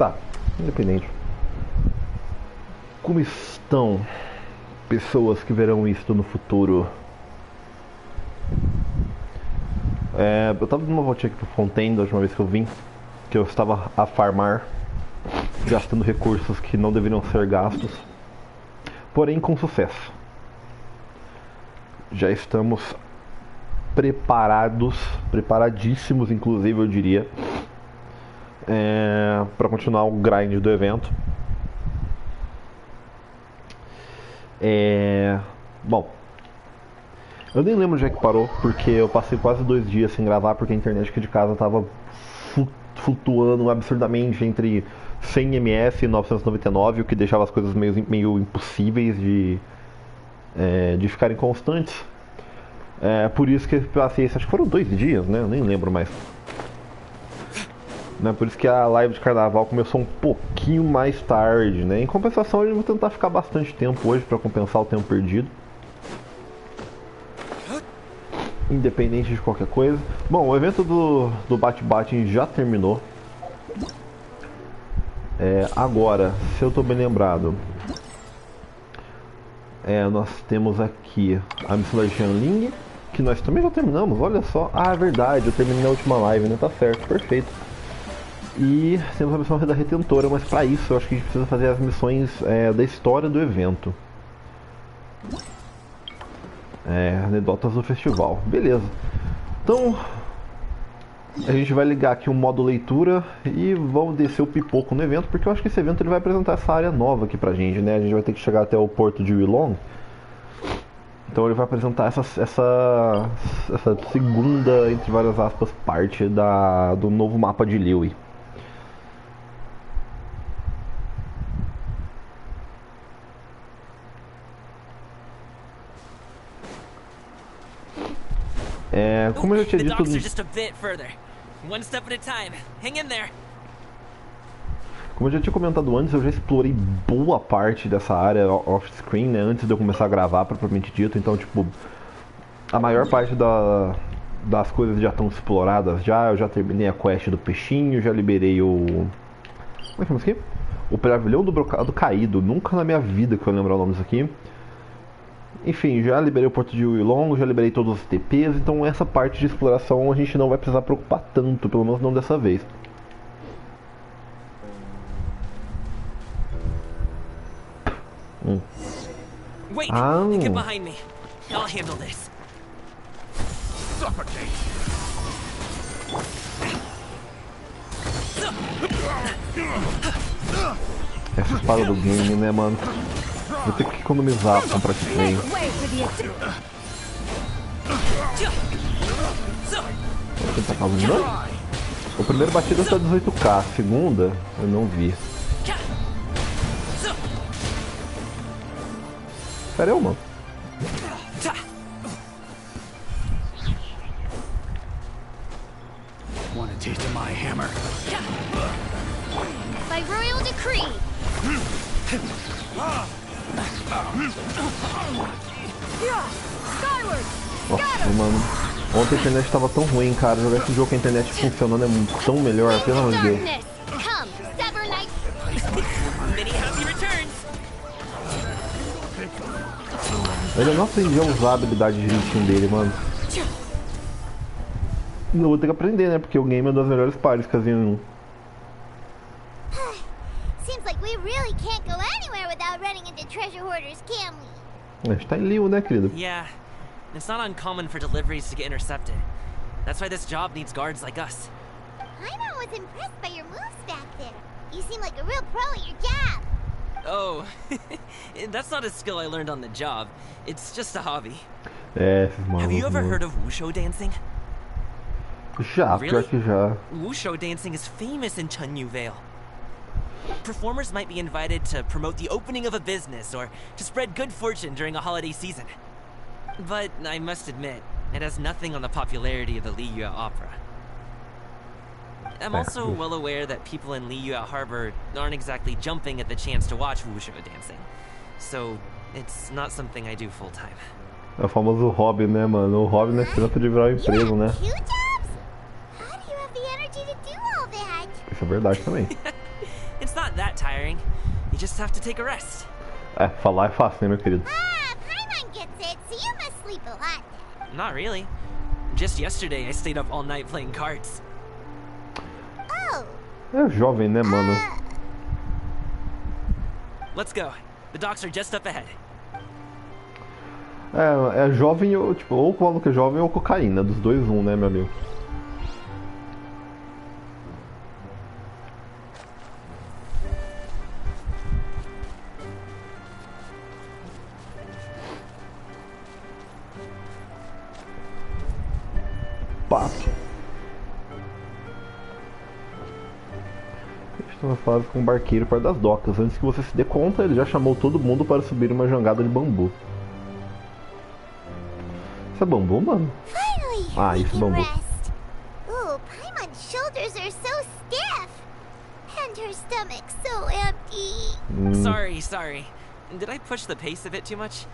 Tá, independente. Como estão pessoas que verão isso no futuro? Eu tava dando uma voltinha aqui pro Fontaine da última vez que eu vim, que eu estava a farmar, gastando recursos que não deveriam ser gastos, porém com sucesso. Já estamos preparadíssimos, inclusive eu diria, para continuar o grind do evento. Bom, eu nem lembro onde é que parou, porque eu passei quase 2 dias sem gravar, porque a internet aqui de casa tava flutuando absurdamente entre 100 ms e 999, o que deixava as coisas meio impossíveis de ficarem constantes. Por isso que eu passei, acho que foram 2 dias, né? Eu nem lembro mais. Por isso que a live de carnaval começou um pouquinho mais tarde, né? Em compensação, eu vou tentar ficar bastante tempo hoje para compensar o tempo perdido. Independente de qualquer coisa. Bom, o evento do bate-bate já terminou. Agora, se eu tô bem lembrado, nós temos aqui a missão da Jianling, que nós também já terminamos, olha só. Ah, é verdade, eu terminei na última live, né? Tá certo, perfeito. E temos a missão da Retentora, mas pra isso eu acho que a gente precisa fazer as missões da história do evento. Anedotas do festival, beleza. Então a gente vai ligar aqui o modo leitura e vamos descer o pipoco no evento, porque eu acho que esse evento ele vai apresentar essa área nova aqui pra gente, né? A gente vai ter que chegar até o porto de Willong. Então ele vai apresentar essa segunda, entre várias aspas, parte do novo mapa de Liyue. Como eu já tinha dito... Como eu já tinha comentado antes, eu já explorei boa parte dessa área off-screen, né, antes de eu começar a gravar, propriamente dito. Então, tipo, a maior parte das coisas já estão exploradas já. Eu já terminei a quest do peixinho, já liberei o... Como é que chama isso aqui? O pavilhão do brocado caído. Nunca na minha vida que eu lembrar o nome disso aqui. Enfim, já liberei o porto de Willong, já liberei todos os TPs, então essa parte de exploração a gente não vai precisar preocupar tanto, pelo menos não dessa vez. Get behind me. I'll handle this. Suffocate. Essa espada do game, né, mano? Vou ter que economizar pra comprar esse trem. Vou tentar causar. O primeiro batida está 18k, a segunda eu não vi. Sério, mano? Want a taste of my hammer? By royal decree. Nossa, mano. Ontem a internet estava tão ruim, cara. Jogar esse jogo com a internet funcionando é tão melhor, pelo amor de Deus. Eu não aprendi a usar a habilidade de direitinho dele, mano. Eu vou ter que aprender, né? Porque o game é uma das melhores partes que havia em Seems like we really can't go anywhere without running into treasure hoarders, can we? A gente tá em Liyue, né, querido? Yeah, it's not uncommon for deliveries to get intercepted. That's why this job needs guards like us. I was impressed by your moves back there. You seem like a real pro at your job. Oh, that's not a skill I learned on the job. It's just a hobby. Have you ever heard of wushu dancing? Já, pior que já. Wushu dancing is famous in Chunyu Vale. Performers might be invited to promote the opening of a business or to spread good fortune during a holiday season. But I must admit, it has nothing on the popularity of the Liyue opera. I'm also well aware that people in Liyue Harbor aren't exactly jumping at the chance to watch wushu dancing. So, it's not something I do full time. É o famoso hobby, né, mano? O hobby não é tanto de virar um emprego, né? How do you have the energy to do all that? Isso é verdade também. It's not that tiring. You just have to take a rest. É, falar é fácil, né, meu querido? Ah, Paimon gets it, so you must sleep a lot then. Not really. Just yesterday, I stayed up all night playing cards. Oh, É jovem, né, mano? Let's go. The docks are just up ahead. É jovem, ou, tipo, ou com o maluco é jovem ou cocaína. Dos dois, um, né, meu amigo? Passo. Estamos fase com um barqueiro para das docas. Antes que você se dê conta, ele já chamou todo mundo para subir uma jangada de bambu. Isso é bambu, mano? finally, Ah, we isso é can bambu. rest. Ooh, Paimon's shoulders are so stiff. And her stomach so empty. Sorry. Did I push the pace a bit too much?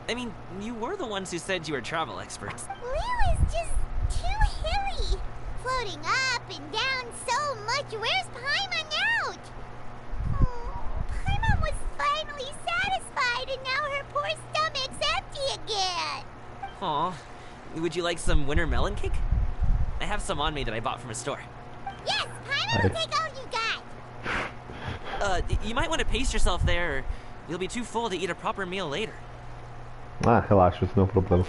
I mean, you were the ones who said you were travel experts. Liu is just too hilly. Floating up and down so much. Where's Paimon now? Oh, Paimon was finally satisfied and now her poor stomach's empty again. Aw. Would you like some winter melon cake? I have some on me that I bought from a store. Yes, Paimon will take all you got. You might want to pace yourself there, or you'll be too full to eat a proper meal later. Ah, relaxa, isso não é um problema.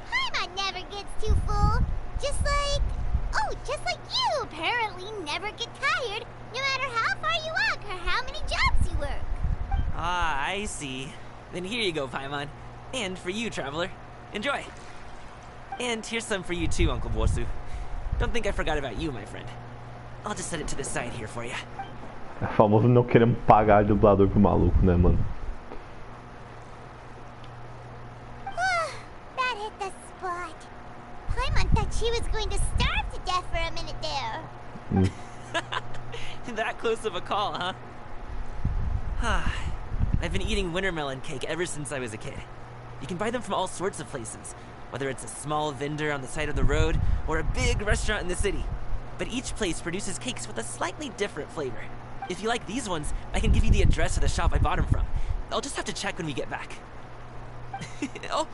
Paimon never gets too full. Just like you apparently never get tired, no matter how far you walk or how many jobs you work. Ah, I see. Then here you go, Paimon. And for you, traveler. Enjoy. And here's some for you too, Uncle Bosu. Don't think I forgot about you, my friend. I'll just set it to the side here for you. É famoso não querendo pagar dublador pro maluco, né, mano? That hit the spot. Paimon thought she was going to starve to death for a minute there. That close of a call, huh? I've been eating winter melon cake ever since I was a kid. You can buy them from all sorts of places, whether it's a small vendor on the side of the road or a big restaurant in the city. But each place produces cakes with a slightly different flavor. If you like these ones, I can give you the address of the shop I bought them from. I'll just have to check when we get back. oh,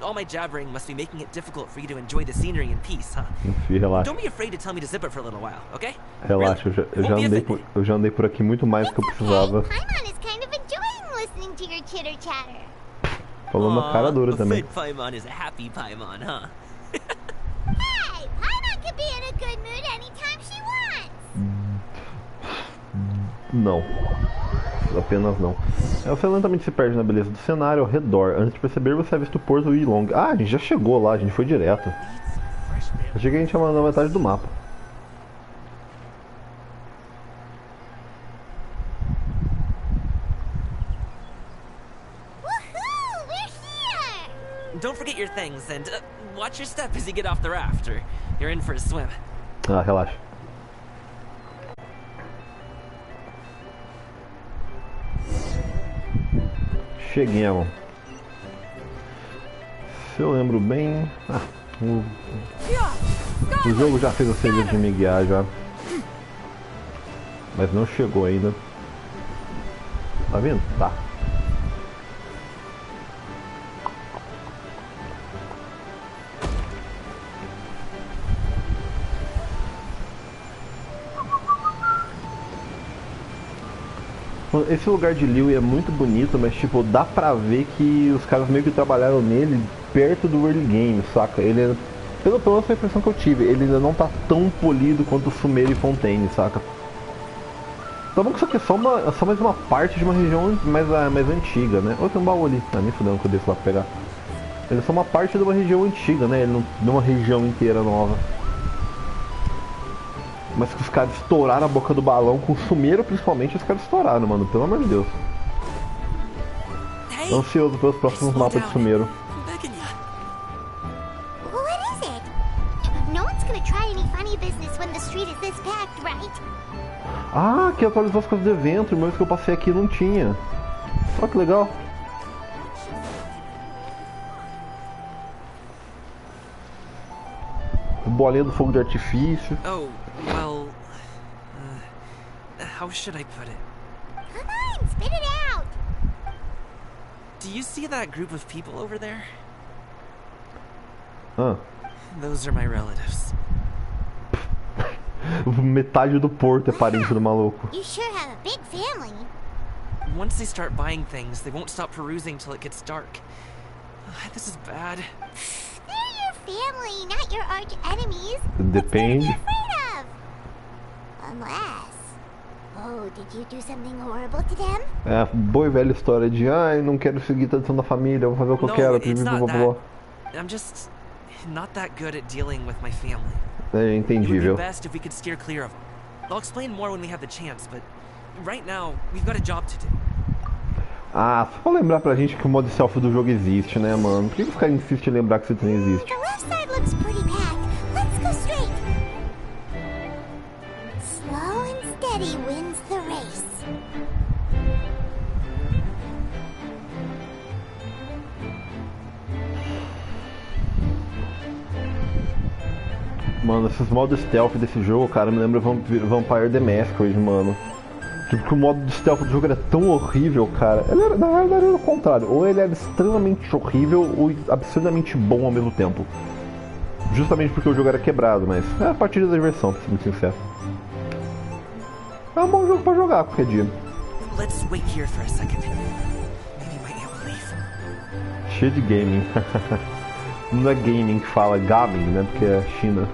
all my jabbering must be making it difficult for you to enjoy the scenery in peace, huh? Enfim, relaxa. Don't be afraid to tell me to zip it for a little while, okay? Relaxa, Really? eu já andei por aqui muito mais do que eu precisava. Okay, Paimon is kind of enjoying listening to your chitter chatter. Falando na cara dura a também. fake Paimon is a happy Paimon, huh? Hey, Paimon can be in a good mood anytime she wants. Não. Apenas não. Você lentamente se perde na beleza do cenário ao redor. Antes de perceber, você avista o porto Yilong. Ah, a gente já chegou lá, a gente foi direto. Eu cheguei a gente na metade do mapa. Woohoo! We're here! Don't forget your things and watch your step as you get off the raft, or you're in for a swim. Ah, relaxa. Cheguemos. Se eu lembro bem... o jogo já fez o serviço de me guiar já. Mas não chegou ainda. Tá vendo? Tá. Esse lugar de Liu é muito bonito, mas tipo, dá pra ver que os caras meio que trabalharam nele perto do early game, saca? Ele, pelo menos a impressão que eu tive, ele ainda não tá tão polido quanto o Sumeiro e Fontaine, saca? Tá bom que isso aqui é só mais uma parte de uma região mais antiga, né? Olha, tem um baú ali. Ah, nem fudendo que eu desço lá pra pegar. Ele é só uma parte de uma região antiga, né? Ele não é uma região inteira nova. Mas que os caras estouraram a boca do balão com o Sumeiro, principalmente, os caras estouraram, mano. Pelo amor de Deus. Tô ansioso pelos próximos mapas de Sumeiro. What is it? No one's gonna try any funny business when the street is this packed, right? Ah, que atualizou as coisas do evento. Irmãos que eu passei aqui não tinha. Olha que legal. Bolinha do fogo de artifício. Oh, well... how should I put it? Come on, spit it out. Do you see that group of people over there? Ah. Those are my relatives. Metade do porto é parente do maluco. You sure have a big family. Once they start buying things, they won't stop perusing till it gets dark. This is bad. They're your family, not your arch enemies. Depende. What's there to be afraid of? Unless... Oh, did you do something horrible to them? É a boa e velha história de ai, não quero seguir a tradição da família, vou fazer o que eu No, quero. it's not that. I'm just not that good at dealing with my family. É It would be entendível. best if we could steer clear of them. I'll explain more when we have the chance, but right now, we've got a job to do. Ah, só pra lembrar pra gente que o modo selfie do jogo existe, né, mano? Por que os caras insistem em lembrar que isso também existe? The left side looks pretty packed. Let's go straight. Slow and steady wins the race. Mano, esses modos stealth desse jogo, cara, me lembra Vampire the Masquerade, mano. Tipo, que o modo de stealth do jogo era tão horrível, cara. Ele era, na verdade, era o contrário. Ou ele era extremamente horrível ou absurdamente bom ao mesmo tempo. Justamente porque o jogo era quebrado, mas é a partir da diversão, pra ser muito sincero. É um bom jogo pra jogar qualquer dia. Let's wait here for a second. Maybe we might be able to leave. Cheio de gaming. Não é gaming que fala, gaming, né? Porque é China.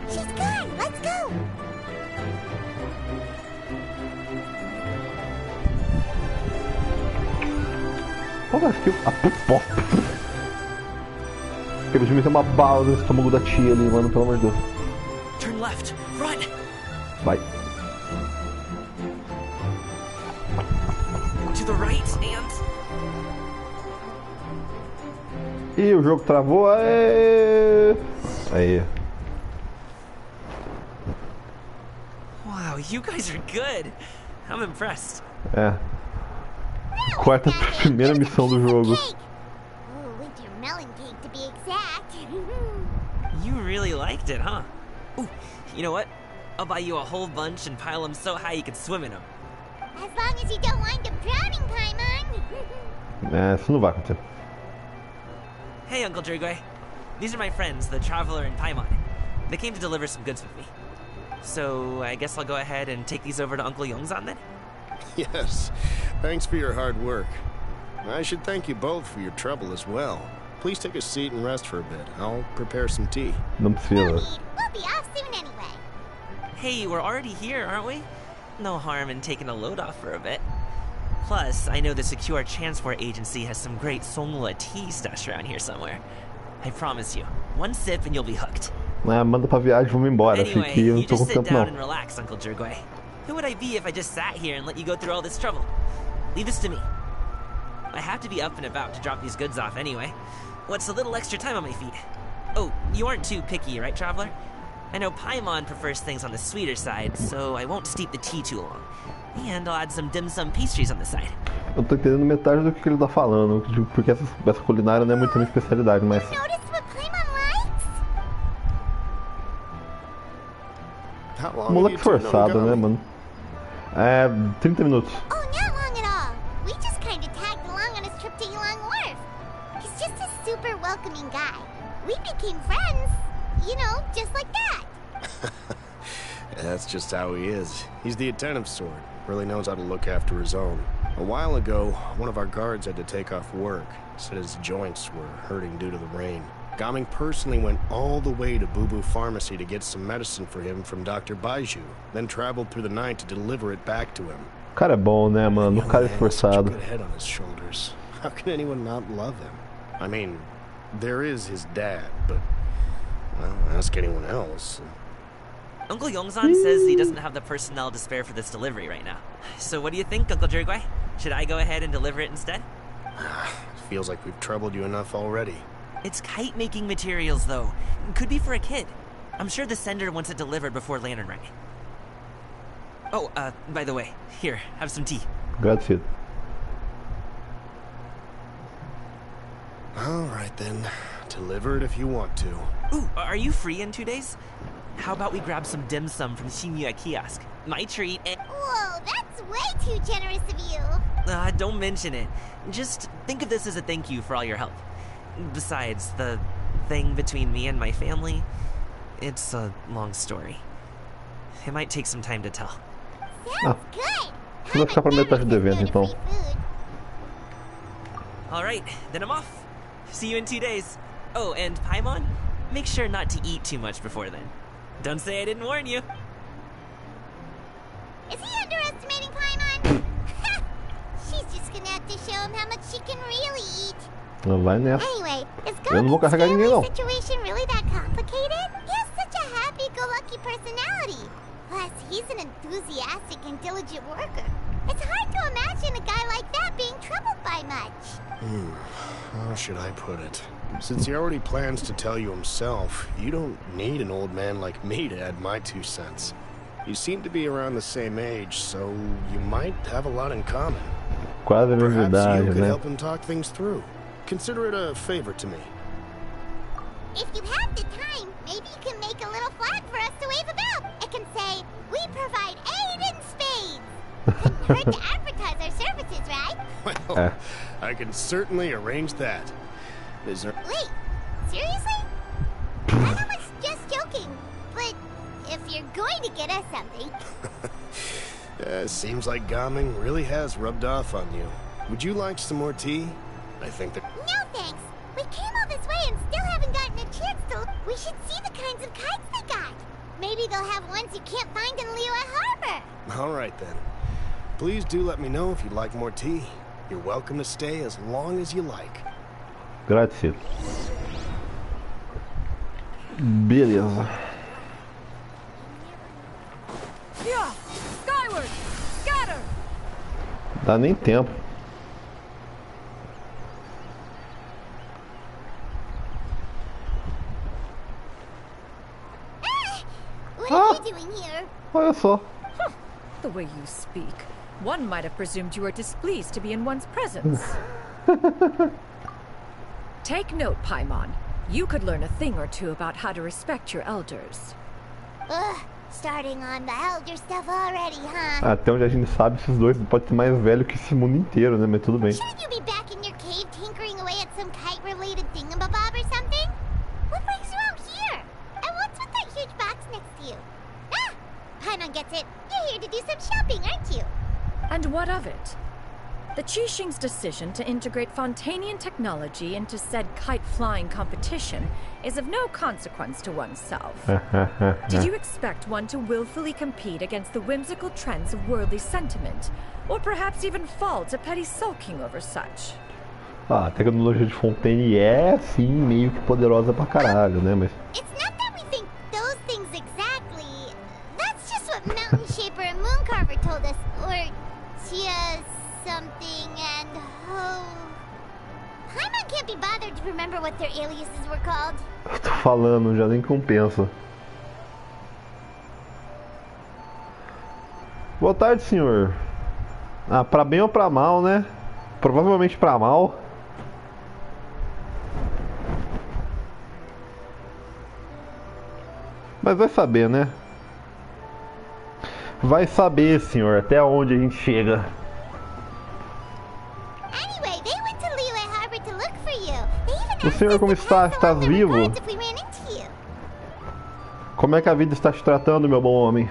She's gone. Let's go. Olha, acho que a pupoca. Acabei de meter uma bala no estômago da tia ali, mano, pelo amor de Deus. Turn left. Run. Vai. To the right and... Ih, o jogo travou. Aê! Aí. Wow, you guys are good. I'm impressed. É. Quarta primeira missão do jogo. Oh, winter melon cake to be exact. You really liked it, huh? Ooh, you know what? I'll buy you a whole bunch and pile them so high you can swim in them. As long as you don't wind up drowning, Paimon. É, isso não vai acontecer. Hey, Uncle Drigway. These are my friends, the Traveler and Paimon. They came to deliver some goods with me. So, I guess I'll go ahead and take these over to Uncle Yongzan then? Yes, thanks for your hard work. I should thank you both for your trouble as well. Please take a seat and rest for a bit. I'll prepare some tea. Não No precisa. need. We'll be off soon anyway. Hey, we're already here, aren't we? No harm in taking a load off for a bit. Plus, I know the Secure Transport Agency has some great Songla tea stashed around here somewhere. I promise you, one sip and you'll be hooked. Ah, manda pra viagem, vamos embora. Anyway, Fique, eu não you tô com just sit tempo down não. and relax, Uncle Drigway. Who would I be if I just sat here and let you go through all this trouble? Leave this to me. I have to be up and about to drop these goods off anyway. What's a little extra time on my feet? Oh, you aren't too picky, right, Traveler? I know Paimon prefers things on the sweeter side, so I won't steep the tea too long. And I'll add some dim sum pastries on the side. Eu tô entendendo metade do que ele tá falando, porque essa culinária não é muito a minha especialidade, mas... Notice what Paimon likes? How long Moleque have you two known forçado, né, Gami? mano? É, 30 minutos. Oh, not long at all. We just kind of tagged along on his trip to Yulong Wharf. He's just a super welcoming guy. We became friends. You know, just like that. That's just how he is. He's the attentive sort. Really knows how to look after his own. A while ago, one of our guards had to take off work. Said his joints were hurting due to the rain. Gaming personally went all the way to Boo Boo Pharmacy to get some medicine for him from Dr. Baiju, then traveled through the night to deliver it back to him. O cara é bom, né, mano? O Young cara é man with such a esforçado. good head on his shoulders. How can anyone not love him? I mean, there is his dad, but well, ask anyone else. Uncle Yongzan says he doesn't have the personnel to spare for this delivery right now. So what do you think, Uncle Drigway? Should I go ahead and deliver it instead? Feels like we've troubled you enough already. It's kite-making materials, though. Could be for a kid. I'm sure the sender wants it delivered before Lantern Ring. Oh, by the way, here, have some tea. Grazie. All right then. Deliver it if you want to. Ooh, are you free in 2 days? How about we grab some dim sum from the Shinya kiosk? My treat. Whoa, that's way too generous of you. Don't mention it. Just think of this as a thank you for all your help. Besides, the thing between me and my family, it's a long story. It might take some time to tell. Sounds good. Você vai ficar pra metade do evento, então. Alright, then I'm off. See you in 2 days. Oh, and Paimon, make sure not to eat too much before then. Don't say I didn't warn you. Is he underestimating Paimon? She's just gonna have to show him how much she can really eat. Não vai nessa. Anyway, is Eu não vou carregar ninguém, não. Goblin situation really that complicated? He has such a happy-go-lucky personality. Plus, he's an enthusiastic and diligent worker. It's hard to imagine a guy like that being troubled by much. How should I put it? Since he already plans to tell you himself, you don't need an old man like me to add my 2 cents. You seem to be around the same age, so you might have a lot in common. Quase a mesma Perhaps you idade, could né? help him talk things through. Consider it a favor to me. If you have the time, maybe you can make a little flag for us to wave about. It can say, "We provide aid in spades." Couldn't hurt to advertise our services, right? Well, I can certainly arrange that. Is there... Wait, seriously? I was just joking, but if you're going to get us something... seems like Gaming really has rubbed off on you. Would you like some more tea? I think that... No thanks. We came all this way and still haven't gotten a chance to... We should see the kinds of kites they got. Maybe they'll have ones you can't find in Liyue Harbor. All right, then. Please do let me know if you'd like more tea. You're welcome to stay as long as you like. Agradecido. Beleza. Yeah, skyward, scatter. Dá nem tempo. What are you doing here? Olha só. The way you speak, one might have presumed you were displeased to be in one's presence. Take note, Paimon. You could learn a thing or two about how to respect your elders. Ugh, starting on the elder stuff already, huh? Até onde a gente sabe, esses dois podem ser mais velhos que esse mundo inteiro, né? Mas tudo bem. Shouldn't you be back in your cave tinkering away at some kite-related thingamabob or something? What brings you out here? And what's with that huge box next to you? Ah! Paimon gets it. You're here to do some shopping, aren't you? And what of it? The Qixing's decision to integrate Fontanian technology into said kite-flying competition is of no consequence to oneself. Did you expect one to willfully compete against the whimsical trends of worldly sentiment, or perhaps even fall to petty sulking over such? Ah, a tecnologia de Fontaine é, sim, meio que poderosa pra caralho, né? Mas... It's not that we think those things exactly. That's just what Mountain Shaper and Mooncarver told us. Or Tia something and Ho... Paimon can't be bothered to remember what their aliases were called. Eu tô falando, já nem compensa. Boa tarde, senhor. Ah, pra bem ou pra mal, né? Provavelmente pra mal. Mas vai saber, né? Vai saber, senhor, até onde a gente chega. Anyway, they went to Liyue Harbor to look for you. They even O senhor como está? Está vivo? if we ran into you. Como é que a vida está te tratando, meu bom homem?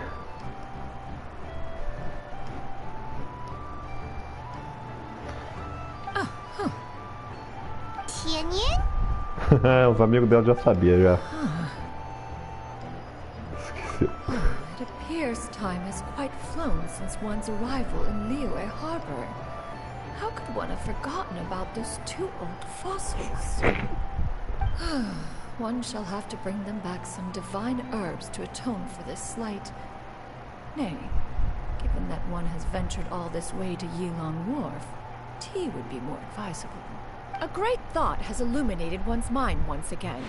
Tianyan? Os amigos dela já sabiam, já. Esqueci. It appears time has quite flown since one's arrival in Liyue Harbor. How could one have forgotten about those 2 old fossils? One shall have to bring them back some divine herbs to atone for this slight. Nay, given that one has ventured all this way to Yilong Wharf, tea would be more advisable. A great thought has illuminated one's mind once again.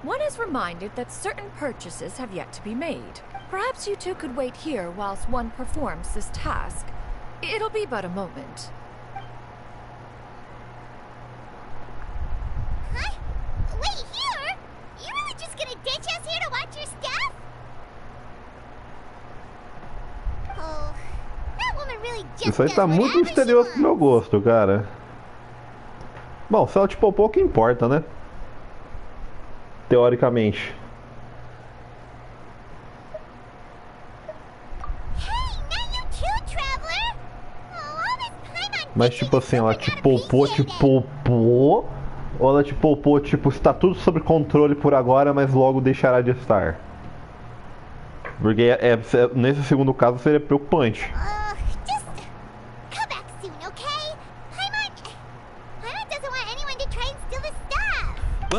One is reminded that certain purchases have yet to be made. Perhaps you two could wait here whilst one performs this task. It'll be but a moment. Huh? Wait Isso aí tá muito misterioso pro meu gosto, cara. Bom, se ela te poupou, o que importa, né? Teoricamente. Mas tipo assim, ela te poupou, ou ela te poupou, tipo, está tudo sob controle por agora, mas logo deixará de estar. Porque nesse segundo caso seria preocupante.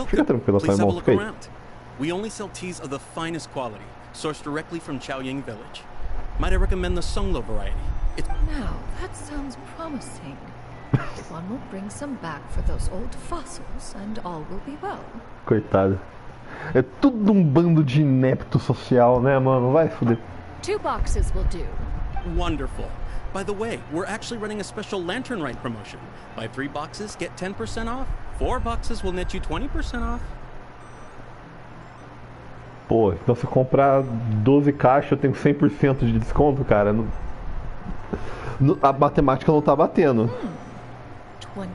Fica tranquilo, tá, irmão? Fica aí. We only sell teas of the finest quality, sourced directly from Chaoying Village. Might I recommend the Songlo variety? Now, that sounds promising. One will bring some back for those old fossils, and all will be well. Coitado. É tudo um bando de inepto social, né, mano? Vai foder. 2 boxes will do. Wonderful. By the way, we're actually running a special Lantern Rite promotion. Buy 3 boxes, get 10% off. 4 boxes will net you 20% off. Pô, então se eu comprar 12 caixas eu tenho 100% de desconto, cara. A matemática não tá batendo. 20%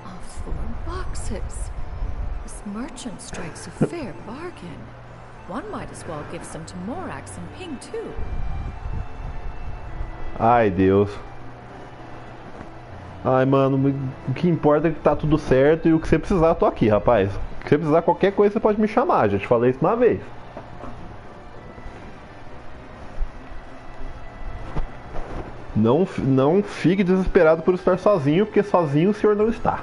off 4 boxes. This merchant strikes a fair bargain. One might as well give some to Morax and Ping too. Ai, Deus. Ai, mano, o que importa é que tá tudo certo e o que você precisar eu tô aqui, rapaz. Se você precisar qualquer coisa você pode me chamar, já te falei isso uma vez. Não fique desesperado por estar sozinho, porque sozinho o senhor não está.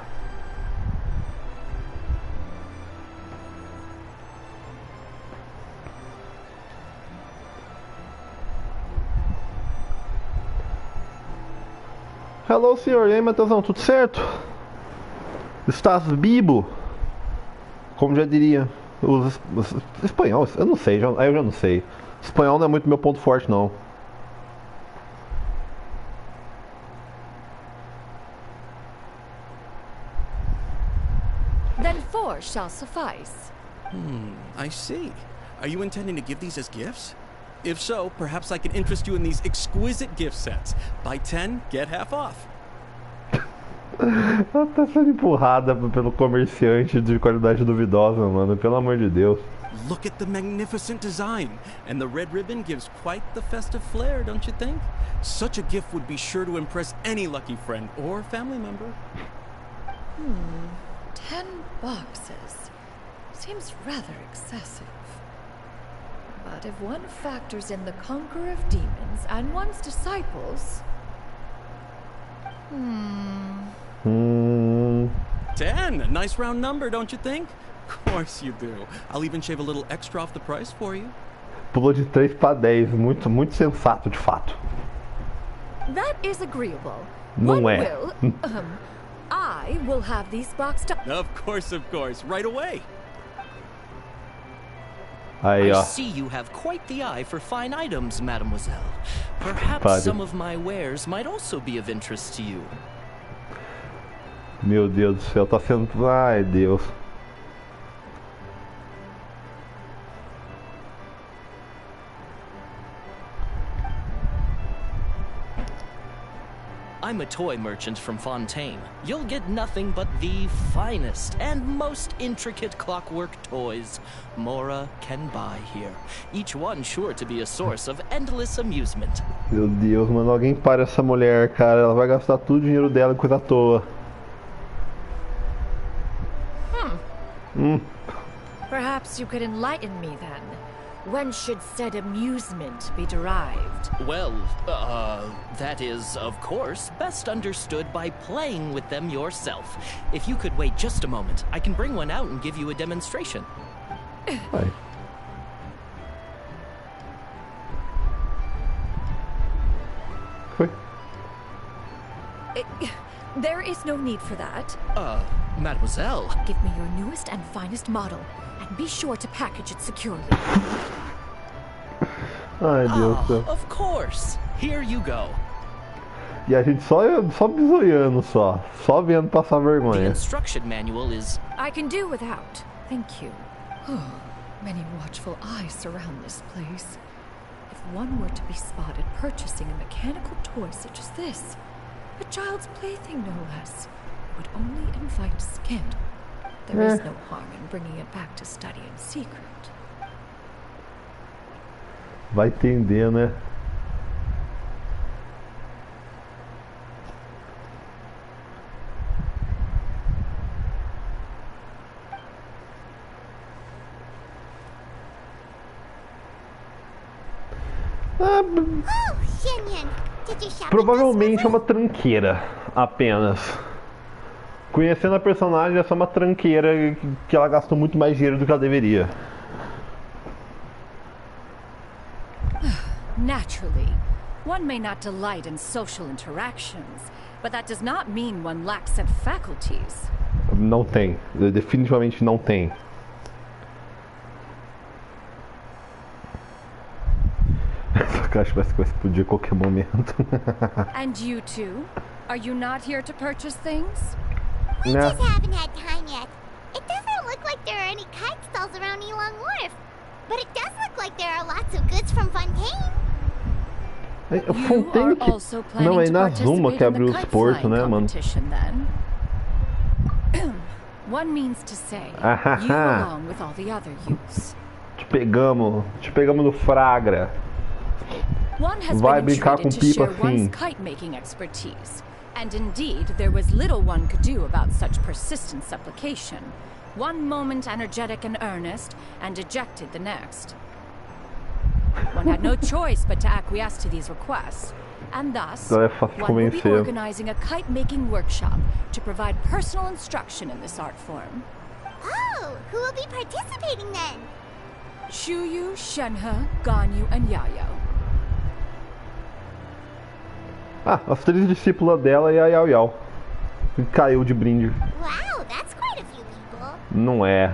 Hello, senhor. E aí, Matheusão, tudo certo? Estás bibo? Como já diria os espanhóis, eu não sei, eu já não sei. Espanhol não é muito meu ponto forte, não. Then 4 shall suffice. I see. Are you intending to give these as gifts? If so, perhaps I can interest you in these exquisite gift sets. Buy 10, get half off. Ela tá sendo empurrada pelo comerciante de qualidade duvidosa, mano. Pelo amor de Deus. Look at the magnificent design. And the red ribbon gives quite the festive flair, don't you think? Such a gift would be sure to impress any lucky friend or family member. 10 boxes. Seems rather excessive. But if one factors in the conqueror of demons and one's disciples... 10! A nice round number, don't you think? Of course you do. I'll even shave a little extra off the price for you. Pulou de 3 para 10. Muito sensato, de fato. That is agreeable. Não é. I will have these boxed up. Of course, right away. Aí, ó. I see you have quite the eye for fine items, mademoiselle. Perhaps some of my wares might also be of interest to you. Meu Deus do céu, tá sendo... Ai, Deus. I'm a toy merchant from Fontaine. You'll get nothing but the finest and most intricate clockwork toys Mora can buy here. Each one sure to be a source of endless amusement. Meu Deus, mano, alguém para essa mulher, cara. Ela vai gastar todo o dinheiro dela em coisa à toa. Perhaps you could enlighten me then. When should said amusement be derived? Well, that is, of course, best understood by playing with them yourself. If you could wait just a moment, I can bring one out and give you a demonstration. Vai. Foi. There is no need for that. Mademoiselle. Give me your newest and finest model, and be sure to package it securely. Ai, Deus do céu. Of course. Here you go. E a gente só bisoiando só vendo passar The vergonha. instruction manual is... I can do without. Thank you. Many watchful eyes surround this place. If one were to be spotted purchasing a mechanical toy such as this, a child's plaything no less, it would only invite scandal. There is no harm in bringing it back to study in secret. Vai entender, né? Oh, Shinyan, did you shop Provavelmente é uma tranqueira, apenas. Conhecendo a personagem, é só uma tranqueira que ela gastou muito mais dinheiro do que ela deveria. Naturally, one may not delight in social interactions, but that does not mean one lacks said faculties. Não tem, definitivamente não tem. Essa caixa vai explodir a qualquer momento. And you two? Are you not here to purchase things? We just haven't had time yet. It doesn't look like there are any kite stalls around Elong Wharf. But it does look like there are lots of goods from Fontaine. Fontaine que... Não, é Inazuma que abriu os portos, né, mano? One means to say, you along with all the other youths. Te pegamos no Fragra. One has Vai been brincar com entreated to pipa share one's sim. kite-making expertise. And indeed, there was little one could do about such persistent supplication. One moment energetic and earnest, and dejected the next. One had no choice but to acquiesce to these requests, and thus, one will be organizing a kite-making workshop to provide personal instruction in this art form. Oh, who will be participating then? Shuyu, Shenhe, Ganyu, and Yayo. Ah, as 3 discípulas dela e a Yao Yao. Que caiu de brinde. Wow, that's quite a few people. Não é.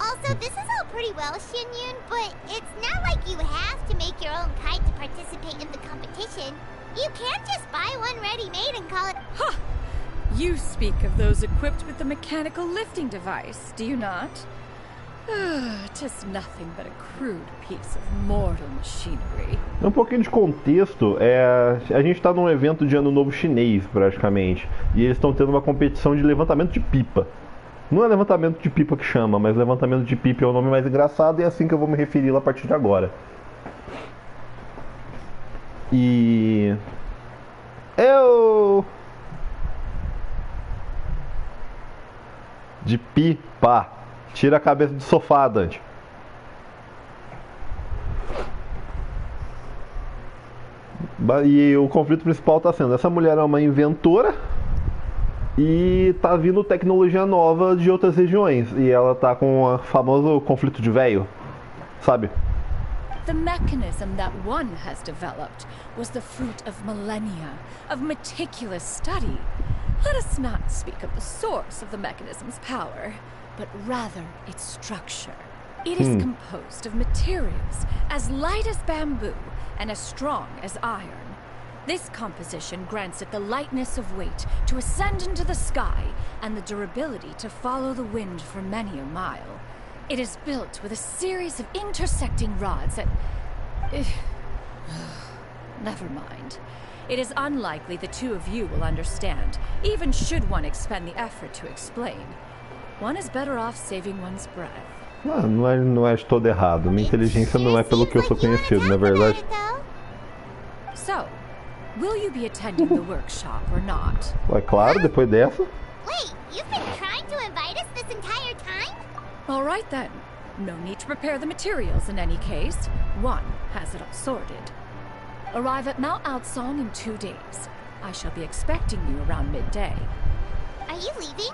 Also, this is all pretty well, Shinyun, but it's not like you have to make your own kite to participate in the competition. You can't just buy one ready-made and call it... Ha! You speak of those equipped with the mechanical lifting device, do you not? Tis nothing but a crude piece of mortal machinery. Um pouquinho de contexto, a gente tá num evento de ano novo chinês, praticamente. E eles estão tendo uma competição de levantamento de pipa. Não é levantamento de pipa que chama, mas levantamento de pipa é o nome mais engraçado e é assim que eu vou me referir a partir de agora. E... De pipa. Tira a cabeça do sofá, Dante. E o conflito principal tá sendo: essa mulher é uma inventora e tá vindo tecnologia nova de outras regiões. E ela tá com o famoso conflito de véio, sabe? The mechanism that one has developed was the fruit of millennia of meticulous study. Let us not speak of the source of the mechanism's power, but rather its structure. It is composed of materials as light as bamboo and as strong as iron. This composition grants it the lightness of weight to ascend into the sky and the durability to follow the wind for many a mile. It is built with a series of intersecting rods that... Never mind. It is unlikely the two of you will understand, even should one expend the effort to explain. One is better off saving one's breath. Não é de todo errado. Minha inteligência não é pelo que eu sou conhecido, na verdade. So, will you be attending the workshop or not? É claro, depois dessa. Wait, you've been trying to invite us this entire time? All right then. No need to prepare the materials in any case. One has it all sorted. Arrive at Mount Outsong in 2 days. I shall be expecting you around midday. Are you leaving?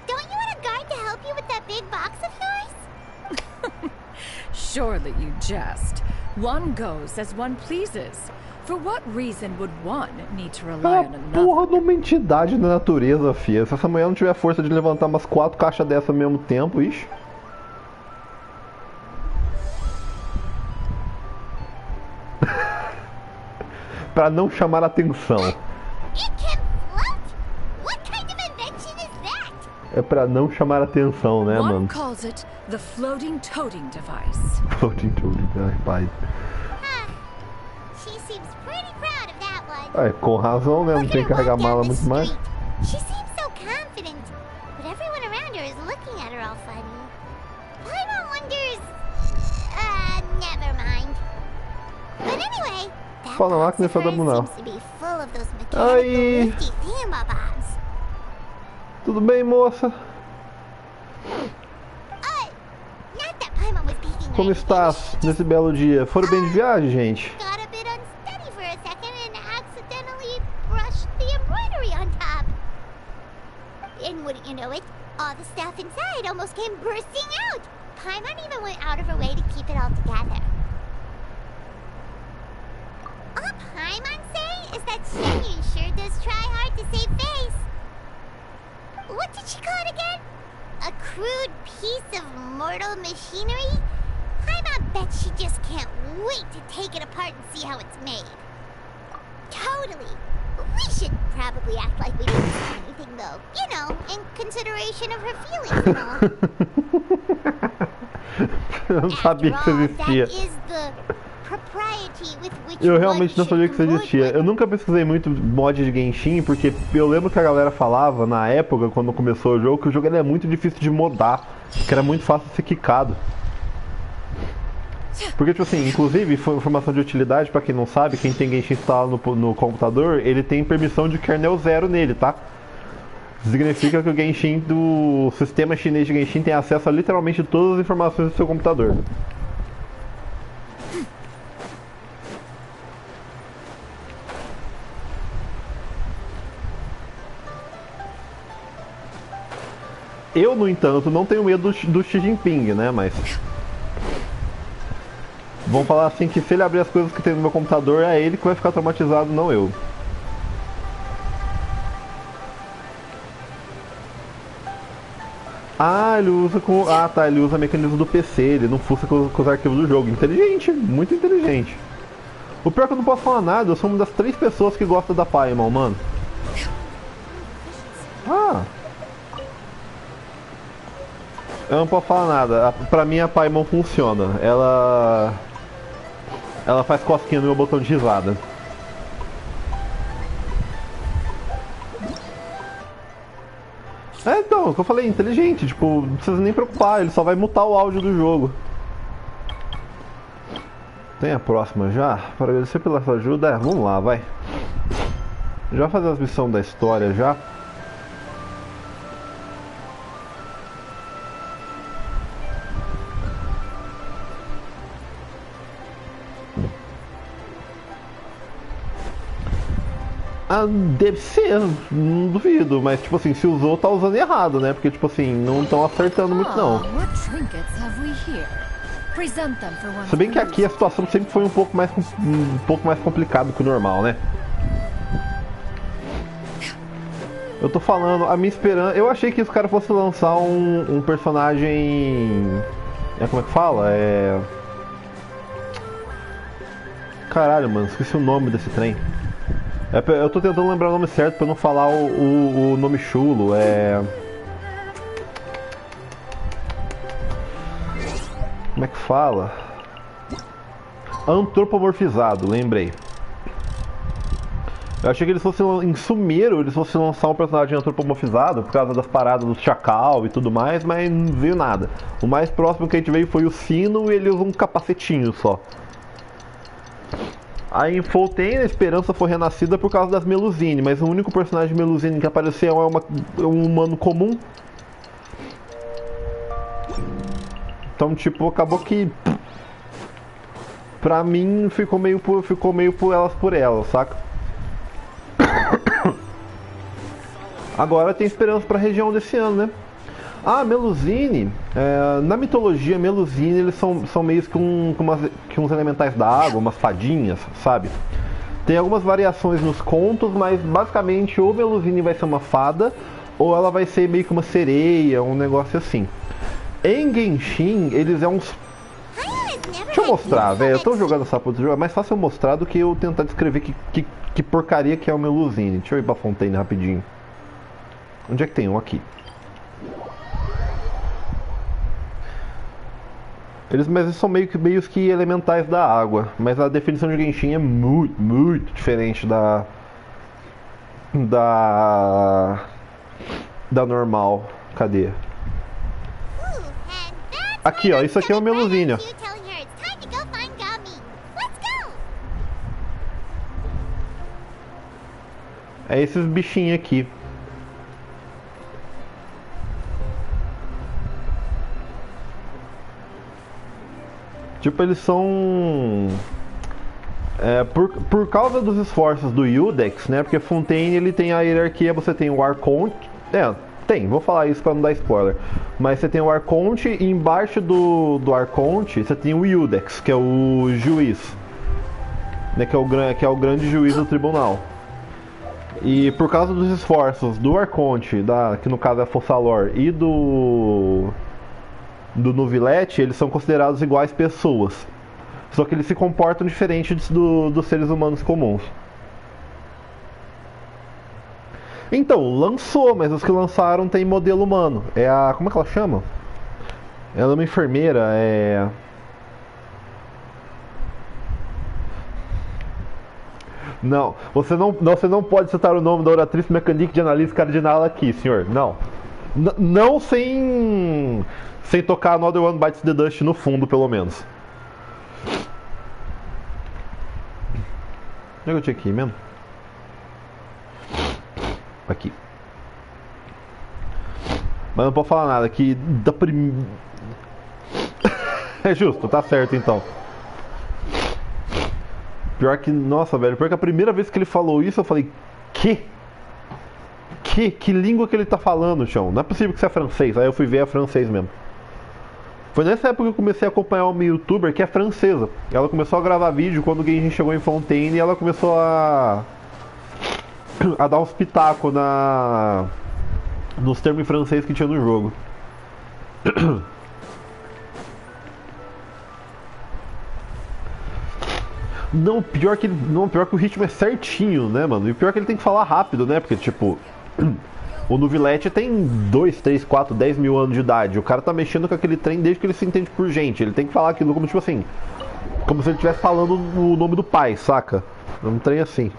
Don't you want a guard to help you with that big box of yours? Surely you jest. One goes as one pleases. For what reason would one need to rely on another? Porra de uma entidade da natureza, fia. Se essa mulher não tiver força de levantar umas 4 caixas dessa ao mesmo tempo, ixi. Pra não chamar atenção. It can float? What kind of invention is that? É pra não chamar atenção, né, One mano? calls it the floating toting device. Floating toting device. seems pretty proud of that one. É, com razão, né? Não Look tem at que her carregar walk down mala the muito mais. street. She seems so confident, but everyone around her is looking at her all funny. Paimon wonders... never mind. But anyway, that Fala lá box que of nessa da hers Brunel. seems to be full of those Aí. mechanical lifty thingamabobs. Tudo bem, moça? Not that Paimon was peeking or Como anything, estás she just nesse belo dia? Foram bem de viagem, gente? got a bit unsteady for a second and accidentally brushed the embroidery on top. And wouldn't you know it, all the stuff inside almost came bursting out. Paimon even went out of her way to keep it all together. All Paimon say is that Shinyu sure does try hard to save face. What did she call it again? A crude piece of mortal machinery? Paimon bet she just can't wait to take it apart and see how it's made. Totally. We should probably act like we didn't see anything, though. You know, in consideration of her feelings and all. Eu não sabia que isso existia. That is the propriety with which Eu one realmente não sabia que isso should existia. avoid Eu nunca pesquisei muito mod de Genshin, porque eu lembro que a galera falava na época, quando começou o jogo, que o jogo ele é muito difícil de modar, que era muito fácil de ser quicado. Porque, tipo assim, inclusive, informação de utilidade, pra quem não sabe, quem tem Genshin instalado no computador, ele tem permissão de kernel 0 nele, tá? Significa que o Genshin do sistema chinês de Genshin tem acesso a literalmente todas as informações do seu computador. Eu, no entanto, não tenho medo do Xi Jinping, né? Mas vamos falar assim que se ele abrir as coisas que tem no meu computador, é ele que vai ficar traumatizado, não eu. Ah, ele usa com... Ah, tá, ele usa mecanismo do PC, ele não fuça com os arquivos do jogo. Inteligente, muito inteligente. O pior é que eu não posso falar nada, eu sou uma das 3 pessoas que gosta da Paimon, mano. Ah. Eu não posso falar nada. Pra mim a Paimon funciona. Ela faz cosquinha no meu botão de risada. É, então, o que eu falei, inteligente, tipo, não precisa nem preocupar, ele só vai mutar o áudio do jogo. Tem a próxima já? Para agradecer pela sua ajuda, vamos lá, vai. Já fazer as missões da história já. Ah, deve ser, não duvido, mas tipo assim, se usou, tá usando errado, né? Porque tipo assim, não estão acertando muito não. Se bem que aqui a situação sempre foi um pouco mais complicado que o normal, né? Eu tô falando, a minha esperança... Eu achei que os caras fossem lançar um personagem... como é que fala? Caralho, mano, esqueci o nome desse trem. Eu tô tentando lembrar o nome certo pra não falar o nome chulo, Como é que fala? Antropomorfizado, lembrei. Eu achei que eles fossem, em Sumeiro, eles fossem lançar um personagem antropomorfizado por causa das paradas do Chacal e tudo mais, mas não veio nada. O mais próximo que a gente veio foi o Sino e ele usa um capacetinho só. A Infoltane, a esperança foi renascida por causa das Melusine, mas o único personagem Melusine que apareceu é um humano comum. Então, tipo, acabou que... Pra mim, ficou meio por elas, saca? Agora tem esperança pra região desse ano, né? Ah, Melusine, na mitologia Melusine eles são meio que uns elementais da água, umas fadinhas, sabe? Tem algumas variações nos contos, mas basicamente ou Melusine vai ser uma fada, ou ela vai ser meio que uma sereia, um negócio assim. Em Genshin, eles uns... Deixa eu mostrar, velho, eu tô jogando essa porra do jogo, é mais fácil eu mostrar do que eu tentar descrever que porcaria que é o Melusine. Deixa eu ir pra Fontaine rapidinho. Onde é que tem um aqui? Mas eles são meio que elementais da água. Mas a definição de Genshin é muito diferente da normal. Cadê? Aqui, ó, isso aqui é uma meluzinha. É esses bichinhos aqui. Tipo, eles são... por causa dos esforços do Iudex, né? Porque Fontaine, ele tem a hierarquia, você tem o Arconte... vou falar isso pra não dar spoiler. Mas você tem o Arconte e embaixo do Arconte você tem o Iudex, que é o juiz. Né? Que é o grande juiz do tribunal. E por causa dos esforços do Arconte, que no caso é a Fossalor, e do Novilete, eles são considerados iguais pessoas. Só que eles se comportam diferente dos seres humanos comuns. Então, lançou, mas os que lançaram tem modelo humano. É a... como é que ela chama? Ela é uma enfermeira, Não, você não pode citar o nome da oratriz mecânica de analise cardinal aqui, senhor. Não. Não sem tocar Another One Bites the Dust no fundo, pelo menos. Onde é que eu tinha aqui mesmo? Aqui. Mas não posso falar nada aqui da primeira... É justo, tá certo então. Pior que, nossa, velho, pior que a primeira vez que ele falou isso, eu falei, que língua que ele tá falando, chão? Não é possível que você é francês. Aí eu fui ver a francês mesmo. Foi nessa época que eu comecei a acompanhar uma youtuber que é francesa. Ela começou a gravar vídeo quando o Genshin chegou em Fontaine e ela começou a dar uns pitacos nos termos em francês que tinha no jogo. Não, pior que o ritmo é certinho, né, mano? E pior que ele tem que falar rápido, né? Porque, tipo, o Novilete tem 2, 3, 4, 10 mil anos de idade. O cara tá mexendo com aquele trem desde que ele se entende por gente. Ele tem que falar aquilo como, tipo assim, como se ele estivesse falando o nome do pai, saca? É um trem assim.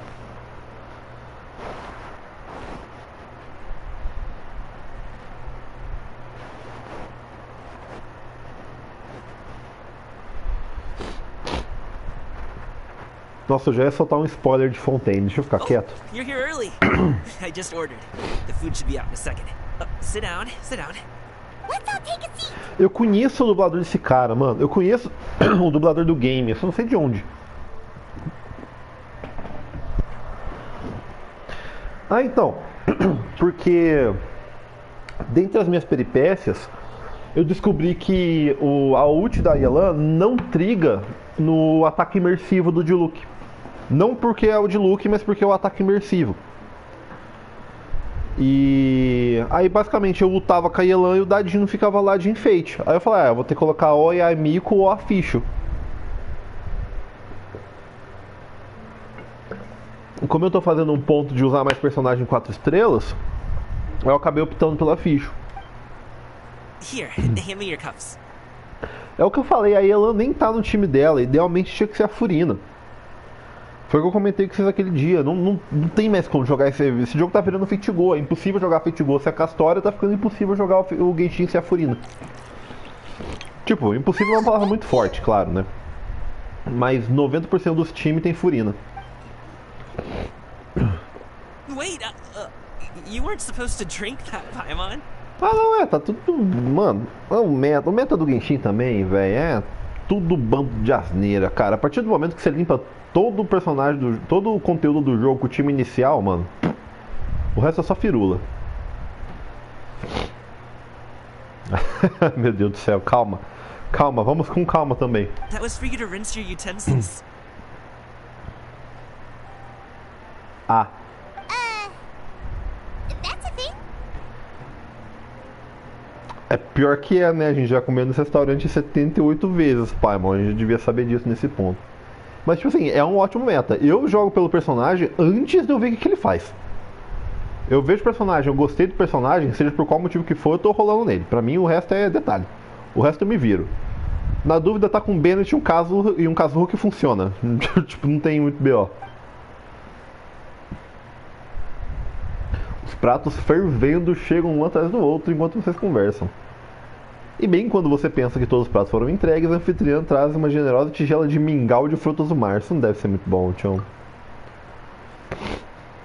Nossa, eu já ia soltar um spoiler de Fontaine. Deixa eu ficar quieto. You're here early. I just ordered. The food should be out in a second. Sit down, sit down. Let's all take a seat. Eu conheço o dublador desse cara, mano. Eu conheço o dublador do game. Eu só não sei de onde. Ah, então. Porque dentre as minhas peripécias, eu descobri que a ult da Yelan não triga no ataque imersivo do Diluc. Não porque é o Diluc, mas porque é o ataque imersivo. E aí basicamente eu lutava com a Yelan e o dadinho ficava lá de enfeite. Aí eu falei, eu vou ter que colocar ou a Miko ou a Ficho. Como eu tô fazendo um ponto de usar mais personagem 4 estrelas, eu acabei optando pela Ficho. Here, hand me your cups. É o que eu falei, a Yelan nem tá no time dela, idealmente tinha que ser a Furina. Foi o que eu comentei com vocês aquele dia, não tem mais como jogar esse jogo tá virando Fate Go, é impossível jogar Fate Go se a Castória, tá ficando impossível jogar o Genshin sem a Furina. Tipo, impossível é uma palavra muito forte, claro, né? Mas 90% dos times tem Furina. Wait, you weren't supposed to drink that, Paimon? Ah, não, tá tudo... Mano, o meta do Genshin também, velho, é tudo bando de asneira, cara. A partir do momento que você limpa todo o personagem, todo o conteúdo do jogo com o time inicial, mano, o resto é só firula. Meu Deus do céu, calma. Calma, vamos com calma também. That was for you to rinse your utensils. Ah. That's a thing? É pior que é, né? A gente já comeu nesse restaurante 78 vezes, pai, mano. A gente devia saber disso nesse ponto. Mas, tipo assim, é um ótimo meta. Eu jogo pelo personagem antes de eu ver o que ele faz. Eu vejo o personagem, eu gostei do personagem, seja por qual motivo que for, eu tô rolando nele. Pra mim, o resto é detalhe. O resto eu me viro. Na dúvida tá com o Bennett e um casulo que funciona. Tipo, não tem muito BO. Os pratos fervendo chegam um atrás do outro enquanto vocês conversam. E bem quando você pensa que todos os pratos foram entregues, a anfitriã traz uma generosa tigela de mingau de frutas do mar. Isso não deve ser muito bom, tchau.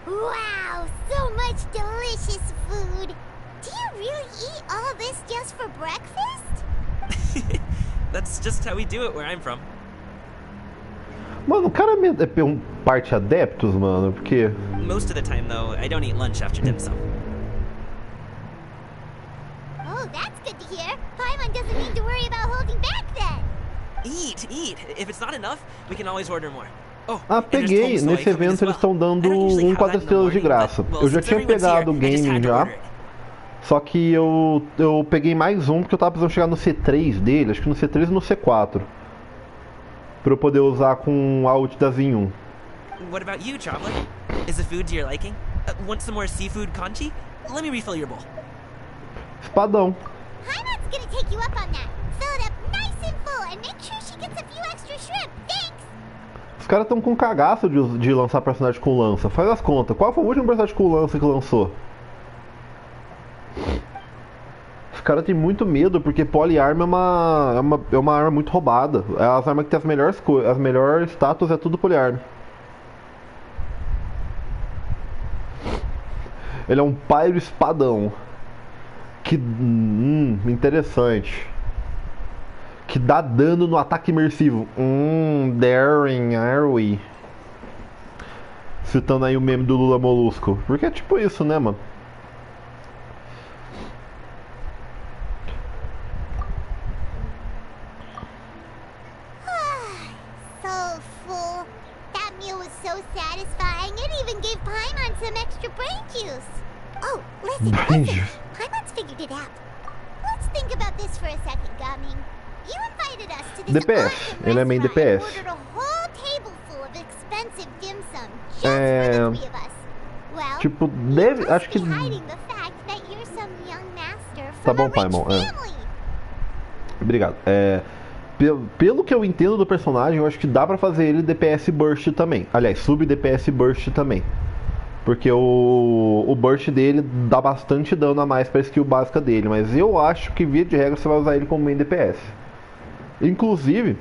Wow, so much delicious food. Do you really eat all this just for breakfast? That's just how we do it where I'm from. Mano, o cara é um parte adeptos, mano, porque... Most of the time, though, I don't eat lunch after dim sum. Oh, that's good to hear. Paimon doesn't need to worry about holding back then. Eat. If it's not enough, we can always order more. Oh, Ah, peguei. Nesse evento eles estão dando 4 estrelas de graça. Eu já tinha pegado o game já. Só que eu peguei mais um porque eu tava precisando chegar no C3 dele. Acho que no C3 e no C4. Pra eu poder usar com a ult da Zinho. What about you, Traveler? Is the food to your liking? Want some more seafood congee? Let me refill your bowl. Espadão. Paimon's gonna take you up on that. Fill it up nice and full and make sure she gets a few extra shrimp. Thanks! Os caras estão com cagaço de lançar personagem com lança. Faz as contas. Qual foi o último personagem com lança que lançou? Os caras têm muito medo porque polyarm é uma arma muito roubada. As armas que tem as melhores status é tudo polyarm. Ele é um pyro espadão. Que interessante. Que dá dano no ataque imersivo. Daring, are we? Citando aí o meme do Lula Molusco. Porque é tipo isso, né, mano? So full. That meal was so satisfying. It even gave Paimon some extra brain juice. Oh, listen. Paimon's figured it out. Let's think about this for a second, Gaming. You invited us to this DPS. awesome Ele é main restaurant and DPS. ordered a whole table full of expensive dim sum just for the three of us. Well, Tipo, you acho must que... be hiding the fact that you're some young master Tá from bom, a rich Paimon. family. Obrigado. Pelo que eu entendo do personagem, eu acho que dá pra fazer ele DPS Burst também. Aliás, sub DPS Burst também. Porque o burst dele dá bastante dano a mais pra skill básica dele. Mas eu acho que, via de regra, você vai usar ele como main DPS. Inclusive...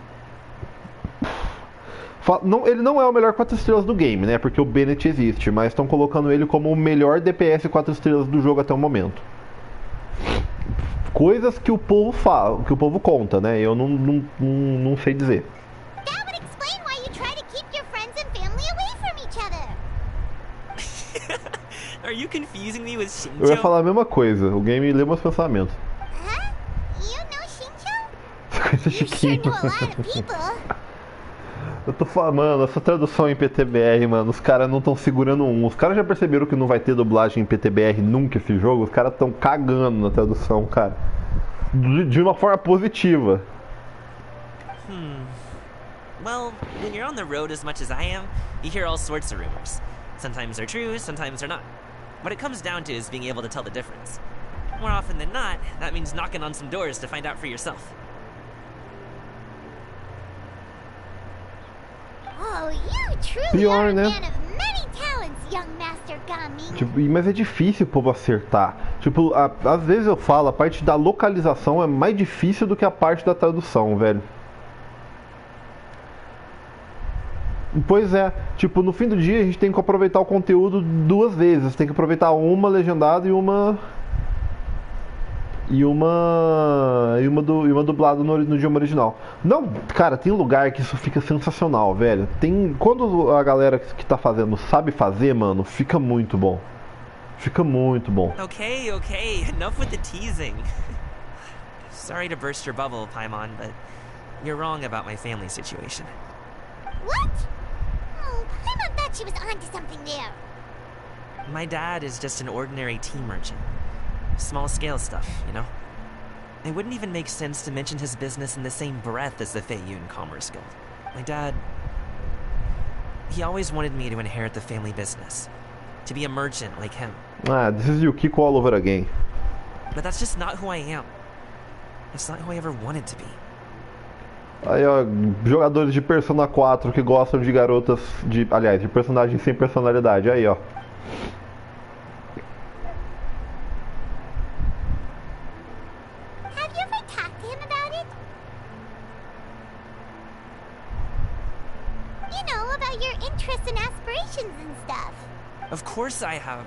ele não é o melhor 4 estrelas do game, né? Porque o Bennett existe. Mas estão colocando ele como o melhor DPS 4 estrelas do jogo até o momento. Coisas que o povo fala, que o povo conta, né? Eu não sei dizer. That would explain why you try to keep your friends and family away from each other. Are you confusing me with Shinjo? Eu ia falar a mesma coisa. O game lê meus pensamentos. Huh? You know Shinjo? Você conhece You sure Chiquinho? know a lot of people. Eu tô falando, mano, essa tradução em PTBR, mano, os caras não estão segurando um. Os caras já perceberam que não vai ter dublagem em PTBR nunca esse jogo? Os caras estão cagando na tradução, cara. De uma forma positiva. Well, when you're on the road as much as I am, you hear all sorts of rumors. Sometimes they're true, sometimes they're not. What it comes down to is being able to tell the difference. More often than not, that means knocking on some doors to find out for yourself. Oh, you truly Pior, are a né? man of many talents, young Master Gaming. Tipo, mas é difícil o povo acertar. Tipo, às vezes eu falo, a parte da localização é mais difícil do que a parte da tradução, velho. Pois é, tipo, no fim do dia a gente tem que aproveitar o conteúdo duas vezes. Tem que aproveitar uma legendada e uma dublada no idioma original. Não, cara, tem lugar que isso fica sensacional, velho. Quando a galera que tá fazendo sabe fazer, mano, fica muito bom. Fica muito bom. Okay, enough with the teasing. Sorry to burst your bubble, Paimon, but you're wrong about my family situation. What? Oh, Paimon thought she was onto something there. My dad is just an ordinary tea merchant. Small scale stuff, you know? It wouldn't even make sense to mention his business in the same breath as the Feiyun Commerce Guild. My dad... he always wanted me to inherit the family business. To be a merchant like him. Ah, this is Yukiko all over again. But that's just not who I am. It's not who I ever wanted to be. Aí, ó, jogadores de Persona 4 que gostam de garotas de, aliás, de personagens sem personalidade. Aí, ó. Have you ever talked to him about it? You know, about your interests and aspirations and stuff. Of course I have.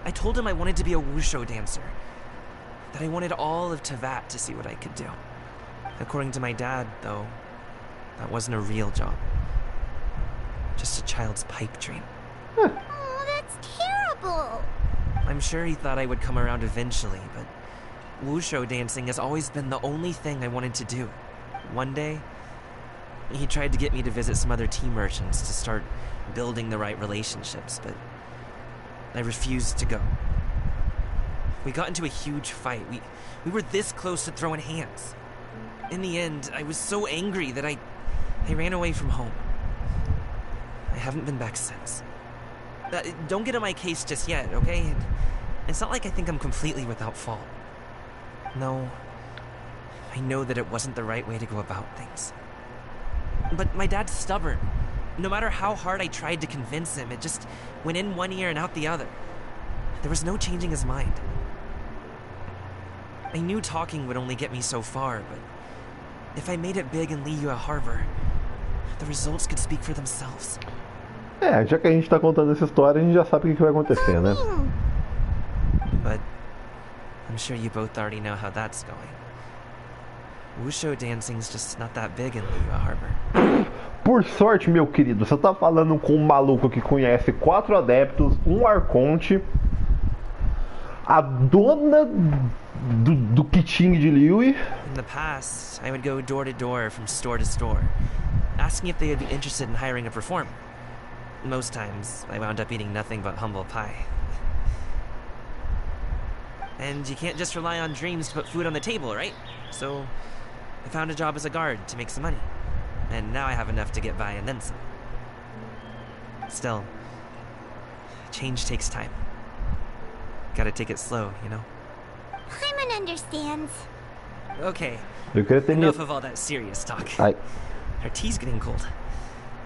I told him I wanted to be a wushu dancer. That I wanted all of Tevat to see what I could do. According to my dad, though, that wasn't a real job. Just a child's pipe dream. Oh, that's terrible. I'm sure he thought I would come around eventually, but wushu dancing has always been the only thing I wanted to do. One day, he tried to get me to visit some other tea merchants to start building the right relationships, but I refused to go. We got into a huge fight. We were this close to throwing hands. In the end, I was so angry that I ran away from home. I haven't been back since. Don't get on my case just yet, okay? It's not like I think I'm completely without fault. No, I know that it wasn't the right way to go about things. But my dad's stubborn. No matter how hard I tried to convince him, it just went in one ear and out the other. There was no changing his mind. I knew talking would only get me so far, but if I made it big in Liyue Harbor, the results could speak for themselves. É, já que a gente tá contando essa história, a gente já sabe o que vai acontecer, né? But I'm sure you both already know how that's going. Wushu dancing's just not that big in Liyue Harbor. Por sorte, meu querido, você tá falando com um maluco que conhece 4 adeptos, um arconte, a dona do Kiting de Liyue. In the past, I would go door to door from store to store, asking if they would be interested in hiring a performer. Most times, I wound up eating nothing but humble pie. And you can't just rely on dreams to put food on the table, right? So, I found a job as a guard to make some money. And now I have enough to get by and then some. Still, change takes time. Gotta take it slow, you know? Paimon understands. Okay, Eu queria ter enough of all that serious talk. Ai, Our tea's getting cold.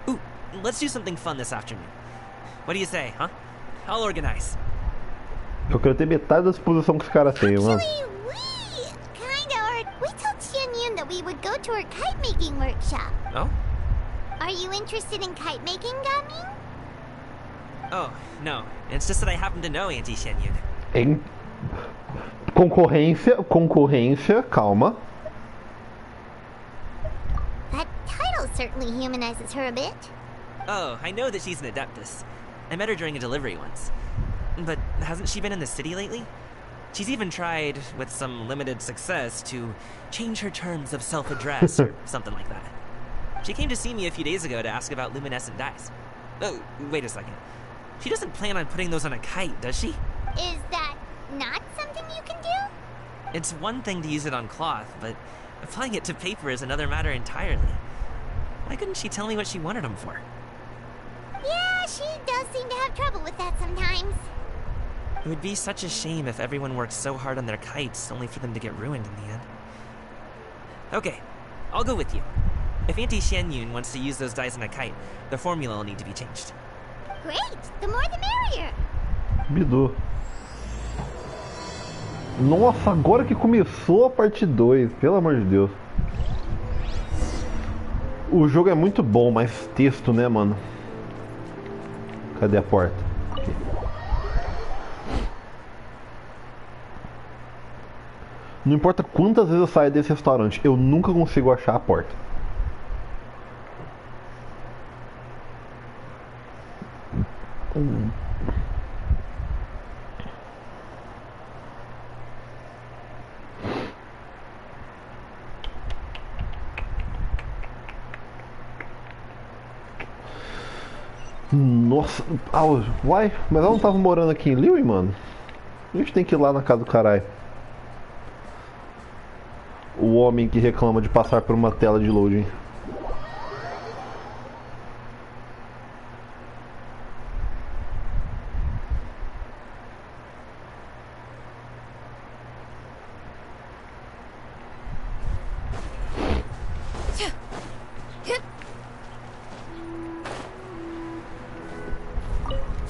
Ooh, let's do something fun this afternoon. What do you say, huh? I'll organize. eu queria ter metade da disposição que esse cara tem, mano. Actually, we told Xianyun that we would go to her kite making workshop. Oh? Are you interested in kite making, Gaming? Oh, no. It's just that I happen to know Auntie Shenyun. Em... Concorrência, calma. That title certainly humanizes her a bit. Oh, I know that she's an adeptus. I met her during a delivery once. But hasn't she been in the city lately? She's even tried, with some limited success, to change her terms of self-address or something like that. She came to see me a few days ago to ask about luminescent dyes. Oh, wait a second. She doesn't plan on putting those on a kite, does she? Is that not something you can do? It's one thing to use it on cloth, but applying it to paper is another matter entirely. Why couldn't she tell me what she wanted them for? Yeah, she does seem to have trouble with that sometimes. It would be such a shame if everyone worked so hard on their kites only for them to get ruined in the end. Okay, I'll go with you. If Auntie Shenyun wants to use those dyes on a kite, the formula will need to be changed. Great! The more the merrier! Bidu. Nossa, agora que começou a parte 2, pelo amor de Deus. O jogo é muito bom, mas texto, né, mano? Cadê a porta? Aqui. Não importa quantas vezes eu saio desse restaurante, eu nunca consigo achar a porta. Nossa, uai, mas ela não tava morando aqui em Liyue, mano? A gente tem que ir lá na casa do caralho. O homem que reclama de passar por uma tela de loading.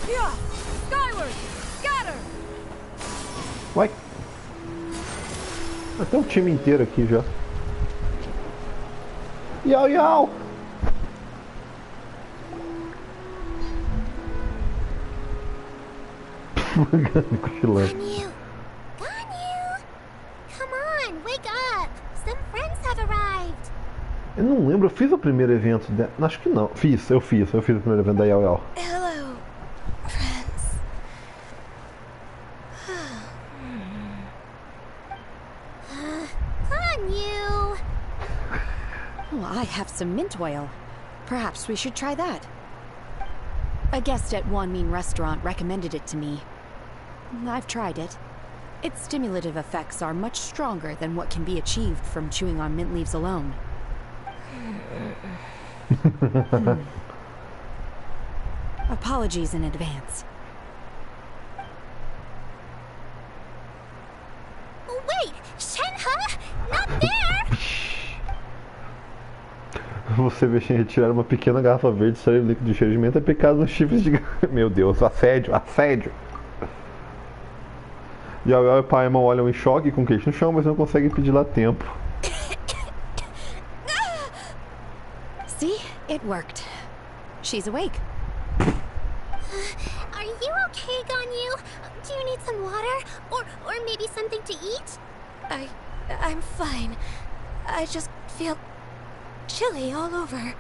Yeah! Skyward! Scatter! Uai. Tem um time inteiro aqui já. Iau, iau! Cochilando. Ganyu! Ganyu! Come on, wake up! Some friends have arrived! Eu não lembro, eu fiz o primeiro evento dela. Acho que não. Eu fiz o primeiro evento da Yao Yao. Hello, friends. Ganyu! Oh, I have some mint oil. Perhaps we should try that. A guest at Wanmin restaurant recommended it to me. I've tried it. Its stimulative effects are much stronger than what can be achieved from chewing on mint leaves alone. Apologies in advance. Wait! Shenhe? Not there! Você mexer em retirar uma pequena garrafa verde, extrair líquido de cheiro de menta é pecado nos chifres de... Meu Deus, assédio, assédio! Yao Yao e Paimon olham em choque com o queixo no chão, mas não conseguem pedir lá tempo. See? It worked. She's awake. Are you okay, Ganyu? Do you need some water? Or maybe something to eat? I'm fine. I just feel chilly all over.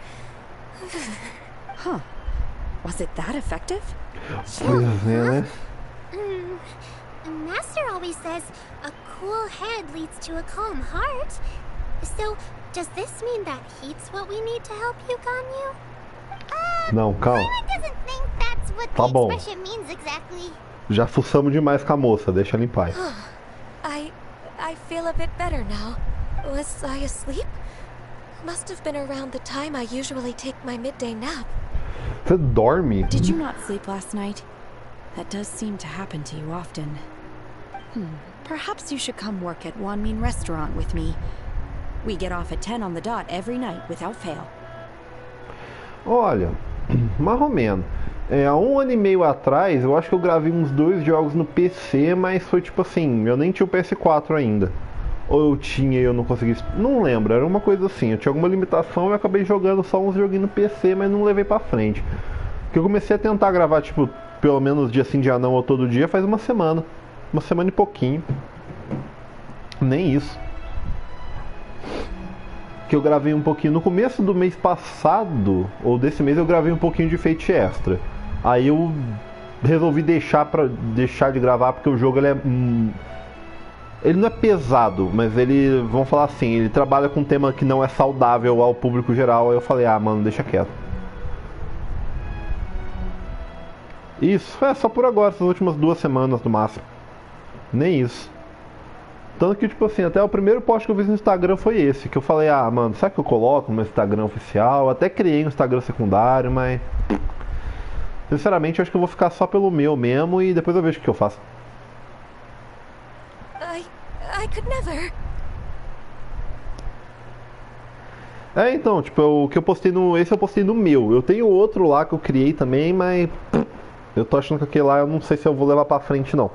Huh. Was it that effective? Pois é, né? Master always says a cool head leads to a calm heart. So, does this mean that heat's what we need to help you, Ganyu? Não, calma. Paimon doesn't think that's what Tá the bom. expression means exactly. Já fuçamos demais com a moça, deixa ela em paz. I feel a bit better now. Was I asleep? Must have been around the time I usually take my midday nap. Você dorme? Did you not sleep last night? That does seem to happen to you often. Perhaps you should come work at Wanmin restaurant with me. We get off at 10 on the dot every night without fail. Olha, mais ou menos. Há 1 ano e meio atrás, eu acho que eu gravei uns 2 jogos no PC, mas foi tipo assim, eu nem tinha o PS4 ainda. Ou eu tinha e eu não consegui... Não lembro, era uma coisa assim, eu tinha alguma limitação e eu acabei jogando só uns joguinhos no PC, mas não levei pra frente. Porque eu comecei a tentar gravar, tipo, pelo menos dia sim, dia não, ou todo dia, faz uma semana. Uma semana e pouquinho. Nem isso. Que eu gravei um pouquinho no começo do mês passado, ou desse mês eu gravei um pouquinho de Fate Extra. Aí eu resolvi deixar de gravar porque o jogo ele não é pesado, mas ele, vamos falar assim, ele trabalha com um tema que não é saudável ao público geral. Aí eu falei, mano, deixa quieto. Isso, só por agora, essas últimas 2 semanas no máximo. Nem isso. Tanto que, tipo assim, até o primeiro post que eu fiz no Instagram foi esse. Que eu falei, mano, será que eu coloco no meu Instagram oficial? Eu até criei um Instagram secundário, mas... Sinceramente, eu acho que eu vou ficar só pelo meu mesmo e depois eu vejo o que eu faço. I could never. Então, tipo, o que eu postei no... Esse eu postei no meu. Eu tenho outro lá que eu criei também, mas... Eu tô achando que aquele lá eu não sei se eu vou levar pra frente, não.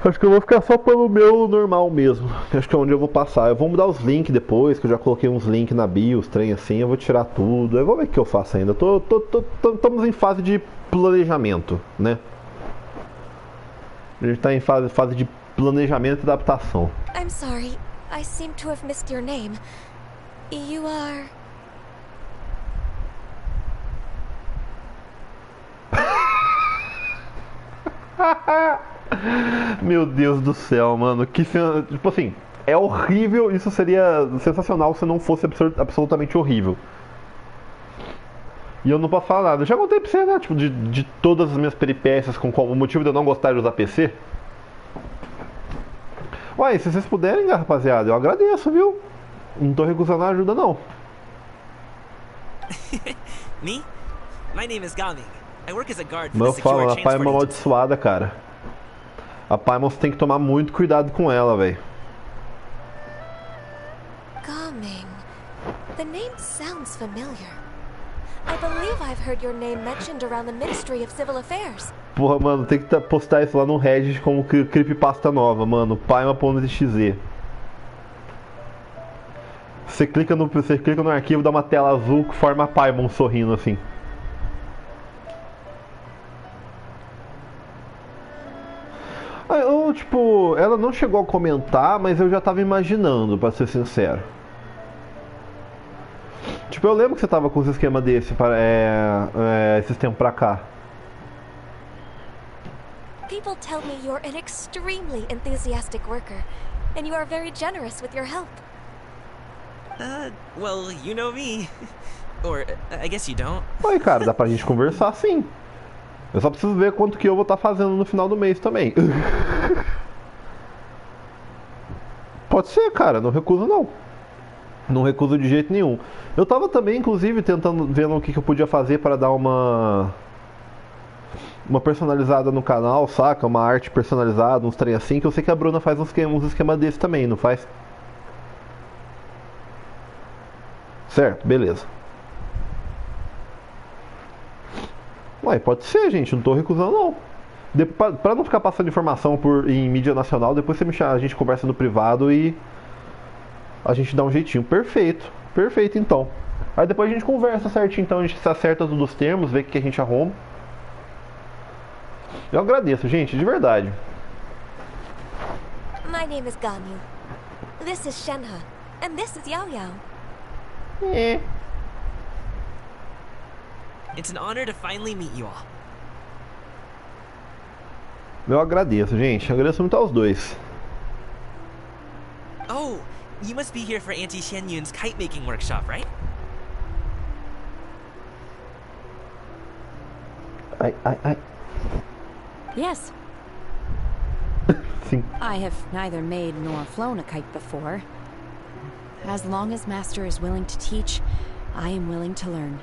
Acho que eu vou ficar só pelo meu normal mesmo. Acho que é onde eu vou passar. Eu vou mudar os links depois, que eu já coloquei uns links na bio, os trem assim. Eu vou tirar tudo. Eu vou ver o que eu faço ainda. Estamos em fase de planejamento, né? A gente tá em fase de planejamento e adaptação. I'm sorry. I seem to have missed your name. You are... Meu Deus do céu, mano. Que tipo assim, é horrível. Isso seria sensacional se não fosse absolutamente horrível. E eu não posso falar nada. Eu já contei pra você, né? Tipo, de todas as minhas peripécias com qual o motivo de eu não gostar de usar PC. Uai, se vocês puderem, rapaziada, eu agradeço, viu? Não tô recusando a ajuda, não. Me? My name is Gaming. I work as a guard for Mas eu the falo, secure a Paimon é transport. amaldiçoada, cara. A Paimon você tem que tomar muito cuidado com ela, velho. Calming. The name sounds familiar. I believe I've heard your name mentioned around the Ministry of Civil Affairs. Porra, mano, tem que postar isso lá no Reddit como creepypasta nova, mano. Paima.exe. Você clica no arquivo, dá uma tela azul que forma a Paimon sorrindo assim. Tipo, ela não chegou a comentar, mas eu já tava imaginando, pra ser sincero. Tipo, eu lembro que você tava com um esquema desse esses tempos pra cá. People tell me you're an extremely enthusiastic worker, and you are very generous with your help. Well, you know me. Or, I guess you don't. Oi, cara, dá pra gente conversar sim. Eu só preciso ver quanto que eu vou estar fazendo no final do mês também. Pode ser, cara, não recuso não. Não recuso de jeito nenhum. Eu tava também, inclusive, vendo o que eu podia fazer para dar uma personalizada no canal, saca? Uma arte personalizada, uns trem assim, que eu sei que a Bruna faz uns esquema desse também, não faz? Certo, beleza. Ué, pode ser, gente, não tô recusando não. Pra não ficar passando informação em mídia nacional, depois você me chama, a gente conversa no privado e a gente dá um jeitinho. Perfeito, perfeito então. Aí depois a gente conversa certinho, então a gente se acerta dos termos, vê o que a gente arruma. Eu agradeço, gente, de verdade. My name is Ganyu. This is Shenhe, and this is Yao Yao. It's an honor to finally meet you all. Eu agradeço, gente. Eu agradeço muito aos dois. Oh, you must be here for Auntie Xianyun's kite making workshop, right? Ai. Yes. Sim. I have neither made nor flown a kite before. As long as Master is willing to teach, I am willing to learn.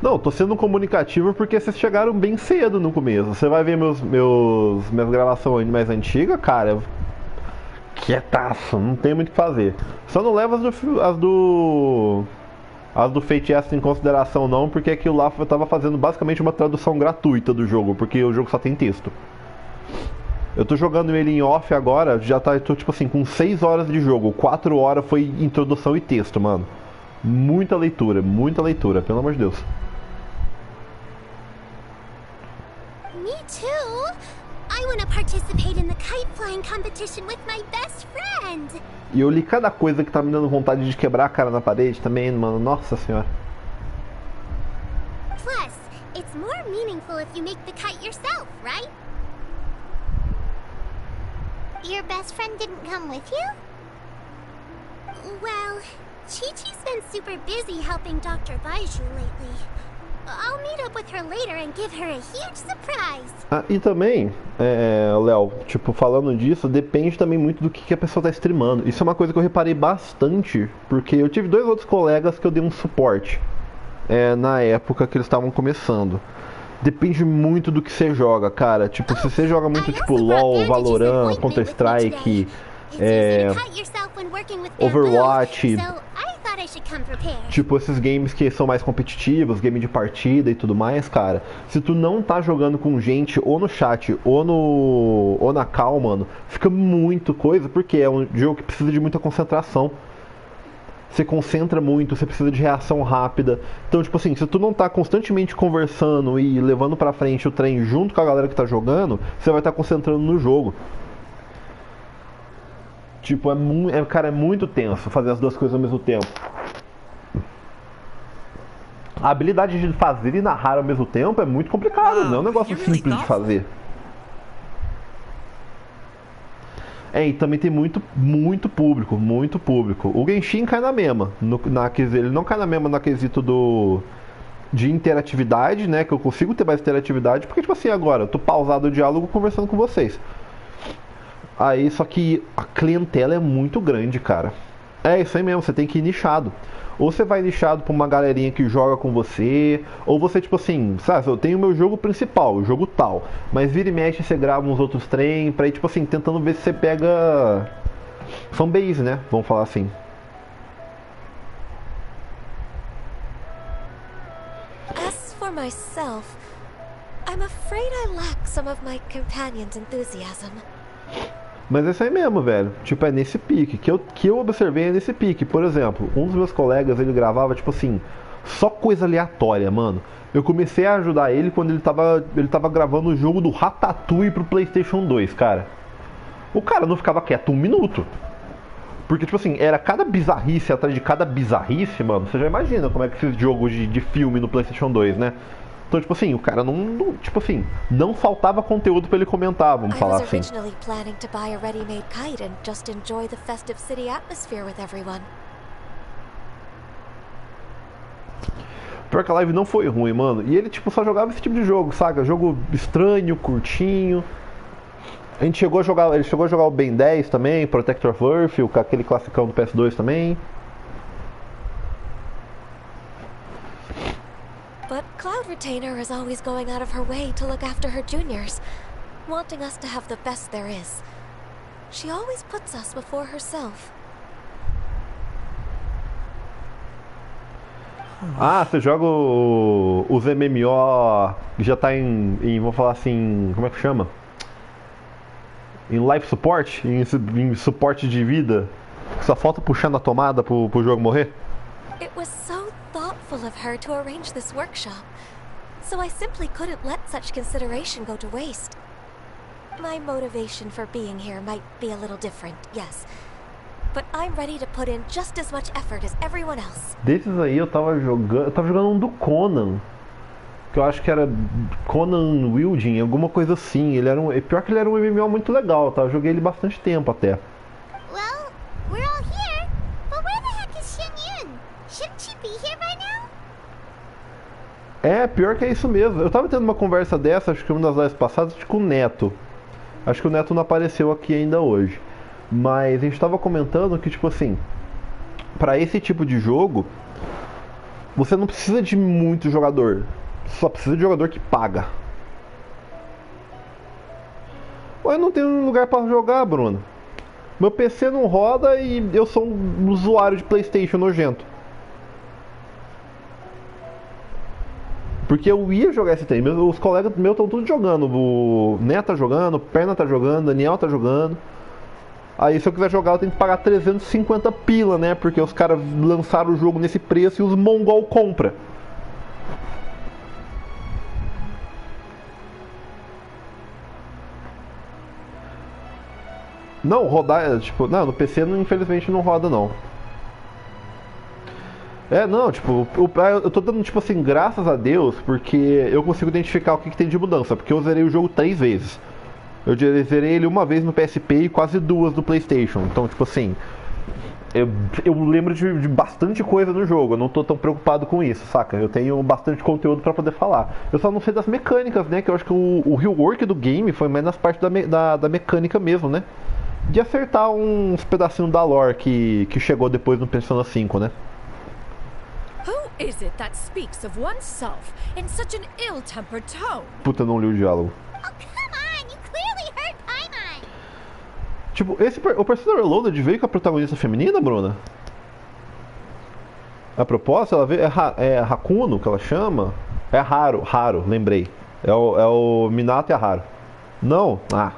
Não, tô sendo comunicativo porque vocês chegaram bem cedo no começo. Você vai ver minhas gravações mais antigas, cara. Quietaço, não tem muito o que fazer. Só não leva as do Fate Extra em consideração não, porque aquilo lá eu tava fazendo basicamente uma tradução gratuita do jogo, porque o jogo só tem texto. Eu tô jogando ele em off agora, tô tipo assim, com 6 horas de jogo, 4 horas foi introdução e texto, mano. Muita leitura, pelo amor de Deus. Me too. I want to participate in the kite flying competition with my best friend. E eu li cada coisa que tá me dando vontade de quebrar a cara na parede também, mano. Nossa senhora. Plus, it's more meaningful if you make the kite yourself, right? Your best friend didn't come with you? Well, Chi-Chi's been super busy helping Dr. Baiju lately. I'll meet up with her later and give her a huge surprise. Ah, e também, Léo, tipo, falando disso, depende também muito do que a pessoa tá streamando. Isso é uma coisa que eu reparei bastante, porque eu tive 2 outros colegas que eu dei um suporte na época que eles estavam começando. Depende muito do que você joga, cara. Tipo, se você joga muito tipo LoL, Valorant, Counter-Strike, Overwatch, tipo esses games que são mais competitivos, game de partida e tudo mais, cara. Se tu não tá jogando com gente ou no chat ou na call, mano, fica muito coisa, porque é um jogo que precisa de muita concentração. Você concentra muito, você precisa de reação rápida. Então, tipo assim, se tu não tá constantemente conversando e levando pra frente o trem junto com a galera que tá jogando, você vai estar concentrando no jogo. Tipo, cara, é muito tenso fazer as duas coisas ao mesmo tempo. A habilidade de fazer e narrar ao mesmo tempo é muito complicado, não é um negócio simples de fazer. E também tem muito público, muito público. O Genshin cai na mesma, ele não cai na mesma no quesito de interatividade, né, que eu consigo ter mais interatividade, porque tipo assim, agora eu tô pausado o diálogo conversando com vocês. Aí, só que a clientela é muito grande, cara. É isso aí mesmo, você tem que ir nichado. Ou você vai nichado pra uma galerinha que joga com você, ou você, tipo assim, sabe, eu tenho o meu jogo principal, o jogo tal, mas vira e mexe você grava uns outros trem, pra ir, tipo assim, tentando ver se você pega fanbase, né? Vamos falar assim. As for myself, I'm afraid I lack some of my companion's enthusiasm. Mas é isso aí mesmo, velho. Tipo, é nesse pique. Que eu observei é nesse pique. Por exemplo, um dos meus colegas, ele gravava, tipo assim, só coisa aleatória, mano. Eu comecei a ajudar ele quando ele tava gravando o jogo do Ratatouille pro PlayStation 2, cara. O cara não ficava quieto um minuto. Porque, tipo assim, era cada bizarrice atrás de cada bizarrice, mano. Você já imagina como é que esses jogos de filme no PlayStation 2, né? Então, tipo assim, o cara tipo assim, não faltava conteúdo pra ele comentar, vamos falar I was assim. originally planning to buy a ready-made kite and just enjoy the festive city atmosphere with everyone. Pior que a live não foi ruim, mano. E ele, tipo, só jogava esse tipo de jogo, saca? Jogo estranho, curtinho. Ele chegou a jogar o Ben 10 também, Protector of Earth, aquele classicão do PS2 também. But Cloud Retainer is always going out of her way to look after her juniors, wanting us to have the best there is. She always puts us before herself. Ah, você joga os MMO que já tá vamos falar assim, como é que chama? Em life support, em suporte de vida, que só falta puxar na tomada pro jogo morrer? It was so thoughtful of her to arrange this workshop, so I simply couldn't let such consideration go to waste. My motivation for being here might be a little different, yes, but I'm ready to put in just as much effort as everyone else. Desses aí eu tava jogando um do Conan, que eu acho que era Conan Wilding, alguma coisa assim. Pior que ele era um MMO muito legal, tá? Eu joguei ele bastante tempo até. Well, we're all here, but where the heck is Shen Yun? Shouldn't she be here by now? É, pior que é isso mesmo. Eu tava tendo uma conversa dessa, acho que uma das lives passadas, com o Neto. Acho que o Neto não apareceu aqui ainda hoje. Mas a gente tava comentando que, tipo assim, pra esse tipo de jogo, você não precisa de muito jogador. Só precisa de jogador que paga. Ou eu não tenho lugar pra jogar, Bruno. Meu PC não roda e eu sou um usuário de PlayStation nojento. Porque eu ia jogar esse trem. Os colegas meus estão tudo jogando. O Neto tá jogando, o Perna tá jogando, o Daniel tá jogando. Aí se eu quiser jogar eu tenho que pagar 350 pila, né? Porque os caras lançaram o jogo nesse preço e os mongol compram. Não, rodar, tipo, não, no PC infelizmente não roda não. É, não, tipo, eu tô dando, tipo assim, graças a Deus, porque eu consigo identificar o que tem de mudança, porque eu zerei o jogo 3 vezes. Eu zerei ele uma vez no PSP e quase 2 no PlayStation, então, tipo assim, eu lembro de bastante coisa no jogo, eu não tô tão preocupado com isso, saca? Eu tenho bastante conteúdo pra poder falar. Eu só não sei das mecânicas, né, que eu acho que o rework do game foi mais nas partes da mecânica mesmo, né? De acertar uns pedacinhos da lore que chegou depois no Persona 5, né? Who is it that speaks of oneself in such an ill-tempered tone? Puta, eu não li o diálogo. Oh, come on! You clearly heard Paimon! Tipo, o Persona Reloaded veio com a protagonista feminina, Bruna? A propósito, ela veio. É Hakuno que ela chama? É a Haru, lembrei. É o Minato e a Haru. Não? Ah.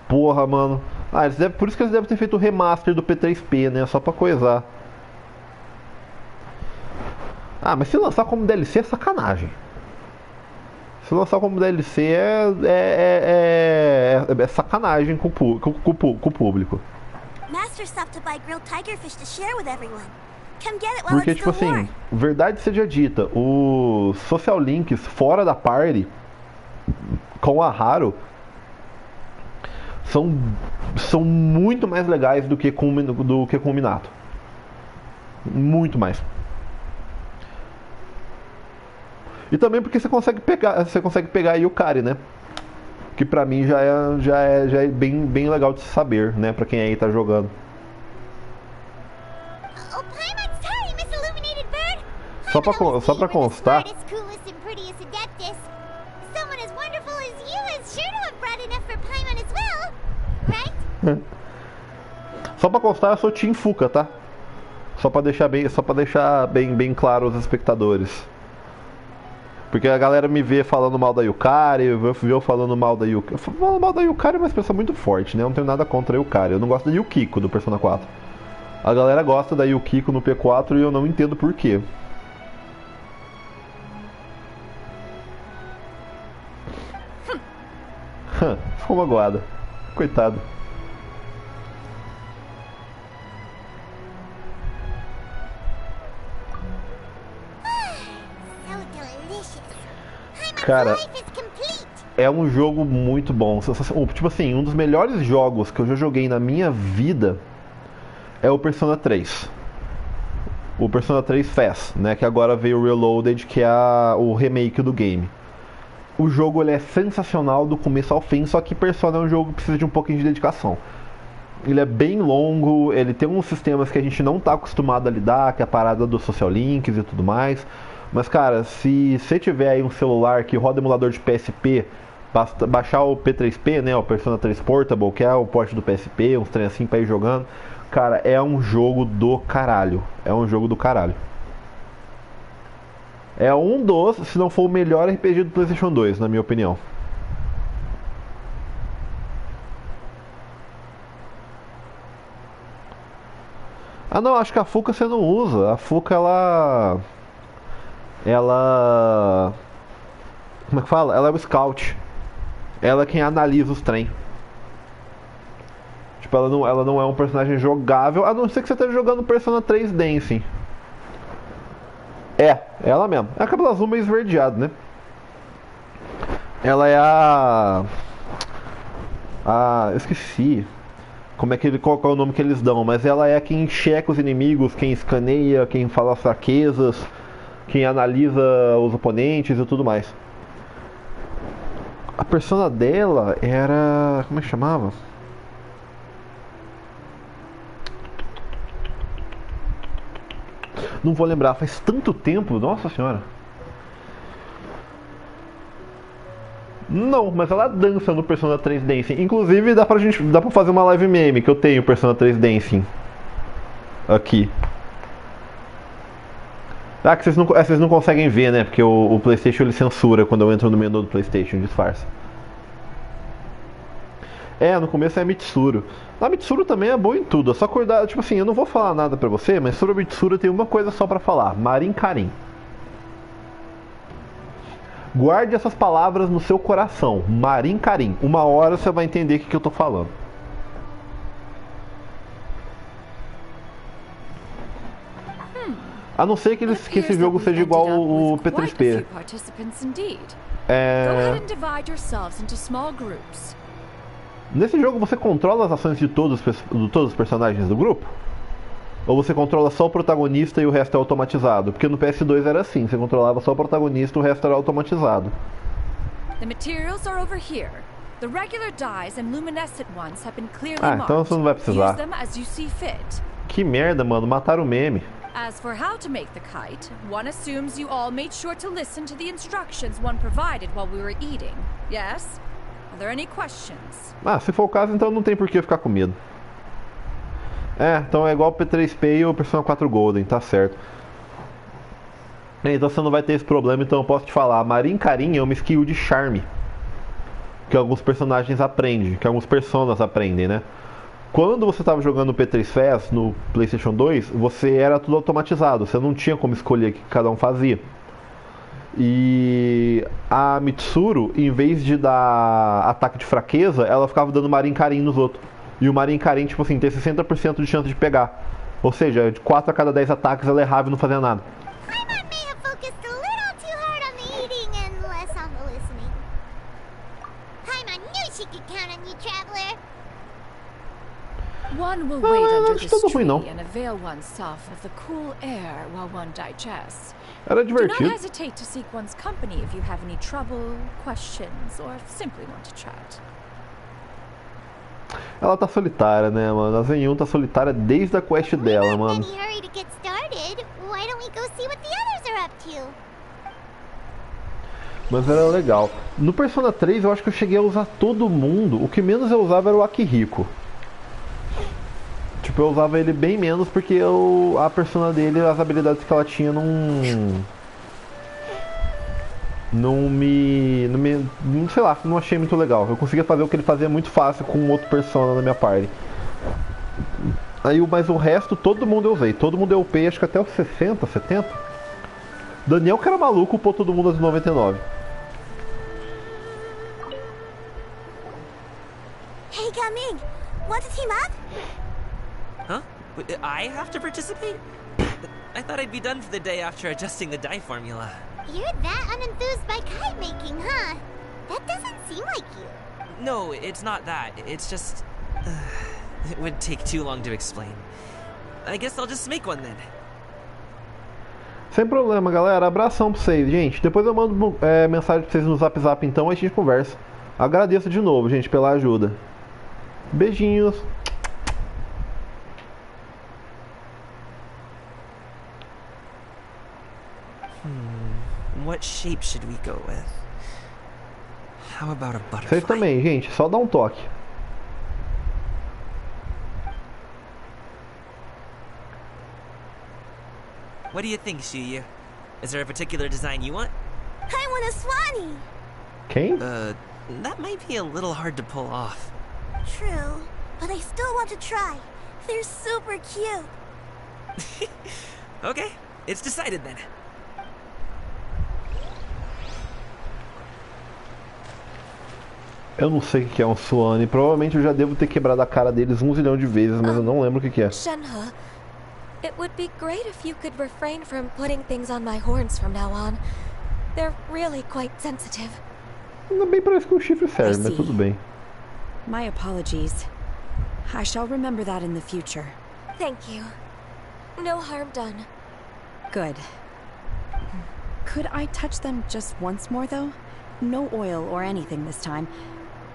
Porra, mano. Ah, por isso que eles devem ter feito o remaster do P3P, né? Só pra coisar. Ah, mas se lançar como DLC é sacanagem. Se lançar como DLC é sacanagem com o público. Master stopped to buy grilled tigerfish to share with everyone. Come get it while Porque, it's tipo still assim, warm. verdade seja dita, os social links fora da party com a Haru são muito mais legais do que com o Minato. Muito mais. E também porque você consegue pegar a Yukari, né? Que pra mim já é bem legal de se saber, né? Pra quem aí tá jogando. só pra constar. Só pra constar, eu sou Team Fuca, tá? Só pra deixar bem claro aos espectadores. Porque a galera me vê falando mal da Yukari, vê eu falando mal da Yukari. Falando mal da Yukari é uma expressão muito forte, né? Eu não tenho nada contra a Yukari. Eu não gosto da Yukiko do Persona 4. A galera gosta da Yukiko no P4 e eu não entendo por quê. Ficou magoada. Coitado. Cara, é um jogo muito bom. Tipo assim, um dos melhores jogos que eu já joguei na minha vida é o Persona 3. O Persona 3 Fest, né? Que agora veio o Reloaded, que é o remake do game. O jogo ele é sensacional do começo ao fim, só que Persona é um jogo que precisa de um pouquinho de dedicação. Ele é bem longo, ele tem uns sistemas que a gente não está acostumado a lidar, que é a parada dos social links e tudo mais. Mas cara, se você tiver aí um celular que roda emulador de PSP, basta baixar o P3P, né, o Persona 3 Portable, que é o porte do PSP, uns trem assim pra ir jogando. Cara, é um jogo do caralho. É um jogo do caralho. É um dos, se não for o melhor RPG do PlayStation 2, na minha opinião. Ah não, acho que a Fuca você não usa. A Fuca ela... Como é que fala? Ela é o scout. Ela é quem analisa os trem. Tipo, ela não é um personagem jogável, a não ser que você esteja jogando Persona 3 Dancing. É ela mesmo. É a cabelo azul meio esverdeado, né? Ela é eu esqueci qual é o nome que eles dão, mas ela é quem checa os inimigos, quem escaneia, quem fala as fraquezas, quem analisa os oponentes e tudo mais. A persona dela era... como é que chamava? Não vou lembrar, faz tanto tempo, nossa senhora. Não, mas ela dança no Persona 3 Dancing. Inclusive dá pra fazer uma live meme que eu tenho Persona 3 Dancing aqui. Ah, que vocês não conseguem ver, né? Porque o PlayStation ele censura quando eu entro no menu do PlayStation, disfarça. É, no começo é a Mitsuru. A Mitsuru também é boa em tudo, é só acordar. Tipo assim, eu não vou falar nada pra você, mas sobre a Mitsuru tem uma coisa só pra falar: Marin Karin. Guarde essas palavras no seu coração. Marin Karin. Uma hora você vai entender o que eu tô falando. A não ser que esse jogo seja igual o P3P. Nesse jogo você controla as ações de todos os personagens do grupo? Ou você controla só o protagonista e o resto é automatizado? Porque no PS2 era assim, você controlava só o protagonista e o resto era automatizado. Então você não vai precisar. Que merda, mano, mataram o meme. As for how to make the kite, one assumes you all made sure to listen to the instructions one provided while we were eating. Yes? Are there any questions? Se for o caso, então não tem por que ficar com medo. Então é igual o P3P e o Persona 4 Golden, tá certo. Então você não vai ter esse problema, então eu posso te falar. Marin Karin é uma skill de charme que alguns personagens aprendem, que alguns personas aprendem, né? Quando você estava jogando o P3 Fest no PlayStation 2, você era tudo automatizado, você não tinha como escolher o que cada um fazia. E a Mitsuru, em vez de dar ataque de fraqueza, ela ficava dando Marin Karin nos outros. E o Marin Karin, tipo assim, tem 60% de chance de pegar. Ou seja, de 4 a cada 10 ataques ela errava e não fazia nada. One will wait under this tree and avail oneself of the cool air while one digests. Era Do not divertido. hesitate to seek one's company if you have any trouble, questions, or simply want to chat. Ela tá solitária, né, mano? A Zen 1 tá solitária desde a quest dela, mano. Hurry to get started. Why don't we go see what the others are up Mas era legal. No Persona 3 eu acho que eu cheguei a usar todo mundo. O que menos eu usava era o Akihiko. Tipo, eu usava ele bem menos porque a persona dele, as habilidades que ela tinha sei lá, não achei muito legal. Eu conseguia fazer o que ele fazia muito fácil com outro persona na minha party. Mas o resto, todo mundo eu usei. Todo mundo eu upei, acho que até os 60, 70. Daniel, que era maluco, upou todo mundo aos 99. Hey, Gaming, want to team up? Huh? I have to participate? I thought I'd be done for the day after adjusting the die formula. You're that unenthused by kite making, huh? That doesn't seem like you. No, it's not that. It's just... it would take too long to explain. I guess I'll just make one then. Sem problema, galera. Abração pra vocês, gente. Depois eu mando mensagem pra vocês no Zap Zap, então, a gente conversa. Agradeço de novo, gente, pela ajuda. Beijinhos. What shape should we go with? How about a butterfly? Vocês também, gente. Só dá um toque. What do you think, Shuyu? Is there a particular design you want? I want a Swanee! Quem? That might be a little hard to pull off. True, but I still want to try. They're super cute. Okay, it's decided then. Eu não sei o que é um Swanee. Provavelmente eu já devo ter quebrado a cara deles 1 zilhão de vezes, mas eu não lembro o que é. Shenhe, it would be great if you could refrain from putting things on my horns from now on. They're really quite sensitive. Ainda bem parece que o chifre serve, mas tudo bem. My apologies. I shall remember that in the future. Thank you. No harm done. Good. Could I touch them just once more, though? No oil or anything this time.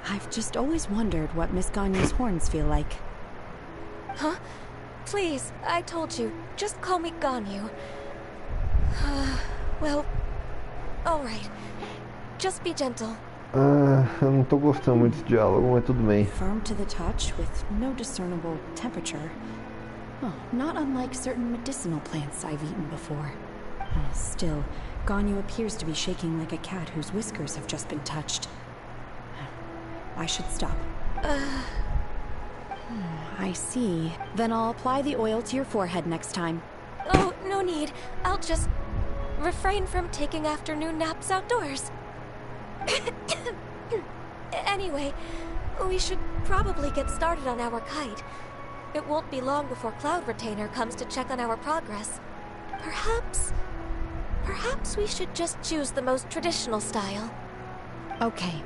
I've just always wondered what Miss Gagne's horns feel like. Huh? Please, I told you. Just call me Ganyu. Well, alright. Just be gentle. Eu não tô gostando muito desse diálogo, mas tudo bem. Firm to the touch with no discernible temperature. Oh, not unlike certain medicinal plants I've eaten before. Still, Ganyu appears to be shaking like a cat whose whiskers have just been touched. I should stop. I see. Then I'll apply the oil to your forehead next time. Oh, no need. I'll just refrain from taking afternoon naps outdoors. Anyway, we should probably get started on our kite. It won't be long before Cloud Retainer comes to check on our progress. Perhaps we should just choose the most traditional style. Okay.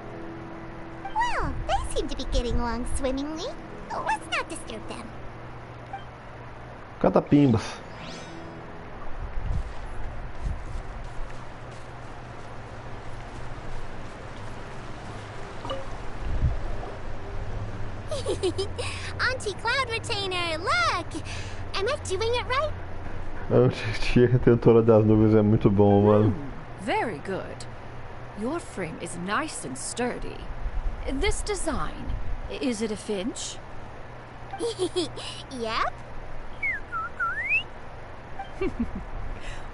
Well, they seem to be getting along swimmingly. Let's not disturb them. Catapimbas. Auntie Cloud Retainer, look! Am I doing it right? A tia retentora das nuvens é muito bom, mano. Very good. Your frame is nice and sturdy. This design, is it a finch? Yep.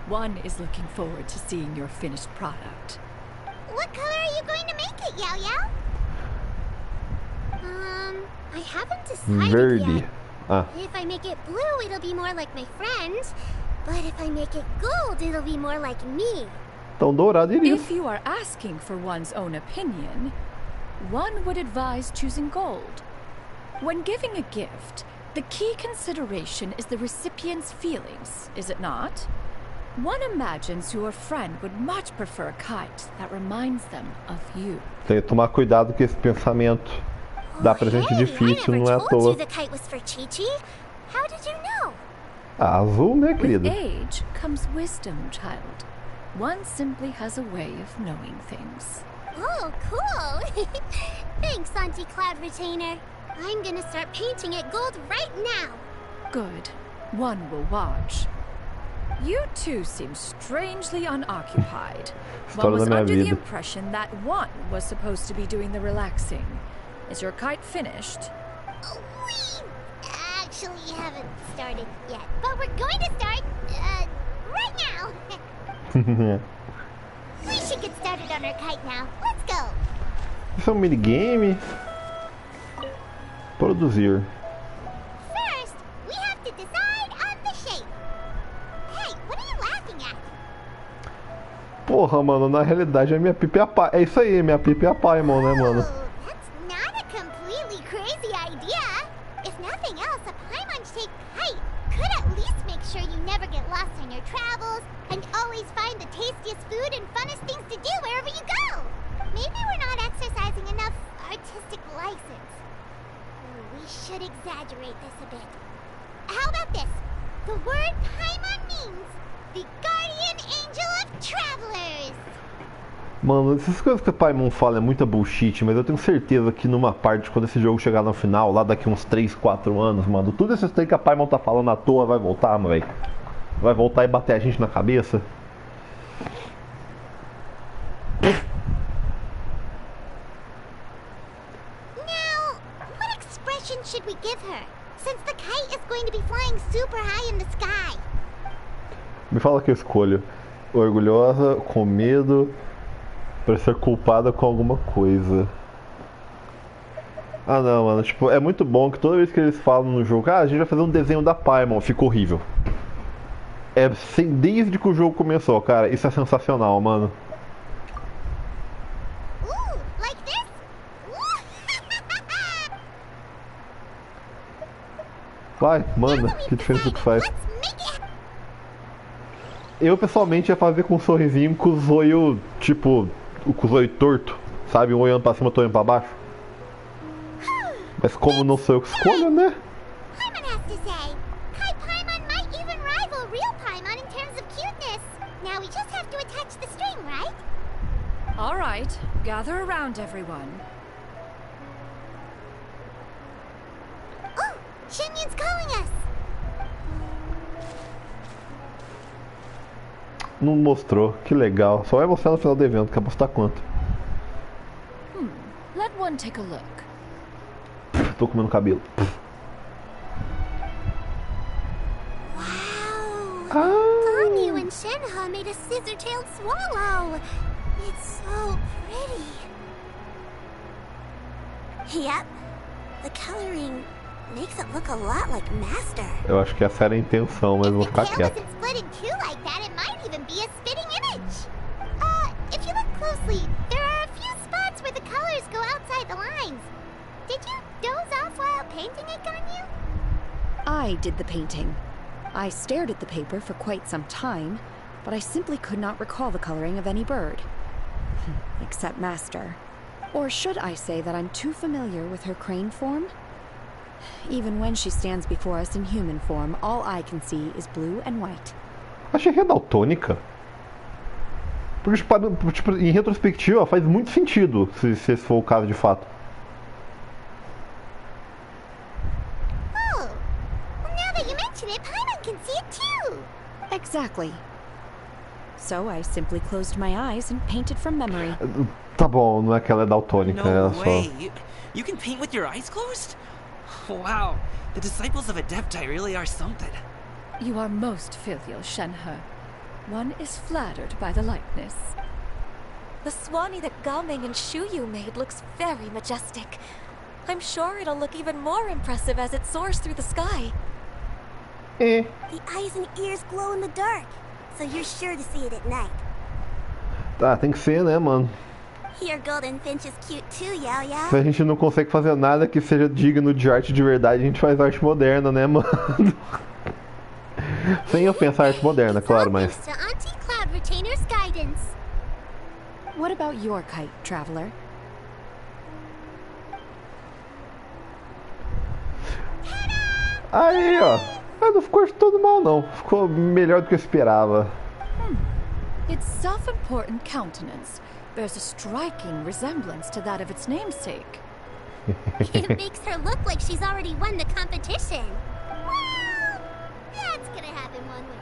One is looking forward to seeing your finished product. What color are you going to make it, Yao Yao? I haven't decided Verde. yet. Ah, If I make it blue, it'll be more like my friend. But if I make it gold, it'll be more like me. tão dourado iria. If you are asking for one's own opinion, one would advise choosing gold. When giving a gift, the key consideration is the recipient's feelings, is it not? One imagines your friend would much prefer a kite that reminds them of you. Tem que tomar cuidado com esse pensamento. Dar presente difícil não é à I never told toa. you the kite was for Chi-Chi. How did you know? Ah, azul, né, With querida? age comes wisdom, child. One simply has a way of knowing things. Oh, cool. Thanks, Auntie Cloud Retainer. I'm gonna start painting it gold right now. Good. One will watch. You two seem strangely unoccupied. História One was da minha under the vida. impression that one was supposed to be doing the relaxing. Is your kite finished? We actually haven't started yet, but we're going to start, right now. We should get started on our kite now. Let's go. Isso é um minigame. Produzir. First, we have to decide on the shape. Hey, what are you laughing at? Porra, mano, na realidade a minha pipa é a Paimon. É isso aí, minha pipa é a Paimon, né, mano? Oh, that's not a completely crazy idea. If nothing else, a Paimon-shaped kite could at least make sure you never get lost on your travels and always find the tastiest food and funnest things to do wherever you go. Maybe we're not exercising enough artistic license. We should exaggerate this a bit. How about this? The word Paimon means the guardian angel of travelers. Mano, essas coisas que a Paimon fala é muita bullshit, mas eu tenho certeza que numa parte, quando esse jogo chegar no final, lá daqui uns 3, 4 anos, mano, tudo esses trem que a Paimon tá falando à toa vai voltar, velho. Vai voltar e bater a gente na cabeça. Now, what expression should we give her? Since the kite is going to be flying super high in the sky. Me fala que eu escolho. Orgulhosa, com medo, pra ser culpada com alguma coisa. Ah não, mano, tipo, é muito bom que toda vez que eles falam no jogo, a gente vai fazer um desenho da Paimon, fica horrível. É assim, desde que o jogo começou, cara, isso é sensacional, mano. Like this? Vai, manda, que diferença que faz. Eu pessoalmente ia fazer com um sorrisinho com o zóio, tipo, com o zóio torto, sabe? Um olhando pra cima, outro olhando pra baixo. Mas como não sou eu que escolho, né? Paimon has to say. Kai Paimon might even rival real Paimon in terms of cuteness. Now we just have to attach the string, right? All right, gather around, everyone. Oh, Shenyun's calling us. Não mostrou, que legal. Só vai mostrar no final do evento, quer mostrar quanto. Let one take a look. Tô comendo cabelo. Wow. Ah. Ganyu and Shenhe made a scissor-tailed swallow. It's so pretty. Yep. The coloring makes it look a lot like Master. Eu acho que essa era a intenção, mas eu vou If ficar the tail quieto. isn't split in two like that, it might even be a spitting image. If you look closely, there are a few spots where the colors go outside the lines. Did you doze off while painting it, Ganyu? I did the painting. I stared at the paper for quite some time, but I simply could not recall the coloring of any bird. Except Master. Or should I say that I'm too familiar with her crane form? Even when she stands before us in human form, all I can see is blue and white. Achei que é daltônica. Porque, tipo, em retrospectiva, faz muito sentido, se esse for o caso de fato. Oh, well, now that you mention it, Paimon can see it too. Exactly. So I simply closed my eyes and painted from memory. Tá bom, não é que ela é daltônica, No ela way. só... You can paint with your eyes closed? Wow, the disciples of Adepti really are something. You are most filial, Shenhe. One is flattered by the likeness. The Swanee that Gaming and Shuyu made looks very majestic. I'm sure it'll look even more impressive as it soars through the sky. É. The eyes and ears glow in the dark, so you're sure to see it at night. Tá, tem que ser, né, mano? Your golden finch is cute too, Yao Yao. Se a gente não consegue fazer nada que seja digno de arte de verdade, a gente faz arte moderna, né, mano? Sem ofensa à arte moderna, claro, mas... To Auntie Cloud Retainer's guidance. What about your kite, traveler? Aí, ó. Mas não ficou todo mal, não. Ficou melhor do que eu esperava. Its self-important countenance bears a striking resemblance to that of its namesake. It makes her look like she's already won the competition. Well, that's gonna happen one way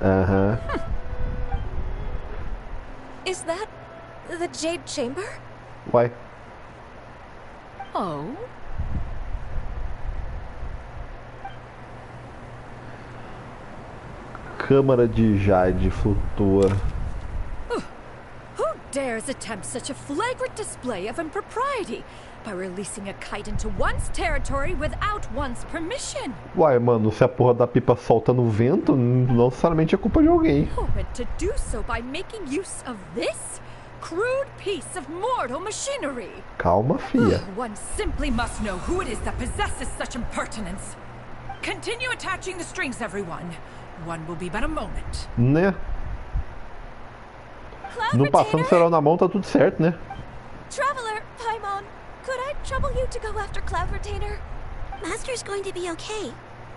or Aham. Is that the Jade Chamber? Uai. Oh? Câmara de Jade flutua. Who dares attempt such a flagrant display of impropriety by releasing a kite into one's territory without one's permission? Uai, mano, se a porra da pipa solta no vento, não necessariamente é culpa de alguém. Oh, and to do so by making use of this crude piece of mortal machinery. Calma, fia. One simply must know who it is that possesses such impertinence. Continue attaching the strings, everyone. One will be but a moment. Né? Não passando cerol na mão, tá tudo certo, né? Traveler, Paimon, could I trouble you to go after Cloud Retainer? Master's going to be okay,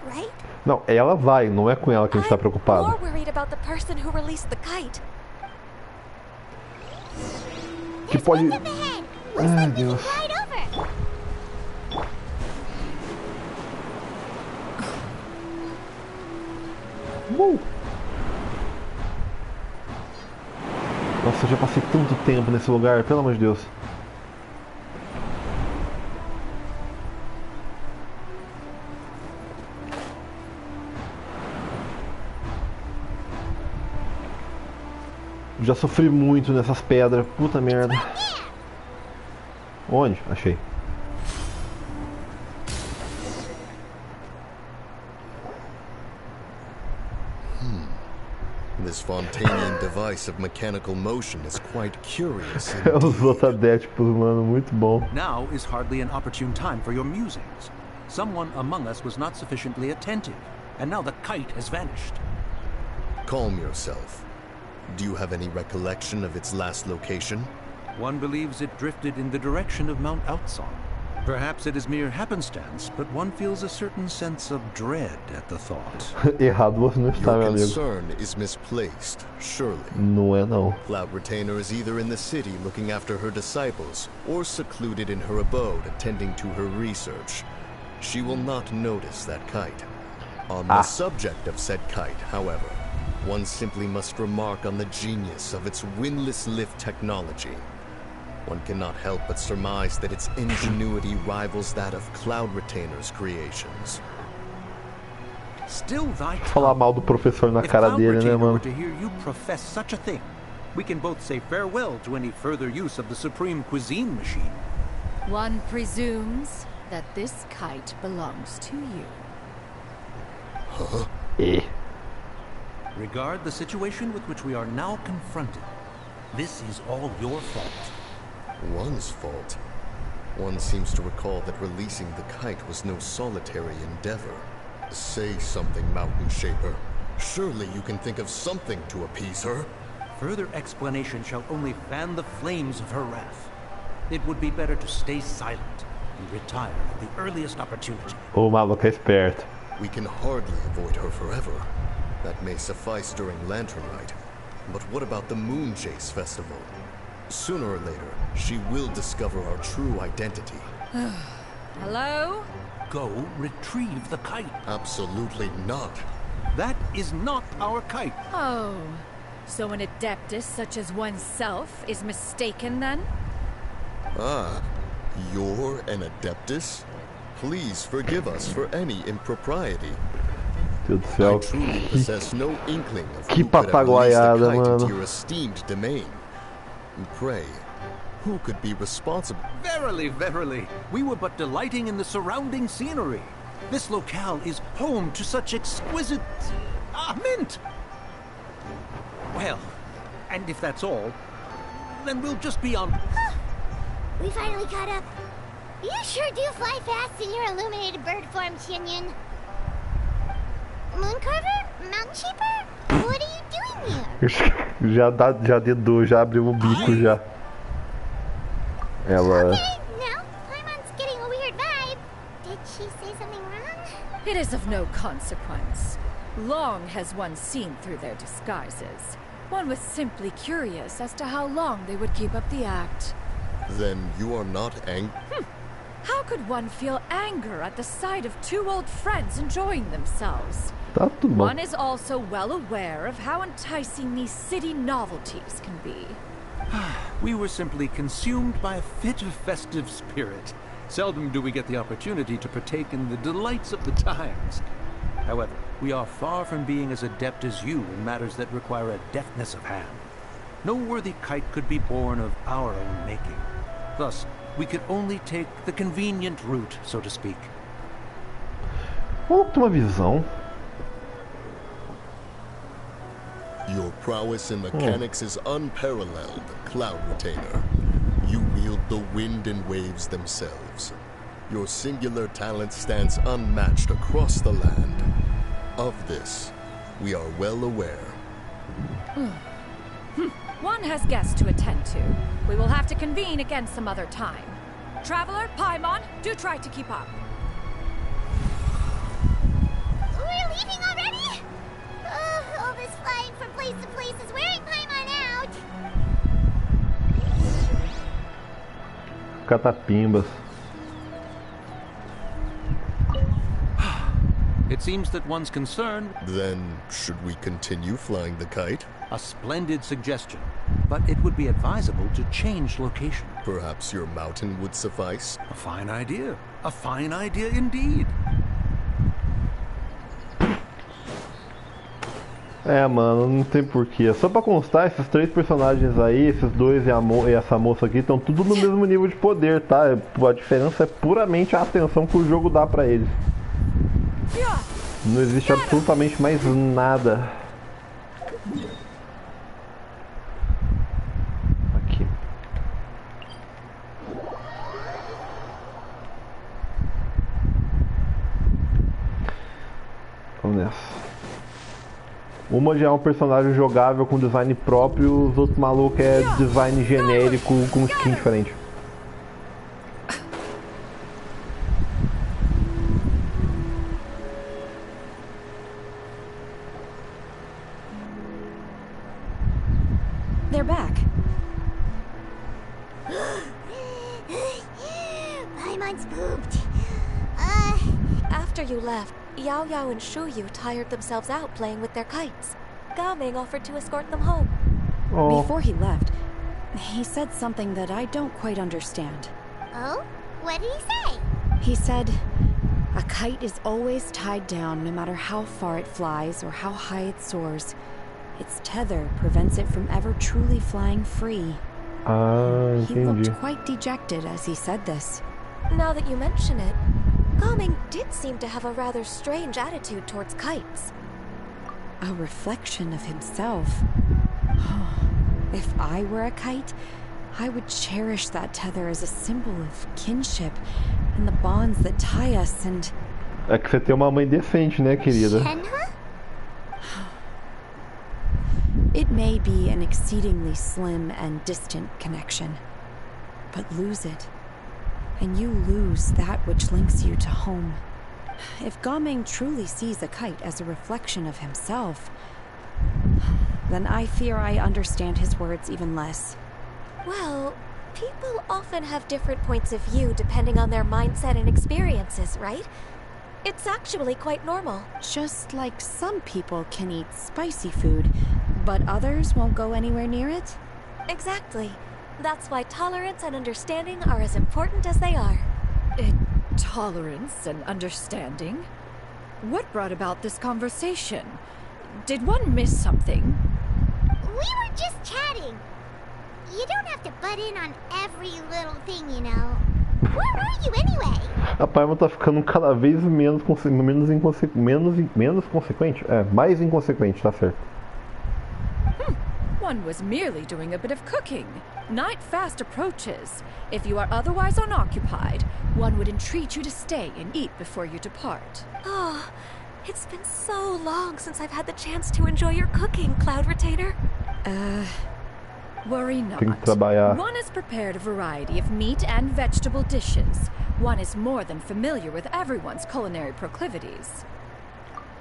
right? Não, ela vai, não é com ela que a gente tá I'm preocupado. more worried about the person who released the kite. Que pode... Up ahead. Ai, Deus. Right over. Nossa, eu já passei tanto tempo nesse lugar, pelo amor de Deus. Já sofri muito nessas pedras, puta merda. Onde? Achei. This Fontanian device of mechanical motion is quite curious. Os otadétipos, mano, muito bom. Now is hardly an opportune time for your musings. Someone among us was not sufficiently attentive, and now the kite has vanished. Calm yourself. Do you have any recollection of its last location? One believes it drifted in the direction of Mount Outsong. Perhaps it is mere happenstance, but one feels a certain sense of dread at the thought. Errado você não está, Your meu amigo. concern is misplaced, surely. Não é não. Cloud Retainer is either in the city looking after her disciples, or secluded in her abode attending to her research. She will not notice that kite. On the subject of said kite, however, one simply must remark on the genius of its windless lift technology. One cannot help but surmise that its ingenuity rivals that of Cloud Retainer's creations. Still thy Falar mal do professor na If cara Cloud dele, né, Retainer mano? were to hear you profess such a thing, we can both say farewell to any further use of the supreme cuisine machine. One presumes that this kite belongs to you. Regard the situation with which we are now confronted. This is all your fault. One's fault. One seems to recall that releasing the kite was no solitary endeavor. Say something, Mountain Shaper. Surely you can think of something to appease her. Further explanation shall only fan the flames of her wrath. It would be better to stay silent and retire at the earliest opportunity. O maluco é esperto. We can hardly avoid her forever. That may suffice during Lantern Night. But what about the Moon Chase Festival? Sooner or later, she will discover our true identity. Hello? Go retrieve the kite. Absolutely not. That is not our kite. Oh, so an adeptus such as oneself is mistaken then? Ah, you're an Adeptus? Please forgive us for any impropriety. Deus do I céu. truly possess no inkling of Que who could have released the papagaiada, kite into mano. your esteemed domain. And pray, who could be responsible? Verily, verily, we were but delighting in the surrounding scenery. This locale is home to such exquisite... mint! Well, and if that's all, then we'll just be on... We finally caught up. You sure do fly fast in your illuminated bird form, Xinyan. Mooncarver? Mountain Shaper? What are you doing here? Já dedou, já abriu o bico já. Ela. Okay, now Paimon's getting a weird vibe. Did she say something wrong? It is of no consequence. Long has one seen through their disguises. One was simply curious as to how long they would keep up the act. Then you are not angry. How could one feel anger at the sight of two old friends enjoying themselves? Tá tudo bom. One is also well aware of how enticing these city novelties can be. We were simply consumed by a fit of festive spirit. Seldom do we get the opportunity to partake in the delights of the times. However, we are far from being as adept as you in matters that require a deftness of hand. No worthy kite could be born of our own making. Thus, we could only take the convenient route, so to speak. Vamos ter uma visão. Your prowess in mechanics is unparalleled, Cloud Retainer. You wield the wind and waves themselves. Your singular talent stands unmatched across the land. Of this, we are well aware. One has guests to attend to. We will have to convene again some other time. Traveler, Paimon, do try to keep up. We're leaving already? All this flying from place to place is wearing Paimon out. Catapimbas. It seems that one's concerned. Then, should we continue flying the kite? A splendid suggestion, but it would be advisable to change location. Perhaps your mountain would suffice? A fine idea. A fine idea indeed. É, mano, não tem porquê. Só pra constar, esses três personagens aí, esses dois e essa moça aqui, estão tudo no mesmo nível de poder, tá? A diferença é puramente a atenção que o jogo dá pra eles. Não existe absolutamente mais nada. Aqui. Vamos nessa. Uma já é um personagem jogável com design próprio, os outros malucos é design genérico com skin diferente. They're back. Paimon's pooped. After you left, Yao Yao and Shu Yu tired themselves out playing with their kites. Gaming offered to escort them home. Oh. Before he left, he said something that I don't quite understand. Oh? What did he say? He said, a kite is always tied down no matter how far it flies or how high it soars. Its tether prevents it from ever truly flying free. Ah, He entendi. looked quite dejected as he said this. Now that you mention it, Gaming did seem to have a rather strange attitude towards kites. A reflection of himself. If I were a kite, I would cherish that tether as a symbol of kinship and the bonds that tie us and... É que você tem uma mãe decente, né, querida? Shenhe? It may be an exceedingly slim and distant connection, but lose it, and you lose that which links you to home. If Gaming truly sees a kite as a reflection of himself, then I fear I understand his words even less. Well, people often have different points of view depending on their mindset and experiences, right? It's actually quite normal. Just like some people can eat spicy food, but others won't go anywhere near it? Exactly. That's why tolerance and understanding are as important as they are. Tolerance and understanding? What brought about this conversation? Did one miss something? We were just chatting. You don't have to butt in on every little thing, you know. Where are you anyway? A Paimon tá ficando cada vez menos consequente. É, mais inconsequente, tá certo. One was merely doing a bit of cooking. Night fast approaches. If you are otherwise unoccupied, one would entreat you to stay and eat before you depart. Oh, it's been so long since I've had the chance to enjoy your cooking, Cloud Retainer. Worry not. Tem que trabalhar. One has prepared a variety of meat and vegetable dishes. One is more than familiar with everyone's culinary proclivities.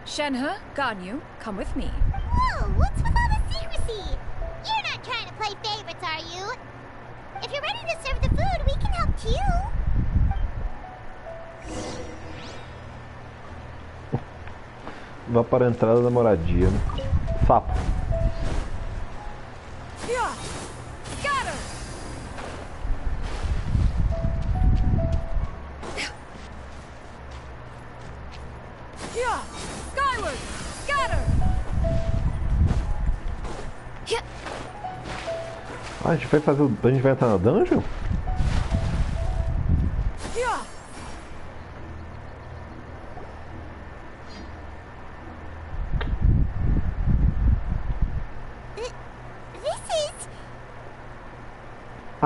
Shenhe, Ganyu, come with me. Whoa, what's with all the secrecy? You're not trying to play favorites, are you? If you're ready to serve the food, we can help too. Vá para a entrada da moradia, né? Sapo. Scatter! Skyward! Scatter! Ah, a gente vai fazer a gente vai entrar na dungeon?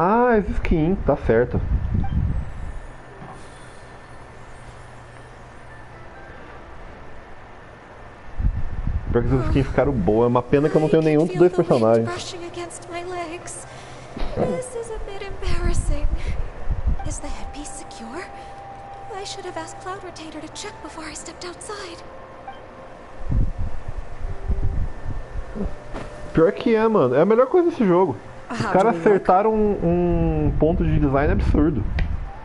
Ah, as skins, tá certo. Pior que as skins ficaram boas, é uma pena que eu não tenho nenhum dos dois personagens. This is a bit embarrassing. Is the headpiece secure? I should have asked Cloud Retainer to check before I stepped outside. Pior que é, mano. É a melhor coisa desse jogo. Os caras acertaram um ponto de design absurdo.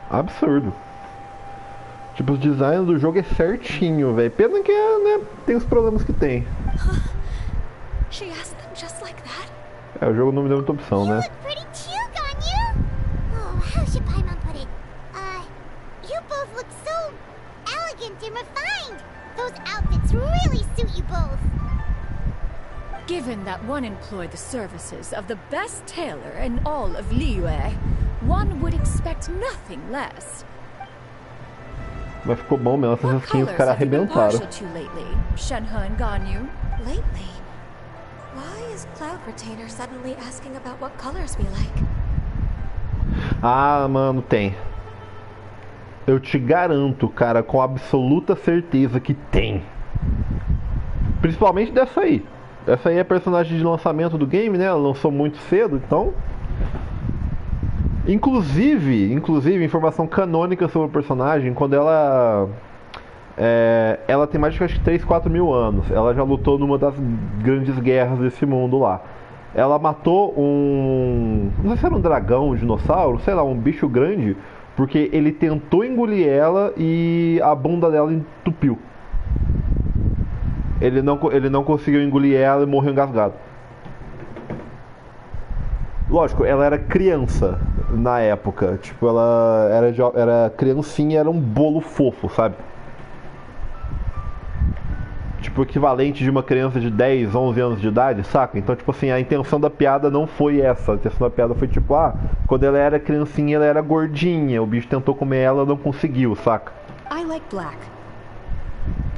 Absurdo. Tipo, o design do jogo é certinho, velho. Pena que né, tem os problemas que tem. She asked them just like that? É, o jogo não me deu muita opção, né? Given that one employed the services of the best tailor in all of Liyue, one would expect nothing less. Mas ficou bom mesmo, essas skins os caras arrebentaram. Shenhe and Ganyu? Lately? Why is Cloud Retainer suddenly asking about what colors we like? Ah, mano, tem. Eu te garanto, cara, com absoluta certeza que tem. Principalmente dessa aí. Essa aí é personagem de lançamento do game, né? Ela lançou muito cedo, então... Inclusive, informação canônica sobre o personagem, quando ela... ela tem mais de acho que 3, 4 mil anos. Ela já lutou numa das grandes guerras desse mundo lá. Ela matou não sei se era um dragão, um dinossauro, sei lá, um bicho grande, porque ele tentou engolir ela e a bunda dela entupiu. Ele não conseguiu engolir ela e morreu engasgado. Lógico, ela era criança na época. Tipo, ela era criancinha, era um bolo fofo, sabe? Tipo, o equivalente de uma criança de 10, 11 anos de idade, saca? Então, tipo assim, a intenção da piada não foi essa. A intenção da piada foi tipo, quando ela era criancinha, ela era gordinha. O bicho tentou comer ela, não conseguiu, saca? I like black.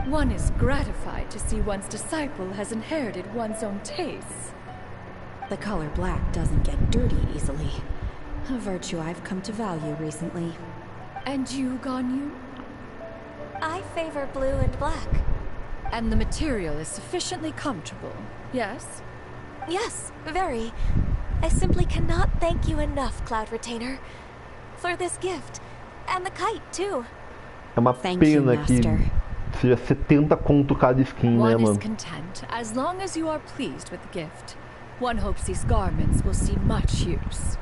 One is gratified to see one's disciple has inherited one's own tastes. The color black doesn't get dirty easily. A virtue I've come to value recently. And you, Ganyu? I favor blue and black. And the material is sufficiently comfortable, yes? Yes, very. I simply cannot thank you enough, Cloud Retainer, for this gift. And the kite, too. É uma pena que seja 70 conto cada skin, né, mano? One is content as long as you are pleased with the gift. One hopes these garments will see much use.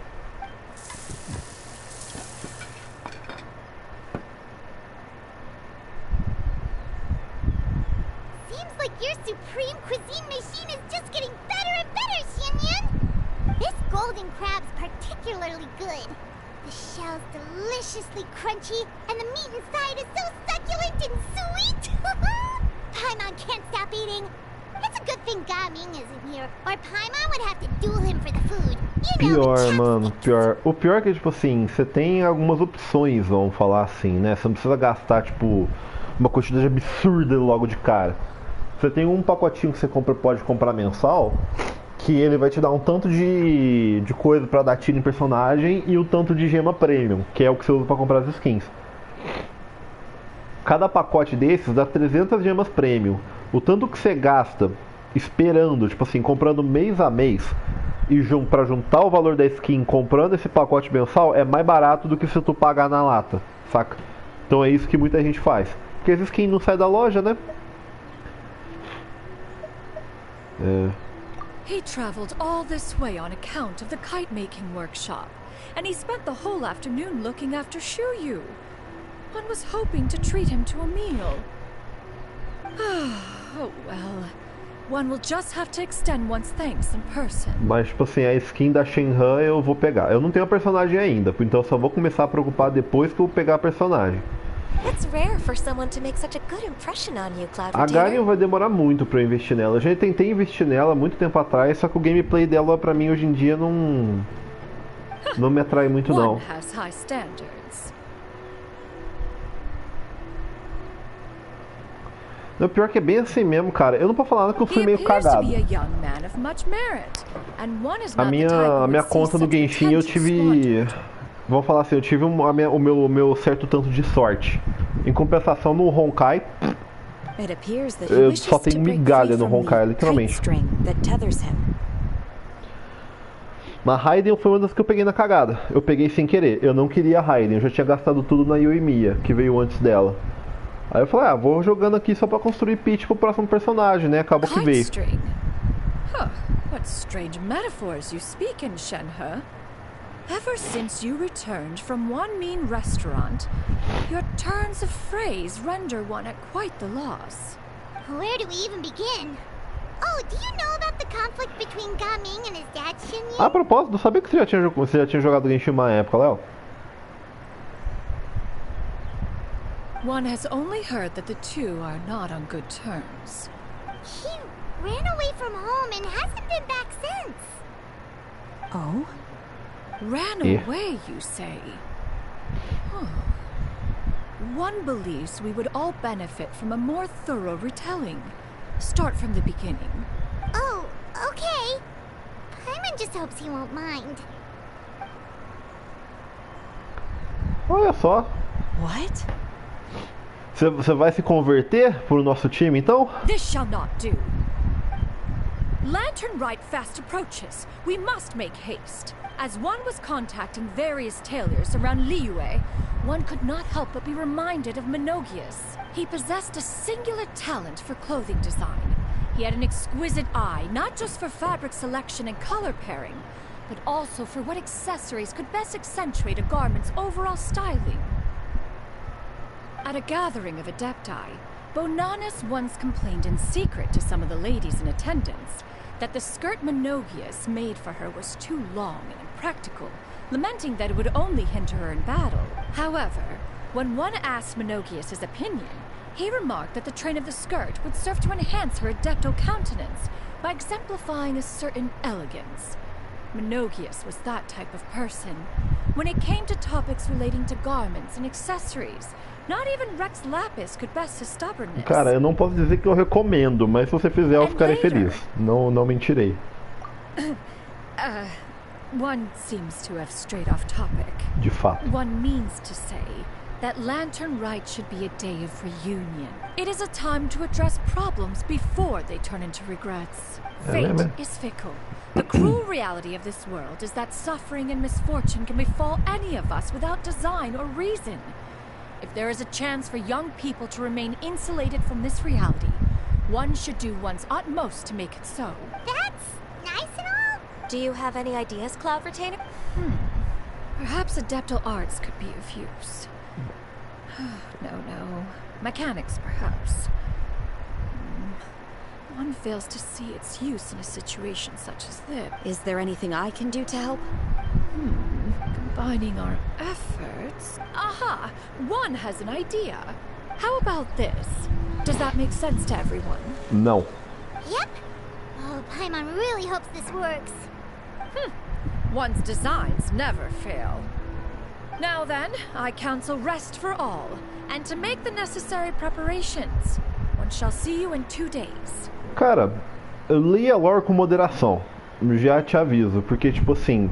Seems like your supreme cuisine machine is just getting better and better, Xianyun. This golden crab's particularly good. The shell's deliciously crunchy, and the meat inside is so succulent and sweet. Paimon can't stop eating. It's a good thing Gaming isn't here, or Paimon would have to duel him for the food. You know, pior, mano, pior. O pior é que, tipo assim, você tem algumas opções, vamos falar assim, né? Você não precisa gastar, tipo, uma quantidade absurda logo de cara. Você tem um pacotinho que você pode comprar mensal, que ele vai te dar um tanto de coisa pra dar tiro em personagem e um tanto de gema premium, que é o que você usa pra comprar as skins. Cada pacote desses dá 300 gemas premium. O tanto que você gasta esperando, tipo assim, comprando mês a mês e pra juntar o valor da skin comprando esse pacote mensal é mais barato do que se tu pagar na lata, saca? Então é isso que muita gente faz. Porque as skins não saem da loja, né? He traveled all this way on account of the kite-making workshop, and he spent the whole afternoon looking after Shuyu. One was hoping to treat him to a meal. Oh well. One will just have to extend one's thanks in person. Mas, tipo assim, a skin da Shenhe eu vou pegar. Eu não tenho a personagem ainda, então eu só vou começar a preocupar depois que eu pegar a personagem. It's rare for someone to make such a good impression on you, Cloud A Retainer. Garion vai demorar muito pra eu investir nela. Eu já tentei investir nela muito tempo atrás, só que o gameplay dela pra mim hoje em dia não me atrai muito não. One has high standards. O pior que é bem assim mesmo, cara. Eu não posso falar nada que eu fui meio cagado. A minha conta do Genshin eu tive... Vamos falar assim, eu tive o meu certo tanto de sorte. Em compensação no Honkai, eu só tenho migalha no Honkai, literalmente. Na Raiden foi uma das que eu peguei na cagada. Eu peguei sem querer. Eu não queria a Raiden, eu já tinha gastado tudo na Yoimiya, que veio antes dela. Aí eu falei, vou jogando aqui só pra construir pitch pro próximo personagem, né? Acabou que veio. Huh, what strange metaphors you speak in, Shenhe. Ever since you returned from one mean restaurant, your turns of phrase render one at quite the loss. Where do we even begin? Oh, do you know about the conflict between Gaming and his dad, Shinyu? A propósito, sabia que você já tinha jogado Genshin uma época, Léo? One has only heard that the two are not on good terms. He ran away from home and hasn't been back since. Oh? Ran away, you say? Huh. One believes we would all benefit from a more thorough retelling. Start from the beginning. Oh, okay. Paimon just hopes he won't mind. Olha só. What? Você vai se converter pro nosso time, então? This shall not do. Lantern Rite fast approaches. We must make haste. As one was contacting various tailors around Liyue, one could not help but be reminded of Menogias. He possessed a singular talent for clothing design. He had an exquisite eye, not just for fabric selection and color pairing, but also for what accessories could best accentuate a garment's overall styling. At a gathering of Adepti, Bonanis once complained in secret to some of the ladies in attendance that the skirt Menogias made for her was too long and impractical, lamenting that it would only hinder her in battle. However, when one asked Menogias his opinion, he remarked that the train of the skirt would serve to enhance her adeptal countenance by exemplifying a certain elegance. Menogias was that type of person. When it came to topics relating to garments and accessories, not even Rex Lapis could best his stubbornness. Cara, eu não posso dizer que eu recomendo, mas se você fizer eu ficarei feliz. Não mentirei. One seems to have strayed off topic. De fato. One means to say that Lantern Rite should be a day of reunion. It is a time to address problems before they turn into regrets. Fate is fickle. The cruel reality of this world is that suffering and misfortune can befall any of us without design or reason. If there is a chance for young people to remain insulated from this reality, one should do one's utmost to make it so. That's nice and all. Do you have any ideas, Cloud Retainer? Perhaps adeptal arts could be of use. No. Mechanics, perhaps. One fails to see its use in a situation such as this. Is there anything I can do to help? Combining our efforts... Aha! One has an idea. How about this? Does that make sense to everyone? No. Yep. Oh, Paimon really hopes this works. One's designs never fail. Now then, I counsel rest for all, and to make the necessary preparations. One shall see you in 2 days. Cara, eu li a lore com moderação. Já te aviso, porque tipo assim...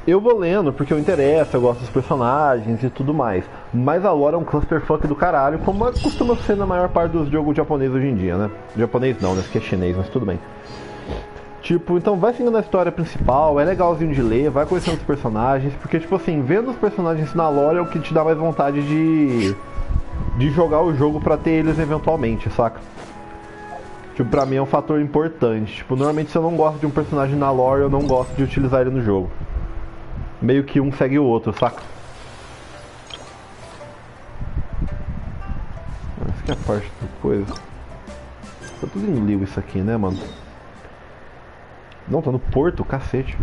Eu vou lendo porque eu interesso, eu gosto dos personagens e tudo mais. Mas a lore é um clusterfuck do caralho, como costuma ser na maior parte dos jogos japoneses hoje em dia, né? Japonês não, né? Porque é chinês, mas tudo bem. Tipo, então vai seguindo a história principal, é legalzinho de ler, vai conhecendo os personagens, porque tipo assim, vendo os personagens na lore é o que te dá mais vontade de jogar o jogo pra ter eles eventualmente, saca? Tipo, pra mim é um fator importante. Tipo, normalmente se eu não gosto de um personagem na lore, eu não gosto de utilizar ele no jogo. Meio que um segue o outro, saca? Essa aqui é a parte do coisa. Tá tudo em liu isso aqui, né, mano? Não, tá no porto, cacete.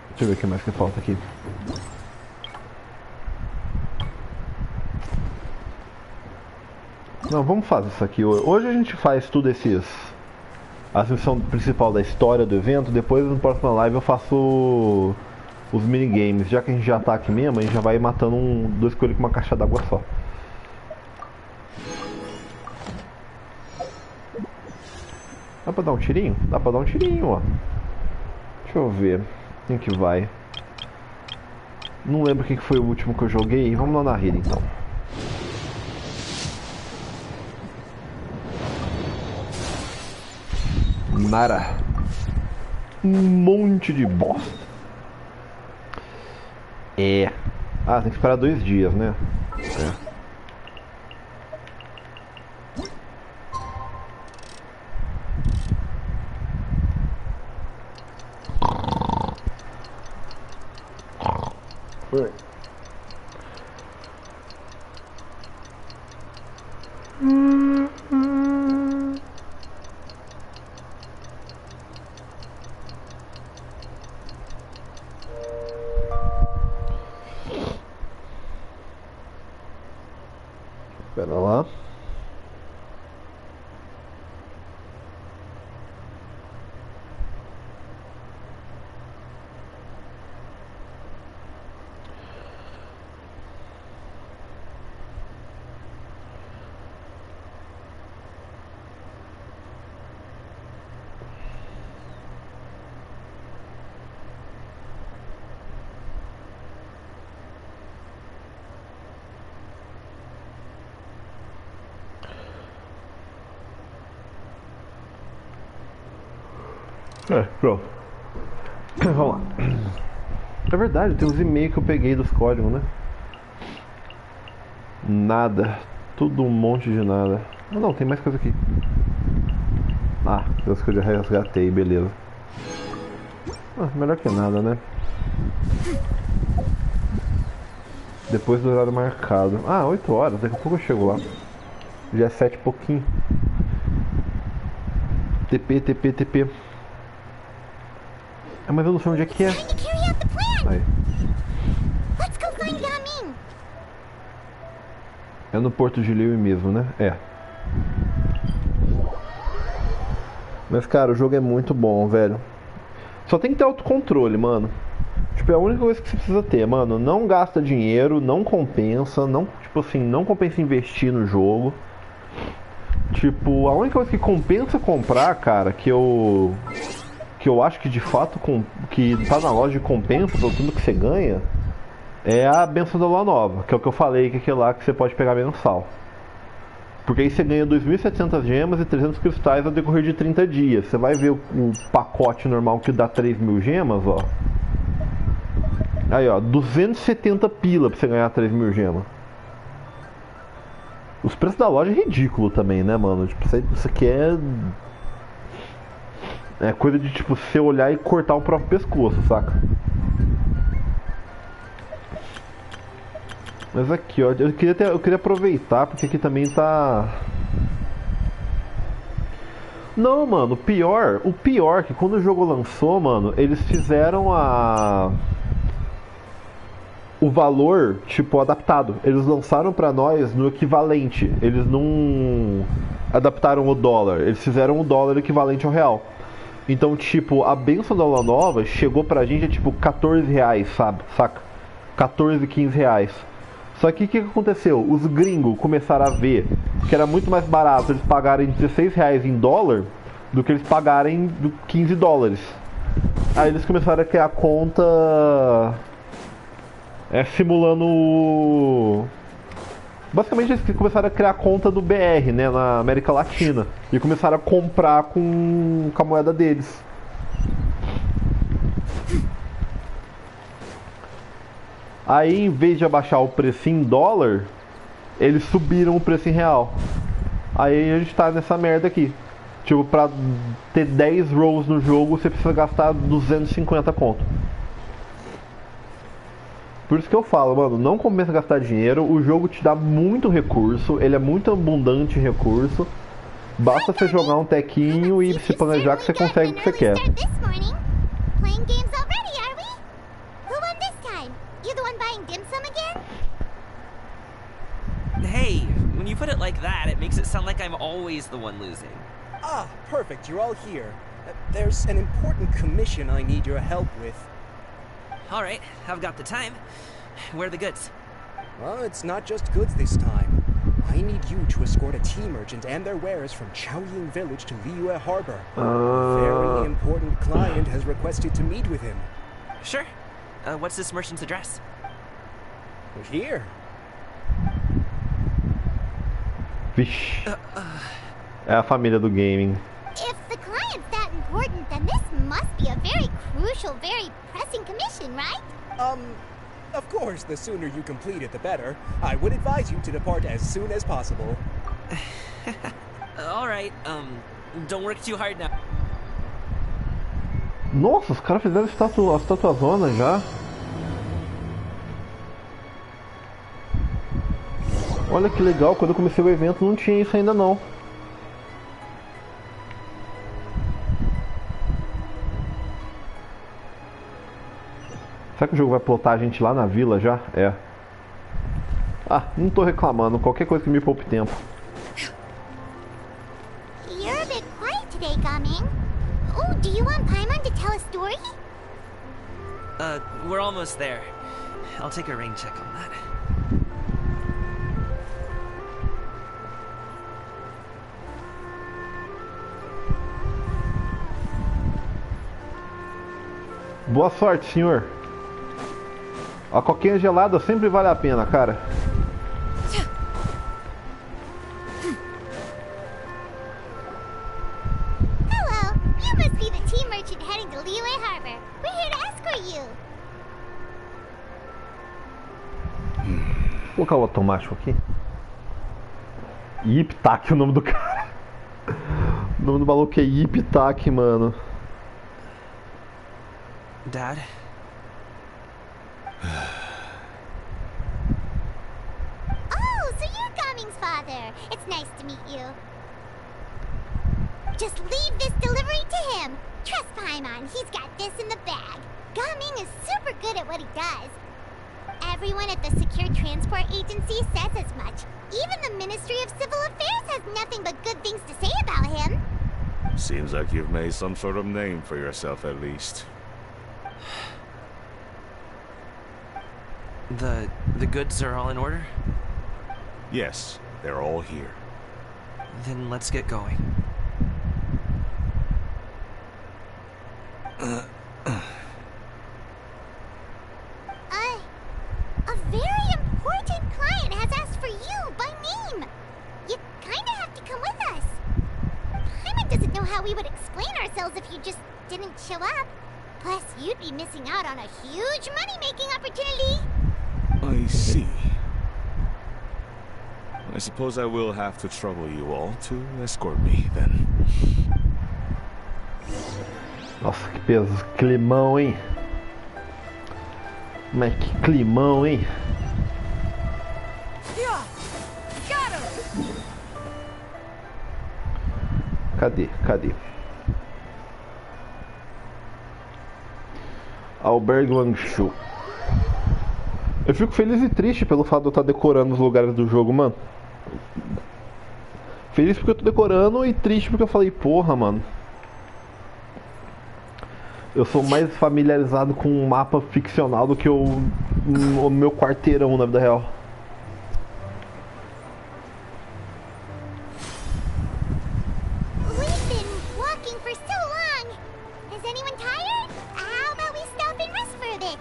Deixa eu ver o que mais que falta aqui. Não, vamos fazer isso aqui. Hoje a gente faz tudo esses... A missão principal da história do evento. Depois, no próximo live, eu faço os minigames. Já que a gente já tá aqui mesmo, a gente já vai matando dois coelhos com uma caixa d'água só. Dá pra dar um tirinho? Dá pra dar um tirinho, ó. Deixa eu ver. Quem que vai? Não lembro quem que foi o último que eu joguei. Vamos lá na rede, então. Nara. Um monte de bosta. É. Ah, tem que esperar 2 dias, né? É. Foi. Espera lá. Pronto. Vamos lá. É verdade, tem uns e-mails que eu peguei dos códigos, né? Nada. Tudo um monte de nada. Ah, não, tem mais coisa aqui. Ah, as que eu já resgatei, beleza. Ah, melhor que nada, né? Depois do horário marcado. Ah, 8 horas, daqui a pouco eu chego lá. Já é 7 e pouquinho. TP. Ah, mas eu não sei onde é que é. Aí. É no Porto de Liu mesmo, né? É. Mas, cara, o jogo é muito bom, velho. Só tem que ter autocontrole, mano. Tipo, é a única coisa que você precisa ter, mano. Não gasta dinheiro, não compensa, não, tipo assim, não compensa investir no jogo. Tipo, a única coisa que compensa comprar, cara, que eu acho que de fato que tá na loja de compensa pelo tudo que você ganha, é a benção da lua nova, que é o que eu falei, que é aquele lá que você pode pegar mensal. Porque aí você ganha 2.700 gemas e 300 cristais ao decorrer de 30 dias. Você vai ver o pacote normal que dá 3.000 gemas, ó. Aí, ó, 270 pila pra você ganhar 3.000 gemas. Os preços da loja é ridículo também, né, mano? Tipo, isso aqui é coisa de, tipo, você olhar e cortar o próprio pescoço, saca? Mas aqui, ó, eu queria aproveitar, porque aqui também tá... Não, mano, o pior é que quando o jogo lançou, mano, eles fizeram o valor, tipo, adaptado. Eles lançaram pra nós no equivalente. Eles não adaptaram o dólar. Eles fizeram o dólar equivalente ao real. Então, tipo, a benção da Lua Nova chegou pra gente a, tipo, 14 reais, sabe? Saca? 14, 15 reais. Só que o que aconteceu? Os gringos começaram a ver que era muito mais barato eles pagarem 16 reais em dólar do que eles pagarem 15 dólares. Aí eles começaram a criar conta... simulando... Basicamente eles começaram a criar conta do BR, né, na América Latina. E começaram a comprar com a moeda deles. Aí, em vez de abaixar o preço em dólar, eles subiram o preço em real. Aí a gente tá nessa merda aqui. Tipo, pra ter 10 rolls no jogo, você precisa gastar 250 conto. Por isso que eu falo, mano, não compensa gastar dinheiro, o jogo te dá muito recurso, ele é muito abundante em recurso. Basta você jogar um tequinho e se planejar que você consegue o que você quer. Playing games already, are we? Who won this time? You the one buying dim sum again? Hey, when you put it like that, it makes it sound like I'm always the one losing. Ah, perfect, you're all here. There's an important commission I need your help with. Alright, I've got the time. Where are the goods? Well, it's not just goods this time. I need you to escort a tea merchant and their wares from Chaoying Village to Liyue Harbor. A very important client has requested to meet with him. Sure. What's this merchant's address? Here. Vixe. É a família do gaming. If the client's that important, then this must be a very crucial, very pressing commission, right? Of course, the sooner you complete it, the better. I would advise you to depart as soon as possible. Alright, don't work too hard now. Nossa, os caras fizeram a estatuazona já. Olha que legal, quando eu comecei o evento não tinha isso ainda não. Será que o jogo vai plotar a gente lá na vila já? É. Ah, não tô reclamando. Qualquer coisa que me poupe tempo. You're a bit quiet today, Gaming. Oh, do you want Paimon to tell a story? We're almost there. I'll take a rain check on that. Boa sorte, senhor. A coquinha gelada sempre vale a pena, cara. Hello, you must be the tea merchant heading to Liyue Harbor. We're here to escort you. Vou colocar o automático aqui. Iptak é o nome do cara. O nome do maluco é Iptak, mano. Dad? Oh, so you're Gaming's father. It's nice to meet you. Just leave this delivery to him. Trust Paimon, he's got this in the bag. Gaming is super good at what he does. Everyone at the Secure Transport Agency says as much. Even the Ministry of Civil Affairs has nothing but good things to say about him. Seems like you've made some sort of name for yourself at least. The goods are all in order? Yes, they're all here. Then let's get going. A very important client has asked for you by name. You kinda have to come with us. Paimon doesn't know how we would explain ourselves if you just didn't show up. Plus, you'd be missing out on a huge money-making opportunity. I see. I suppose I will have to trouble you all to escort me, then. Nossa, que peso. Climão, hein? Mas que climão, hein? Cadê? Albergue Langshu. Eu fico feliz e triste pelo fato de eu estar decorando os lugares do jogo, mano. Feliz porque eu tô decorando e triste porque eu falei, porra, mano. Eu sou mais familiarizado com um mapa ficcional do que o meu quarteirão na vida real. We've been walking for so long. Is anyone tired? How about we stop and rest for a bit?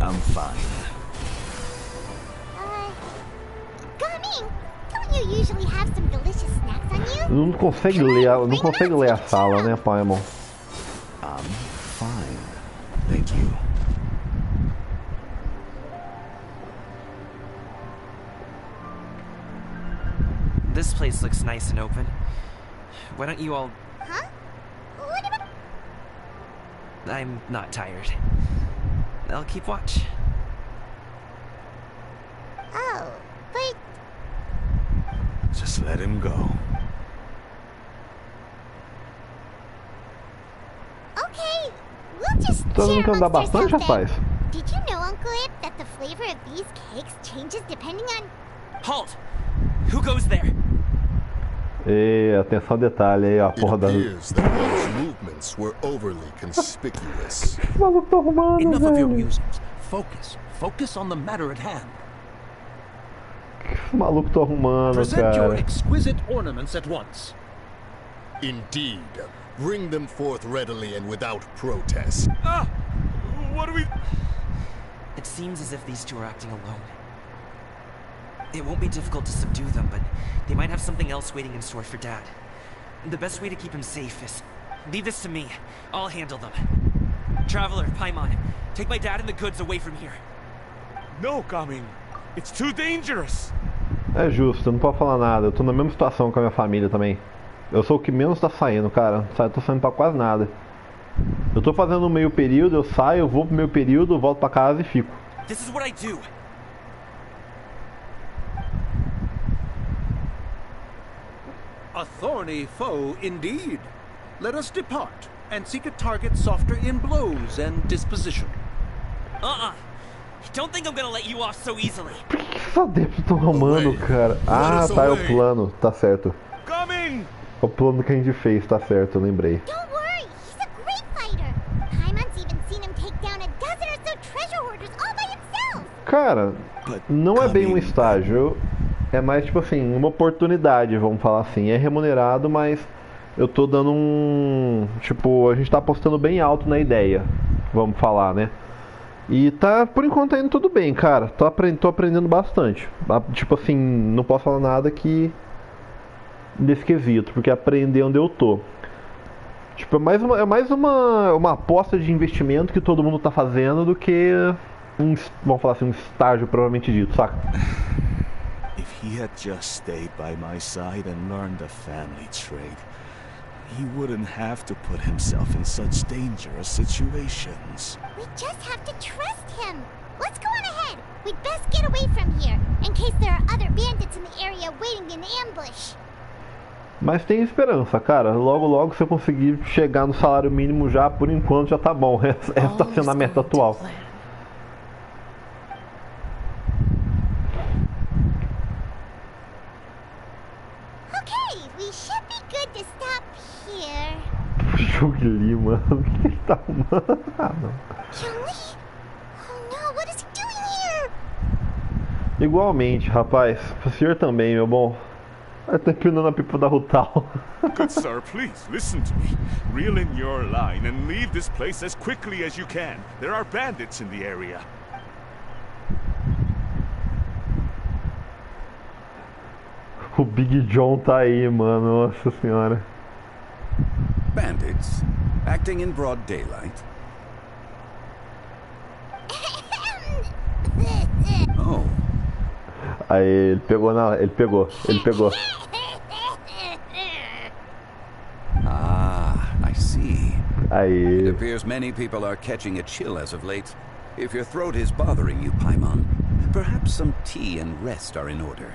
I'm fine. Gaming, don't you usually have some delicious snacks on you? Não consegue ler a sala, né, Paimon? I'm fine. Thank you. This place looks nice and open. Why don't you all... Huh? What about... I'm not tired. I'll keep watch. Oh, but Just let him go. okay, we'll just Tô share vendo que andar amongst bastante, ourselves rapaz. then. Did you know, Uncle Ip, that the flavor of these cakes changes depending on... Halt! Who goes there? E atenção ao detalhe aí, ó, a It porra da... appears that one's movements were overly conspicuous. Que maluco tá arrumando, Enough of your velho? musings. Focus. Focus on the matter at hand. Que maluco tá arrumando, Present your cara? exquisite ornaments at once. Indeed. Bring them forth readily and without protest. Ah! What do we... It seems as if these two are acting alone. It won't be difficult to subdue them, but they might have something else waiting in store for Dad. The best way to keep him safe is... leave this to me. I'll handle them. Traveler, Paimon, take my dad and the goods away from here. No, Gaming. It's too dangerous. É justo, eu não posso falar nada. Eu tô na mesma situação com a minha família também. Eu sou o que menos tá saindo, cara. Eu tô saindo pra quase nada. Eu tô fazendo um meio período, eu saio, eu vou pro meio período, eu volto pra casa e fico. This is what I do. A thorny foe indeed. Let us depart and seek a target softer in blows and disposition. Don't think I'm gonna let you off so easily. Por que esses adeptos estão arrumando, cara? Ah, tá, é o plano, tá certo. Coming! É o plano que a gente fez, tá certo, eu lembrei. Don't worry, he's a great fighter. Paimon's even seen him take down a dozen or so treasure hoarders all by himself. Cara, não é bem um estágio, é mais tipo assim, uma oportunidade, vamos falar assim. É remunerado, mas eu tô dando um... Tipo, a gente tá apostando bem alto na ideia, vamos falar, né? E tá, por enquanto, tá indo tudo bem, cara. Tô aprendendo bastante. Tipo assim, não posso falar nada que... desse quesito, porque aprender onde eu tô. Tipo, é mais uma aposta de investimento que todo mundo tá fazendo do que vamos falar assim, um estágio provavelmente dito, saca? If he had just stayed by my side and learned the family trade, he wouldn't have to put himself in such dangerous situations. We just have to trust him. Let's go on ahead. We'd best get away from here, in case there are other bandits in the area waiting in ambush. Mas tem esperança, cara. Logo, logo, se eu conseguir chegar no salário mínimo já, por enquanto, já tá bom. Essa tá sendo a meta atual. Okay, we should be good to stop here. Chugli, mano. O que ele tá arrumando? Ah, não. Chun-Li? Oh no, what is he doing here? Igualmente, rapaz. Pro senhor também, meu bom. Eu tô empinando a pipa da Rutal. Good sir, please listen to me. Reel in your line and leave this place as quickly as you can. There are bandits in the area. O Big John tá aí, mano. Nossa senhora. Bandits? Acting in broad daylight? Oh. Aí, ele pegou na... Ele pegou. Ah, I see. Aí. It appears many people are catching a chill as of late. If your throat is bothering you, Paimon, perhaps some tea and rest are in order.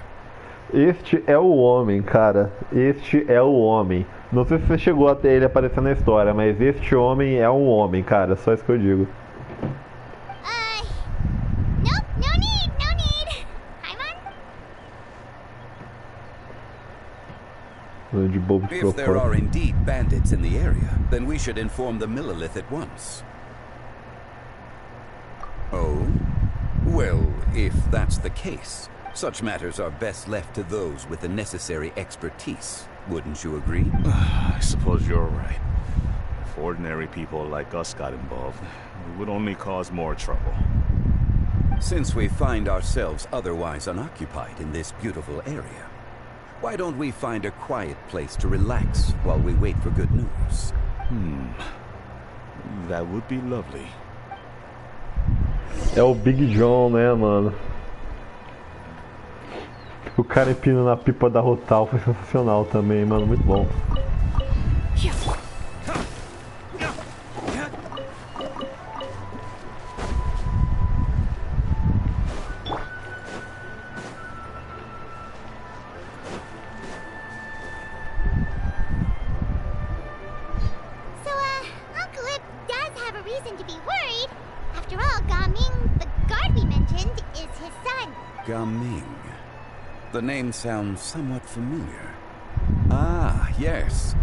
Este é o homem, cara. Este é o homem. Não sei se você chegou até ele aparecer na história, mas este homem é um homem, cara. Só isso que eu digo. Nope, no need. Paimon? De bobo de If there are indeed bandits in the area, then we should inform the Millelith at once. Oh? Well, if that's the case, such matters are best left to those with the necessary expertise. Wouldn't you agree? I suppose you're right. If ordinary people like us got involved, it would only cause more trouble. Since we find ourselves otherwise unoccupied in this beautiful area, why don't we find a quiet place to relax while we wait for good news? That would be lovely. É o Big John, né, mano? O cara empinando na pipa da Rutal foi sensacional também, mano. Muito bom. Ming. The name sounds somewhat familiar. Ah, yes.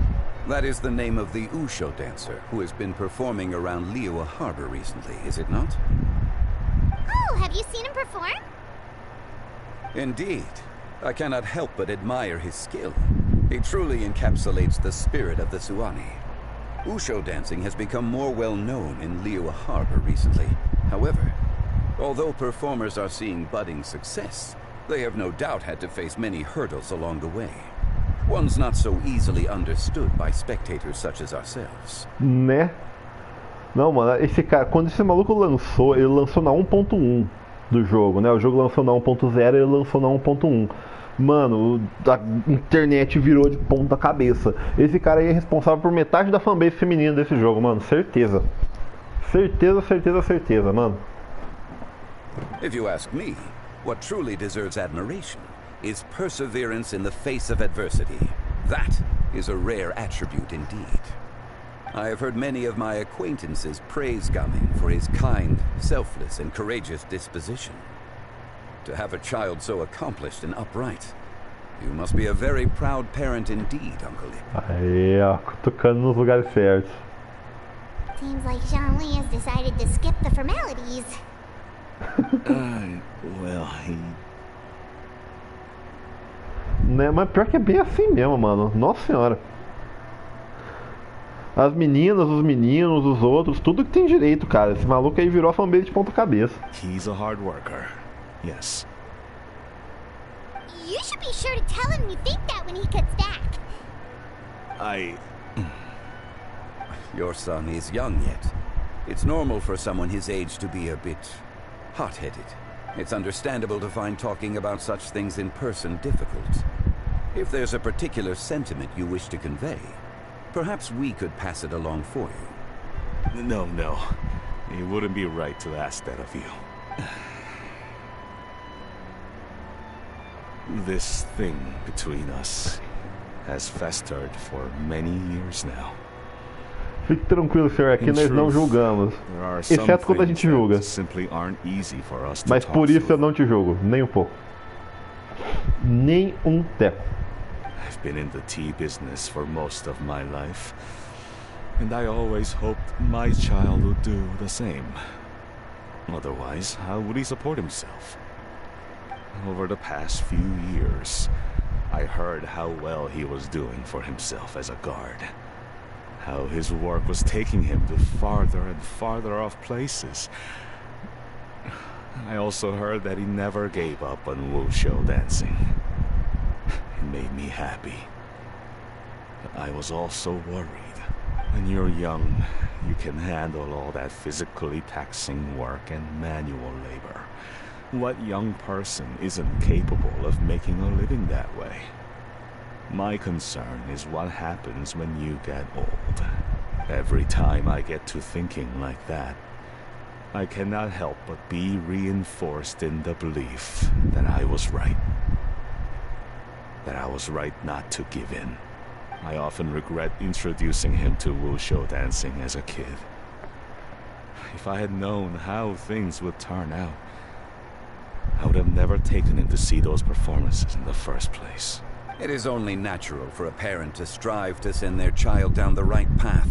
That is the name of the Wushu dancer who has been performing around Liyue Harbor recently, is it not? Oh, have you seen him perform? Indeed. I cannot help but admire his skill. He truly encapsulates the spirit of the Suani. Wushu dancing has become more well known in Liyue Harbor recently. However, although performers are seeing budding success, they have no doubt had to face many hurdles along the way. One's not so easily understood by spectators such as ourselves. Né? Não, mano, esse cara, quando esse maluco lançou, ele lançou na 1.1 do jogo, né? O jogo lançou na 1.0 e ele lançou na 1.1. Mano, a internet virou de ponta cabeça. Esse cara aí é responsável por metade da fanbase feminina desse jogo, mano. Certeza. Certeza, certeza, certeza, mano. If you ask me, what truly deserves admiration is perseverance in the face of adversity. That is a rare attribute indeed. I have heard many of my acquaintances praise Gaming for his kind, selfless, and courageous disposition. To have a child so accomplished and upright, you must be a very proud parent indeed, Uncle Ip. Aí, ó, tocando nos lugares certos. Seems like Zhongli has decided to skip the formalities. Well, he... Né, mas pior que é bem assim mesmo, mano. Nossa senhora. As meninas, os meninos, os outros, tudo que tem direito, cara. Esse maluco aí virou a fanbase de ponta cabeça. He's a hard worker. Yes. You should be sure to tell him you think that when he gets back. Your son is young yet. It's normal for someone his age to be a bit hot-headed. It's understandable to find talking about such things in person difficult. If there's a particular sentiment you wish to convey, perhaps we could pass it along for you. No. It wouldn't be right to ask that of you. This thing between us has festered for many years now. Fique tranquilo, senhor, aqui nós não julgamos. Exceto quando a gente julga. Mas por isso eu não te julgo, nem um pouco. Nem um teco. I've been in the tea business for most of my life, and I always hoped my child would do the same. Otherwise, how would he support himself? Over the past few years, I heard how well he was doing for himself as a guard. How his work was taking him to farther and farther off places. I also heard that he never gave up on Wushu dancing. It made me happy. But I was also worried. When you're young, you can handle all that physically taxing work and manual labor. What young person isn't capable of making a living that way? My concern is what happens when you get old. Every time I get to thinking like that, I cannot help but be reinforced in the belief that I was right. That I was right not to give in. I often regret introducing him to Wushu dancing as a kid. If I had known how things would turn out, I would have never taken him to see those performances in the first place. It is only natural for a parent to strive to send their child down the right path.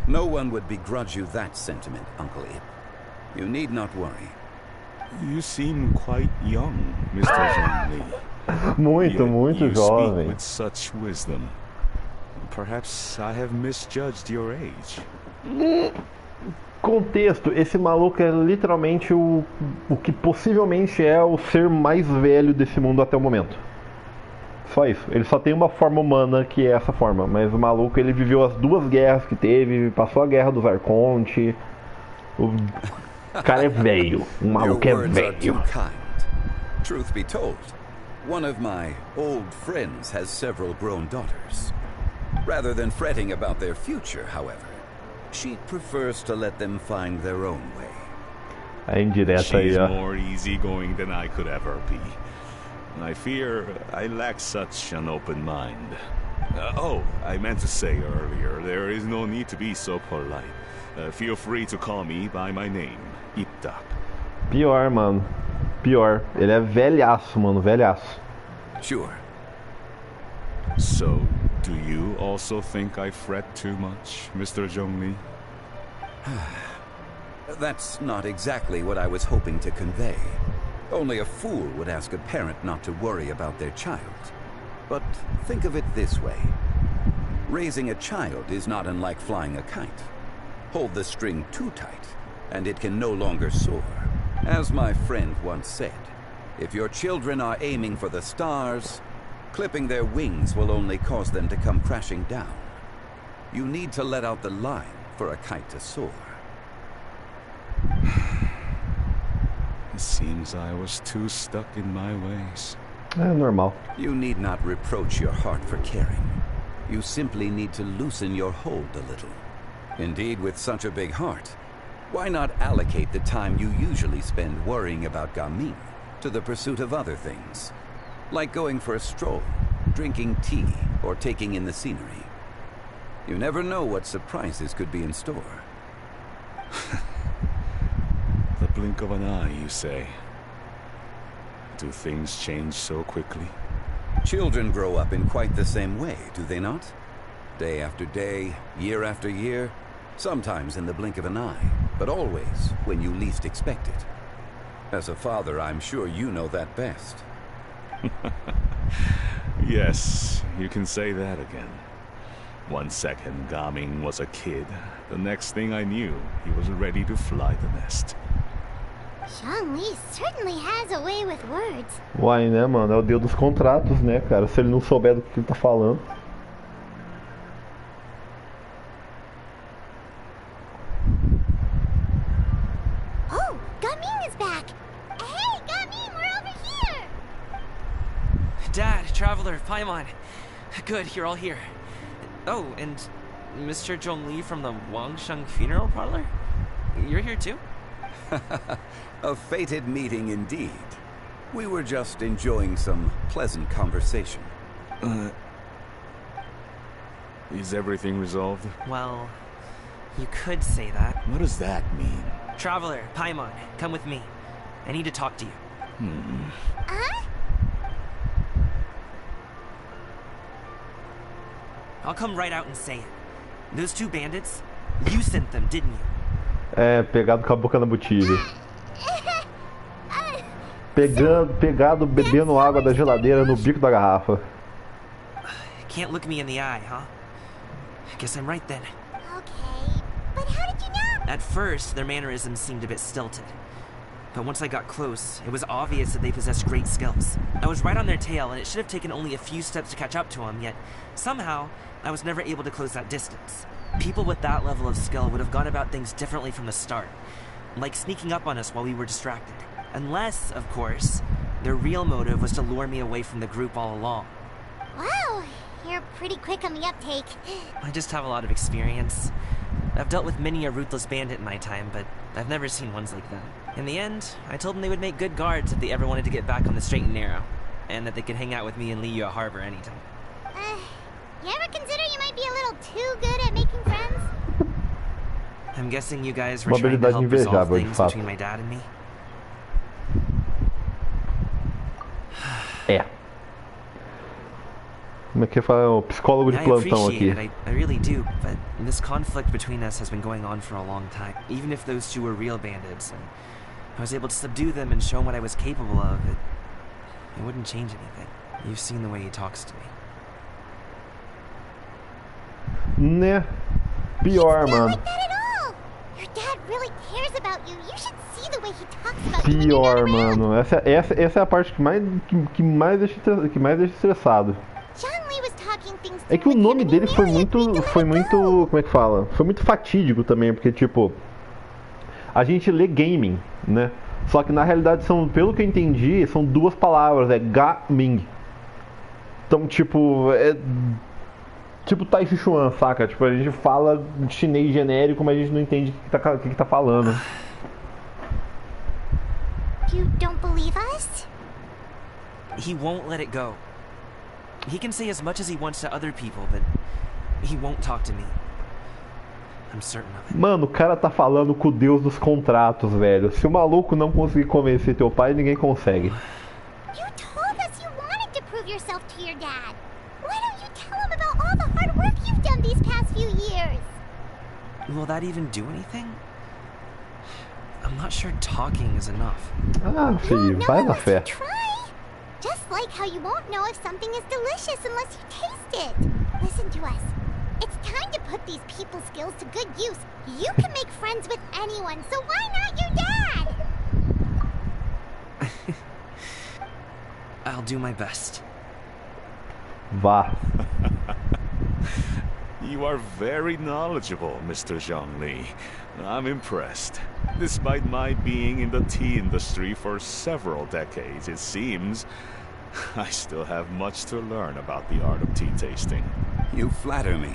No one would begrudge you that sentiment, Uncle Ip. You need not worry. You seem quite young, Mr. Zhongli. Muito you jovem. speak with such wisdom. Perhaps I have misjudged your age. Contexto, esse maluco é literalmente o que possivelmente é o ser mais velho desse mundo até o momento. Só isso. Ele só tem uma forma humana que é essa forma. Mas o maluco, ele viveu as duas guerras que teve, passou a guerra dos Arconte. O cara é velho. O maluco é velho. Truth be told, one of my old friends has several grown daughters. Rather than fretting about their future, however, she prefers to let them find their own way. A indireta aí, She's ó. more easygoing than I could ever be. I fear I lack such an open mind. I meant to say earlier, there is no need to be so polite. Feel free to call me by my name, Iptak. Pior, mano. Pior, ele é velhaço, mano, velhaço. Sure. So, do you also think I fret too much, Mr. Zhongli? That's not exactly what I was hoping to convey. Only a fool would ask a parent not to worry about their child. But think of it this way. Raising a child is not unlike flying a kite. Hold the string too tight, and it can no longer soar. As my friend once said, if your children are aiming for the stars, clipping their wings will only cause them to come crashing down. You need to let out the line for a kite to soar. It seems I was too stuck in my ways. Normal. You need not reproach your heart for caring. You simply need to loosen your hold a little. Indeed, with such a big heart, why not allocate the time you usually spend worrying about Gaming to the pursuit of other things? Like going for a stroll, drinking tea, or taking in the scenery. You never know what surprises could be in store. The blink of an eye, you say? Do things change so quickly? Children grow up in quite the same way, do they not? Day after day, year after year, sometimes in the blink of an eye, but always when you least expect it. As a father, I'm sure you know that best. Yes, you can say that again. 1 second, Gaming was a kid. The next thing I knew, he was ready to fly the nest. Zhongli certainly has a way with words. Uai, né, mano? É o deus dos contratos, né, cara? Se ele não souber do que ele tá falando. Oh, Gaming is back. Hey, Gaming, we're over here. Dad, Traveler, Paimon. Good, you're all here. Oh, and Mr. Zhongli from the Wangsheng Funeral Parlor? You're here too? A fated meeting indeed. We were just enjoying some pleasant conversation. Is everything resolved? Well, you could say that. What does that mean? Traveler, Paimon, come with me. I need to talk to you. Huh? I'll come right out and say it. Those two bandits, you sent them, didn't you? É, pegado com a boca na botija. Pegado bebendo água da geladeira no bico da garrafa. Can't look me in the eye, huh? Guess I'm right then. Okay, but how did you know? At first, their mannerisms seemed a bit stilted. But once I got close, it was obvious that they possessed great skills. I was right on their tail, and it should have taken only a few steps to catch up to them, yet somehow, I was never able to close that distance. People with that level of skill would have gone about things differently from the start, like sneaking up on us while we were distracted. Unless, of course, their real motive was to lure me away from the group all along. Wow, you're pretty quick on the uptake. I just have a lot of experience. I've dealt with many a ruthless bandit in my time, but I've never seen ones like that. In the end, I told them they would make good guards if they ever wanted to get back on the straight and narrow, and that they could hang out with me in Liyue Harbor anytime. You ever consider you might be a little too good at making friends? I'm guessing you guys were trying to help resolve things between my dad and me? É. Como é que fala? O psicólogo de plantão aqui. I really do, but this conflict between us has been going on for a long time. Even if those two were real bandits, and I was able to subdue them and show him what I was capable of, it wouldn't change anything. You've seen the way he talks to me. Né? Pior, mano. Like that at all. Your dad really cares about you. You should see the way he talks about you. Pior, mano. Essa é a parte que mais deixa estressado. É que o nome dele foi muito, como é que fala? Foi muito fatídico também, porque tipo, a gente lê gaming, né? Só que na realidade são, pelo que eu entendi, são duas palavras, é gaming. Então, tipo, é tipo Tai Chi Chuan, saca? Tipo, a gente fala chinês genérico, mas a gente não entende o que tá falando. You don't believe us? He won't let it go. He can say as much as he wants to other people, but he won't talk to me. I'm certain of it. Mano, o cara tá falando com o deus dos contratos, velho. Se o maluco não conseguir convencer teu pai, ninguém consegue. You told us you wanted to prove yourself to your dad. Why don't you tell him about all the hard work you've done these past few years? Will that even do anything? I'm not sure talking is enough. Ah, filho, vai na fé. Try. Just like how you won't know if something is delicious unless you taste it. Listen to us. It's time to put these people skills to good use. You can make friends with anyone, so why not your dad? I'll do my best. Vá. You are very knowledgeable, Mr. Zhongli. I'm impressed. Despite my being in the tea industry for several decades, it seems I still have much to learn about the art of tea tasting. You flatter me.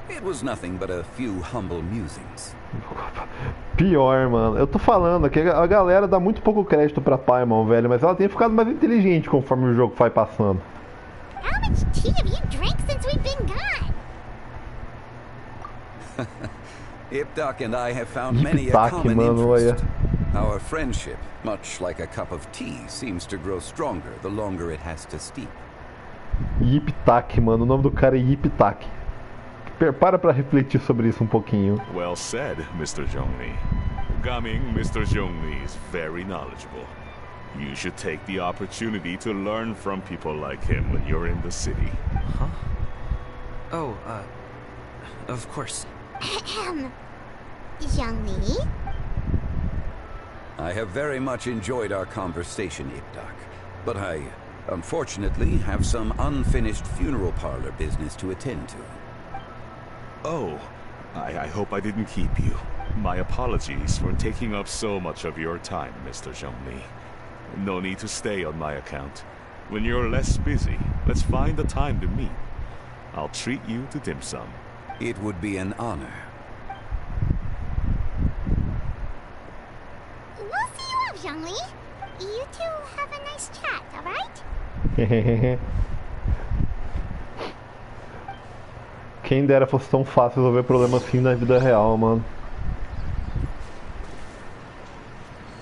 It was nothing but a few humble musings. Pior, mano. Eu tô falando que a galera dá muito pouco crédito pra Paimon, velho, mas ela tem ficado mais inteligente conforme o jogo vai passando. How much tea have you drank since we've been gone? Ipdak and I have found many a Iptak, common mano, interest. Our friendship, much like a cup of tea, seems to grow stronger the longer it has to steep. Iptak, mano. O nome do cara é Iptak. Para pra refletir sobre isso um pouquinho. Well said, Mr. Zhongli. Gaming, Mr. Zhongli is very knowledgeable. You should take the opportunity to learn from people like him when you're in the city. Huh? Oh, of course. Zhongli? I have very much enjoyed our conversation, Ipdak, but I, unfortunately, have some unfinished funeral parlor business to attend to. Oh, I hope I didn't keep you. My apologies for taking up so much of your time, Mr. Zhongli. No need to stay on my account. When you're less busy, let's find a time to meet. I'll treat you to dim sum. It would be an honor. We'll see you off, Zhongli. You two have a nice chat, alright? Quem dera fosse tão fácil resolver problema assim na vida real, mano.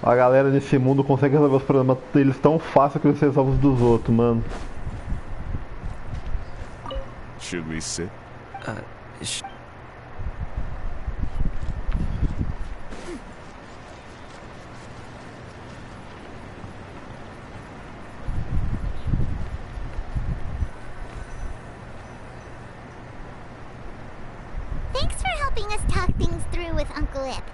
A galera nesse mundo consegue resolver os problemas deles tão fácil que eles resolvem os dos outros, mano. Should we sit? Thanks for helping us talk things through with Uncle Ip.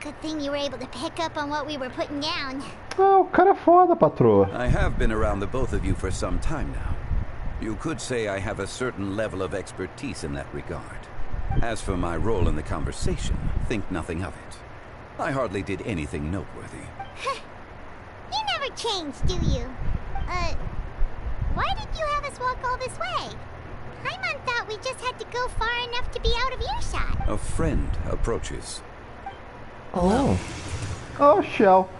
Good thing you were able to pick up on what we were putting down. Ah, o cara é foda, patroa. I have been around the both of you for some time now. You could say I have a certain level of expertise in that regard. As for my role in the conversation, think nothing of it. I hardly did anything noteworthy. You never changed, do you? Why did you have us walk all this way? Paimon thought we just had to go far enough to be out of earshot. A friend approaches. Oh. Oh, Shell.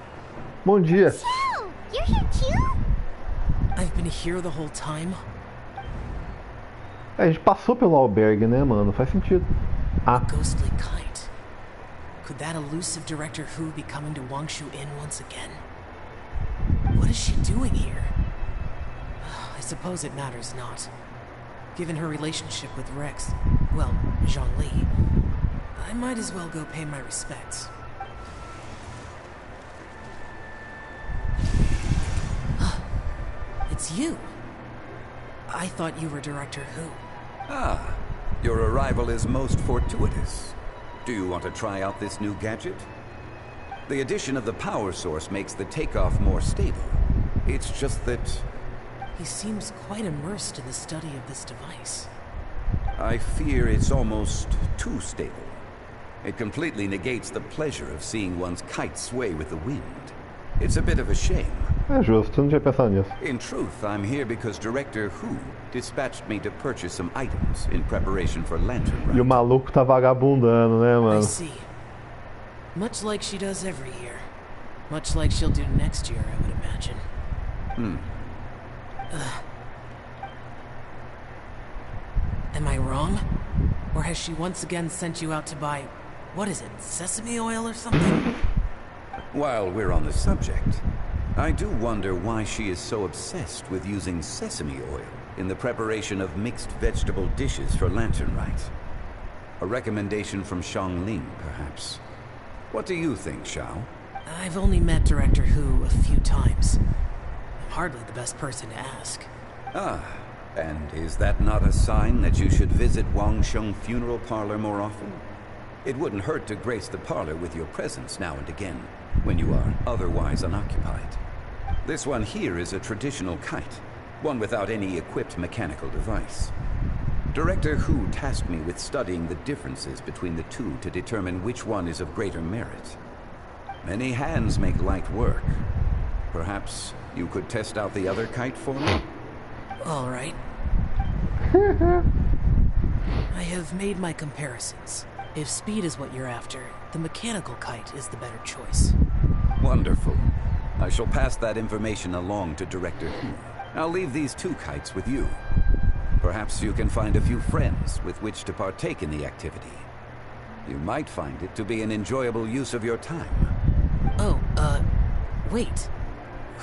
Bom dia. Shell, you're here too? I've been here the whole time? A gente passou pelo albergue, né, mano? Faz sentido. Ah. Ghostly kite. Could that elusive Director Hu be coming to Wangshu Inn once again? What is she doing here? I suppose it matters not. Given her relationship with Rex, well, Zhongli, I might as well go pay my respects. It's you. I thought you were Director Hu. Ah, your arrival is most fortuitous. Do you want to try out this new gadget? The addition of the power source makes the takeoff more stable. It's just that... He seems quite immersed in the study of this device. I fear it's almost too stable. It completely negates the pleasure of seeing one's kite sway with the wind. It's a bit of a shame. É justo, não tinha pensado nisso. In truth, I'm here because Director Hu dispatched me to purchase some items in preparation for lantern ride. E o maluco tá vagabundando, né, I mano? see. Much like she does every year. Much like she'll do next year, I would imagine. Am I wrong? Or has she once again sent you out to buy What is it, sesame oil or something? While we're on the subject, I do wonder why she is so obsessed with using sesame oil in the preparation of mixed vegetable dishes for Lantern Rite. A recommendation from Xiangling, perhaps. What do you think, Xiao? I've only met Director Hu a few times. I'm hardly the best person to ask. Ah, and is that not a sign that you should visit Wangsheng Funeral Parlor more often? It wouldn't hurt to grace the parlor with your presence now and again, when you are otherwise unoccupied. This one here is a traditional kite, one without any equipped mechanical device. Director Hu tasked me with studying the differences between the two to determine which one is of greater merit. Many hands make light work. Perhaps you could test out the other kite for me? All right. I have made my comparisons. If speed is what you're after, the mechanical kite is the better choice. Wonderful. I shall pass that information along to Director Hu. I'll leave these two kites with you. Perhaps you can find a few friends with which to partake in the activity. You might find it to be an enjoyable use of your time. Oh, wait.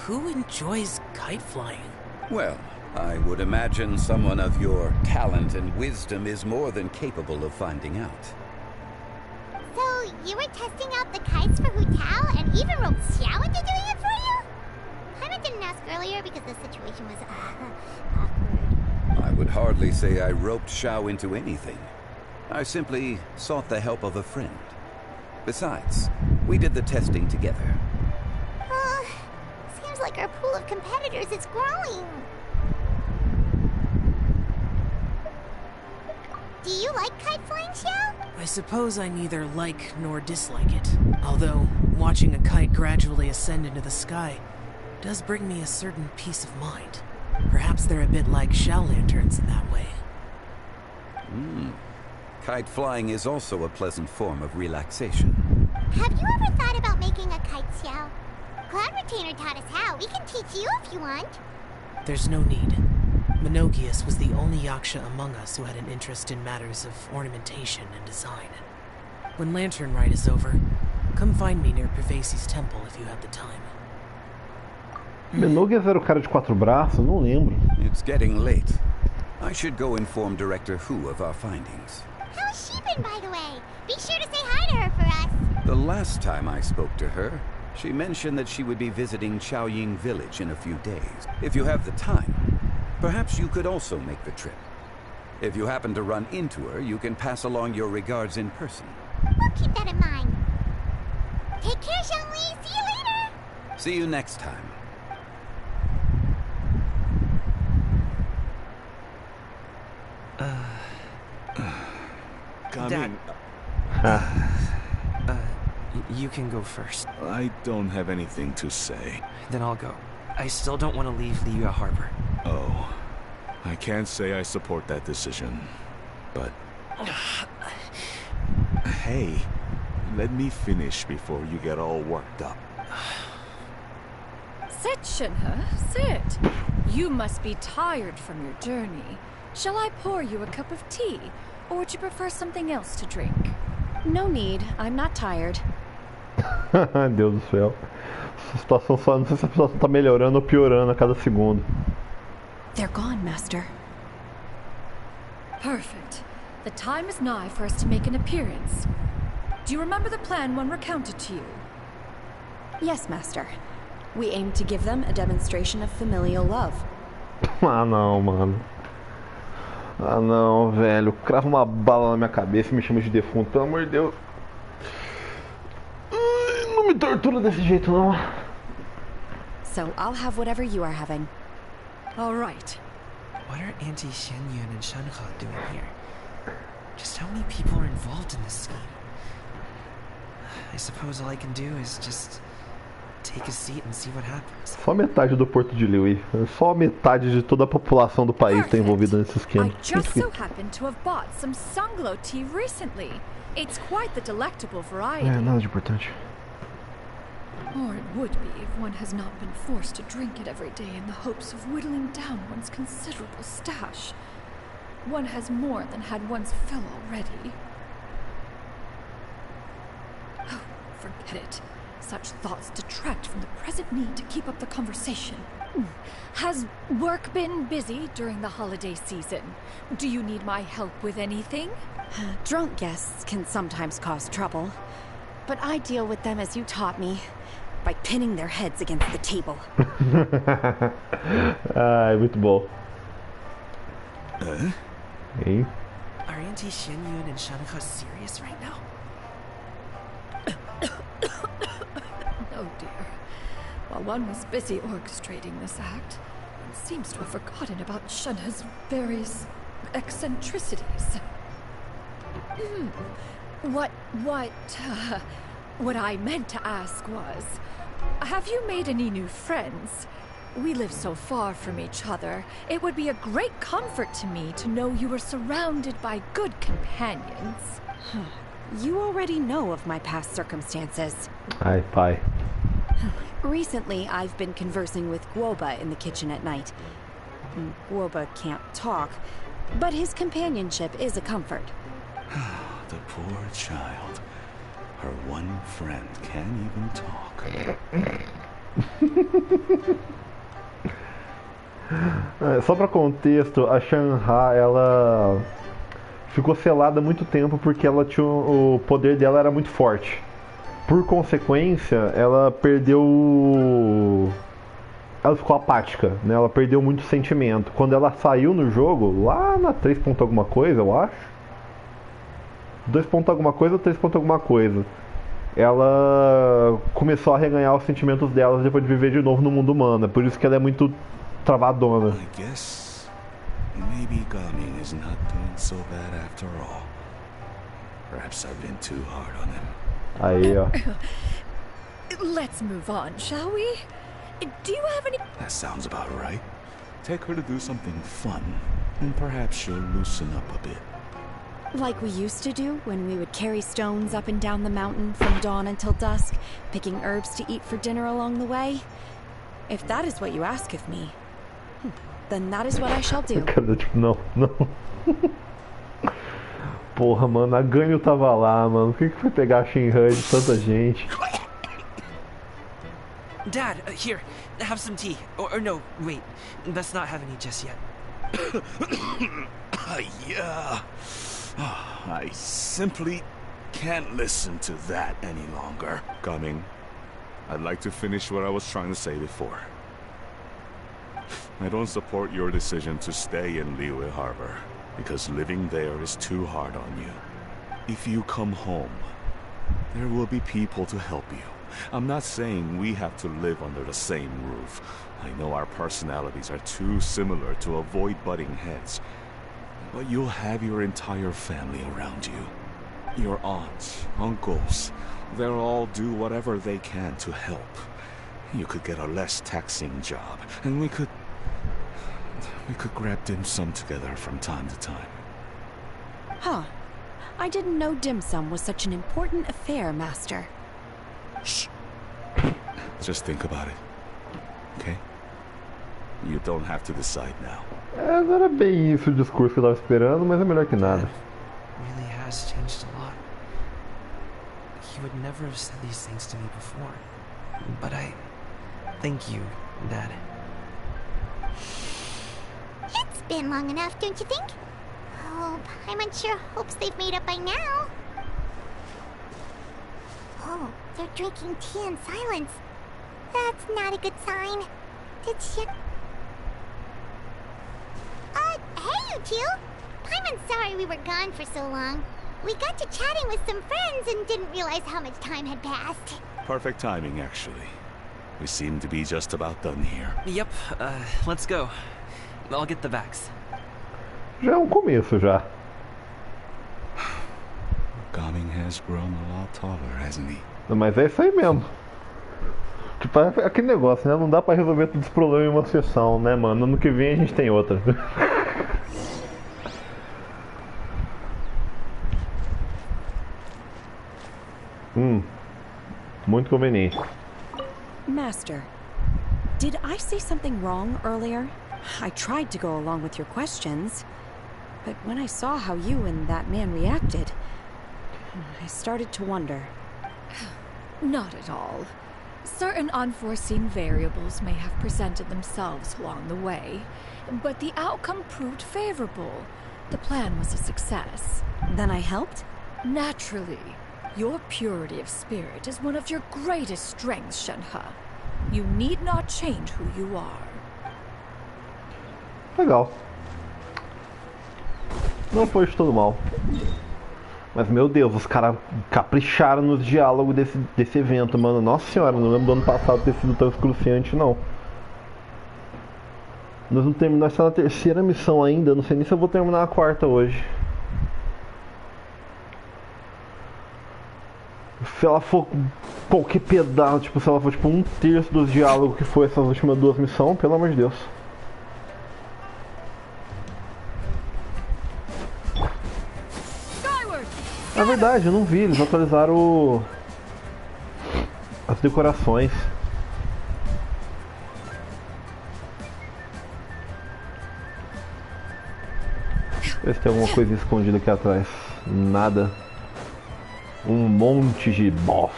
Who enjoys kite flying? Well, I would imagine someone of your talent and wisdom is more than capable of finding out. So, you were testing out the kites for Hu Tao and even roped Xiao into doing it for you? Paimon didn't ask earlier because the situation was awkward. I would hardly say I roped Xiao into anything. I simply sought the help of a friend. Besides, we did the testing together. Seems like our pool of competitors is growing. Do you like kite flying, Xiao? I suppose I neither like nor dislike it. Although, watching a kite gradually ascend into the sky does bring me a certain peace of mind. Perhaps they're a bit like shell lanterns in that way. Kite flying is also a pleasant form of relaxation. Have you ever thought about making a kite, Xiao? Cloud Retainer taught us how. We can teach you if you want. There's no need. Menogias was the only Yaksha among us who had an interest in matters of ornamentation and design. When Lantern Rite is over, come find me near Pervasi's temple if you have the time. Menogias era o cara de 4 braços? Não lembro. It's getting late. I should go inform Director Hu of our findings. How's she been, by the way? Be sure to say hi to her for us. The last time I spoke to her, she mentioned that she would be visiting Chaoying Village in a few days. If you have the time, perhaps you could also make the trip. If you happen to run into her, you can pass along your regards in person. We'll keep that in mind. Take care, Xiangli. See you later. See you next time. Coming. You can go first. I don't have anything to say. Then I'll go. I still don't want to leave Liyue Harbor. Oh, I can't say I support that decision, but... Hey, let me finish before you get all worked up. Sit, Shinhe, sit. You must be tired from your journey. Shall I pour you a cup of tea, or would you prefer something else to drink? No need. I'm not tired. Deus do céu. Essa situação só, não sei se a situação tá melhorando ou piorando a cada segundo. They're gone, Master. Perfect. The time is nigh for us to make an appearance. Do you remember the plan one recounted to you? Yes, Master. We aim to give them a demonstration of familial love. Ah não, mano. Ah não, velho. Crava uma bala na minha cabeça e me chama de defunto, pelo amor de Deus. Não me tortura desse jeito, não. So I'll have whatever you are having. All right. What are Auntie Xianyun and Shenhe doing here? Just how many people are involved in this scheme? I suppose all I can do is just take a seat and see what happens. Só metade do Porto de Liyue. Só metade de toda a população do país está envolvida nesse esquema. I just so happen to have bought some Sunglow tea recently. It's quite the delectable variety. É, nada de importante. Or it would be if one has not been forced to drink it every day in the hopes of whittling down one's considerable stash. One has more than had one's fill already. forget it. Such thoughts detract from the present need to keep up the conversation. Has work been busy during the holiday season? Do you need my help with anything? Drunk guests can sometimes cause trouble, but I deal with them as you taught me, by pinning their heads against the table. Ai, muito bom. Hey. Are Auntie Xianyun and Shanaka serious right now? Oh dear. While one was busy orchestrating this act, one seems to have forgotten about Shuna's various eccentricities. What I meant to ask was, have you made any new friends? We live so far from each other. It would be a great comfort to me to know you were surrounded by good companions. You already know of my past circumstances. Ai, pai. Recently, I've been conversing with Guoba in the kitchen at night. Guoba can't talk, but his companionship is a comfort. The poor child. Her one friend can't even talk. Só pra contexto, a Shanha, ela ficou selada há muito tempo porque ela tinha, o poder dela era muito forte. Por consequência, ela perdeu... Ela ficou apática, né? Ela perdeu muito sentimento. Quando ela saiu no jogo, lá na 3 ponto alguma coisa, eu acho. 2 ponto alguma coisa ou 3 ponto alguma coisa. Ela começou a reganhar os sentimentos dela depois de viver de novo no mundo humano. É por isso que ela é muito travadona. I guess maybe Gaming is not doing so bad after all. Perhaps I've been too hard on him. Aí, ó. Let's move on, shall we? Do you have any... That sounds about right. Take her to do something fun, and perhaps she'll loosen up a bit. Like we used to do when we would carry stones up and down the mountain from dawn until dusk, picking herbs to eat for dinner along the way. If that is what you ask of me, then that is what I shall do. Não, não. Porra, mano, a Ganyu tava lá, mano. Por que foi pegar a Shinhan de tanta gente? Dad, here, have some tea. Or no, wait, let's not have any just yet. Yeah. I simply can't listen to that any longer. Coming. I'd like to finish what I was trying to say before. I don't support your decision to stay in Liyue Harbor, because living there is too hard on you. If you come home, there will be people to help you. I'm not saying we have to live under the same roof. I know our personalities are too similar to avoid butting heads. But you'll have your entire family around you. Your aunts, uncles, they'll all do whatever they can to help. You could get a less taxing job, and we could grab dim sum together from time to time. Huh. I didn't know dim sum was such an important affair, Master. Shh. Just think about it. Okay? You don't have to decide now. Não era bem isso o discurso que eu tava esperando, mas é melhor que nada. Really has changed a lot. He would never have said these things to me before. But I thank you, Dad. It's been long enough, don't you think? Oh, Paimon sure hopes they've made up by now. Oh, they're drinking tea in silence. That's not a good sign. Did she... hey you two! Paimon's sorry we were gone for so long. We got to chatting with some friends and didn't realize how much time had passed. Perfect timing, actually. We seem to be just about done here. Yep, let's go. I'll get the bags. Já é começo, já. Gaming has grown a lot taller, hasn't he? Mas é isso aí mesmo. Tipo, é aquele negócio, né? Não dá pra resolver todos os problemas em uma sessão, né, mano? Ano que vem a gente tem outra. Muito conveniente. Master, did I say something wrong earlier? I tried to go along with your questions, but when I saw how you and that man reacted, I started to wonder. Not at all. Certain unforeseen variables may have presented themselves along the way, but the outcome proved favorable. The plan was a success. Then I helped? Naturally. Your purity of spirit is one of your greatest strengths, Shenhe. You need not change who you are. Legal. Não foi de todo mal. Mas, meu Deus, os caras capricharam nos diálogos desse evento, mano. Nossa senhora, não lembro do ano passado ter sido tão excruciante, não. Nós não terminamos, nós estamos na terceira missão ainda. Não sei nem se eu vou terminar a quarta hoje. Se ela for qualquer pedaço, tipo, se ela for tipo 1/3 dos diálogos que foi essas últimas 2 missões, pelo amor de Deus. É verdade, eu não vi, eles atualizaram as decorações. Ver se tem alguma coisa escondida aqui atrás. Nada. Um monte de bosta.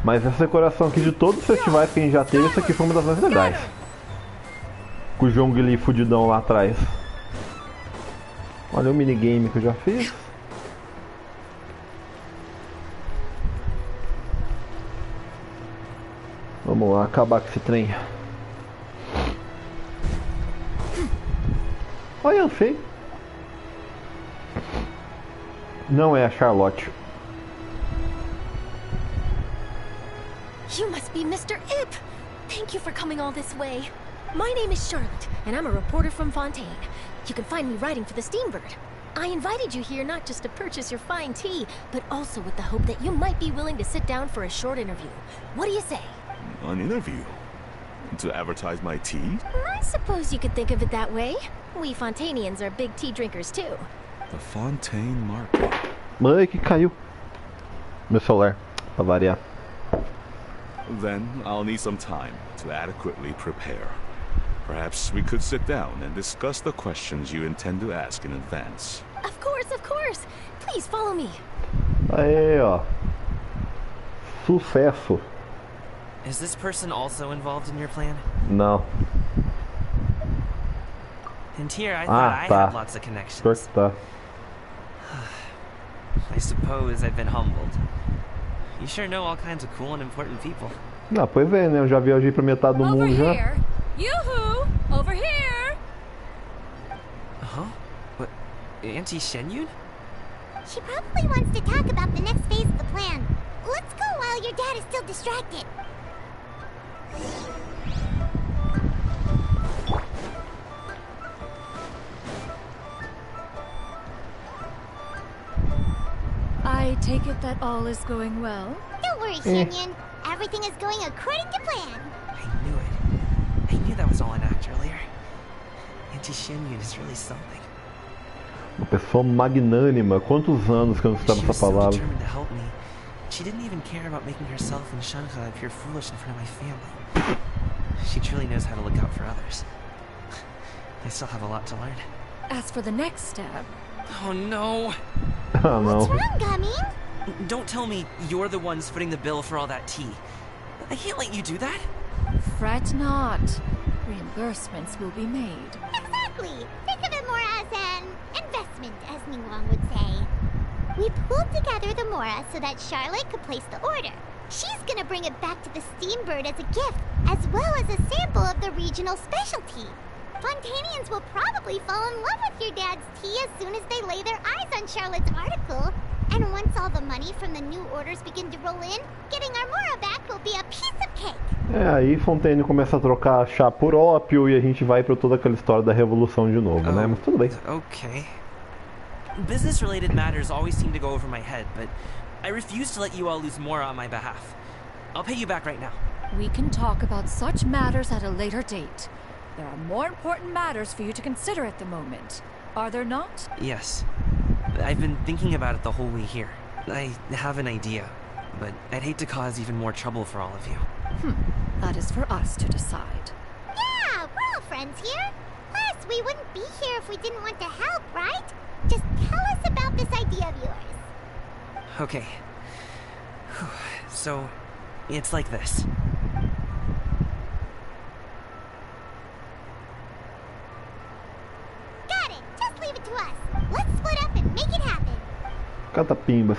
Mas essa decoração aqui de todos os festivais que a gente já teve, essa aqui foi uma das mais legais. Com o Zhongli fudidão lá atrás. Olha o minigame que eu já fiz. Vamos lá, acabar com esse trem. Olha, eu sei. Não é a Charlotte. You must be Mr. Ip! Thank you for coming all this way. My name is Charlotte, and I'm a reporter from Fontaine. You can find me writing for the Steambird. I invited you here not just to purchase your fine tea, but also with the hope that you might be willing to sit down for a short interview. What do you say? An interview? To advertise my tea? I suppose you could think of it that way. We Fontanians are big tea drinkers too. The Fontaine Market. Mãe, que caiu. Meu celular, pra variar. Then I'll need some time to adequately prepare. Perhaps we could sit down and discuss the questions you intend to ask in advance. Of course, of course. Please follow me. Aê, ó. Sucesso. Is this person also involved in your plan? Não. And here I thought I had lots of connections. Tá. I suppose I've been humbled. You sure know all kinds of cool and important people. Não, pois é, né? Eu já viajei pra metade do mundo já. Over here! Yoo-hoo! Over here! Huh? What? Auntie Shenyun? She probably wants to talk about the next phase of the plan. Let's go while your dad is still distracted. I take it that all is going well? Don't worry, Shenyun. Everything is going according to plan. I knew it. I knew that was all an act earlier. Auntie Shenyun is really something. Uma pessoa magnânima. Quantos anos que eu não escutava essa palavra? She was so determined to help me. She didn't even care about making herself and Shenhe appear foolish in front of my family. She truly knows how to look out for others. I still have a lot to learn. As for the next step... Oh no! Oh no. What's wrong, Gummy? Don't tell me you're the ones footing the bill for all that tea. I can't let you do that. Fret not. Reimbursements will be made. Exactly. Think of it more as an investment, as Ningguang would say. We pulled together the Mora so that Charlotte could place the order. She's gonna bring it back to the Steambird as a gift, as well as a sample of the regional specialty. Fontanians will probably fall in love with your dad's tea as soon as they lay their eyes on Charlotte's article. And once all the money from the new orders begin to roll in, getting our Mora back will be a piece of cake. É, aí Fontaine começa a trocar chá por ópio e a gente vai pra toda aquela história da revolução de novo, né? Mas tudo bem. Okay. Business-related matters always seem to go over my head, but I refuse to let you all lose Mora on my behalf. I'll pay you back right now. We can talk about such matters at a later date. There are more important matters for you to consider at the moment. Are there not? Yes. I've been thinking about it the whole way here. I have an idea, but I'd hate to cause even more trouble for all of you. That is for us to decide. Yeah, we're all friends here. Plus, we wouldn't be here if we didn't want to help, right? Just tell us about this idea of yours. Okay. So, it's like this. Got it! Just leave it to us. Let's split up and make it happen. Catapimbas.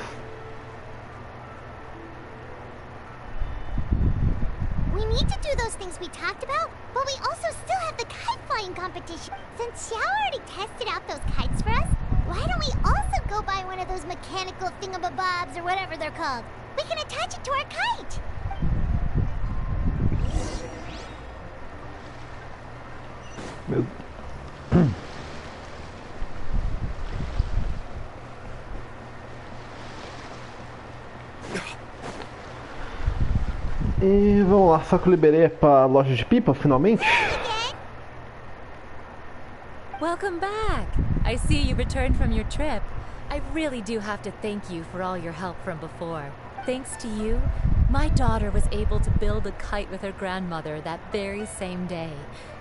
We need to do those things we talked about, but we also still have the kite flying competition. Since Xiao already tested out those kites for us, why don't we also go buy one of those mechanical thingamabobs or whatever they're called? We can attach it to our kite. E vamos lá, só que eu liberei pra loja de pipa, finalmente. Welcome back! I see you returned from your trip. I really do have to thank you for all your help from before. Thanks to you, my daughter was able to build a kite with her grandmother that very same day.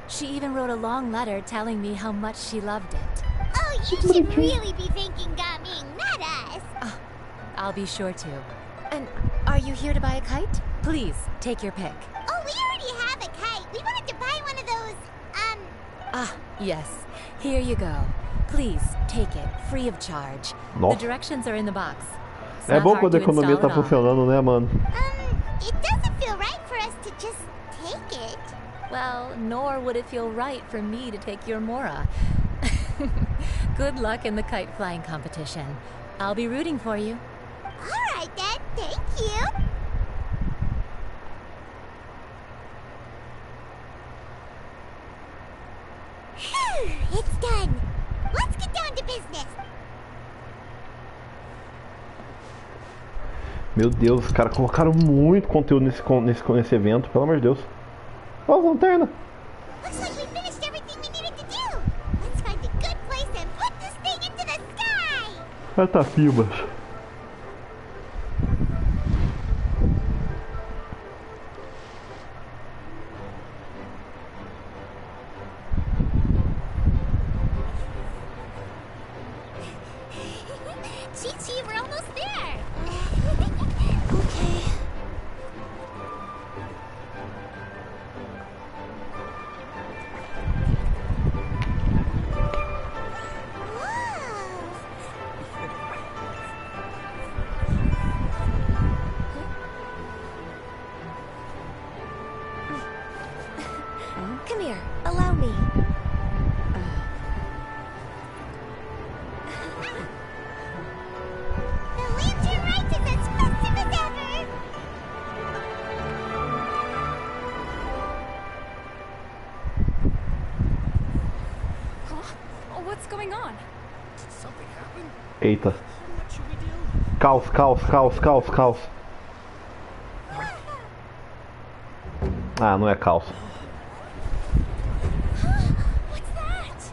She even wrote a long letter telling me how much she loved it. Oh, you should really be thanking Gaming, not us. Oh, I'll be sure to. And are you here to buy a kite? Please, take your pick. Oh, we already have a kite. We wanted to buy one of those, Ah, yes. Here you go. Please, take it, free of charge. Nossa. The directions are in the box. It's É not bom hard quando a to economia install tá at all. funcionando, né, mano? It doesn't feel right for us to just take it. Well, nor would it feel right for me to take your Mora. Good luck in the kite flying competition. I'll be rooting for you. All right, then. Thank you. Phew, it's done. Let's get down to business. Meu Deus, os caras colocaram muito conteúdo nesse evento, pelo amor de Deus. Ó, as lanternas. Looks like we finished everything we needed to do. Let's find a good place and put this thing into the sky. Catapimbas. Chi-Chi, we're almost there. Okay. Come here, allow me. The lantern ride is as festive as ever. What's going on? Did something happen? Eita. What should we do? Caos, caos, caos, caos, caos. Ah, não é caos. What's that?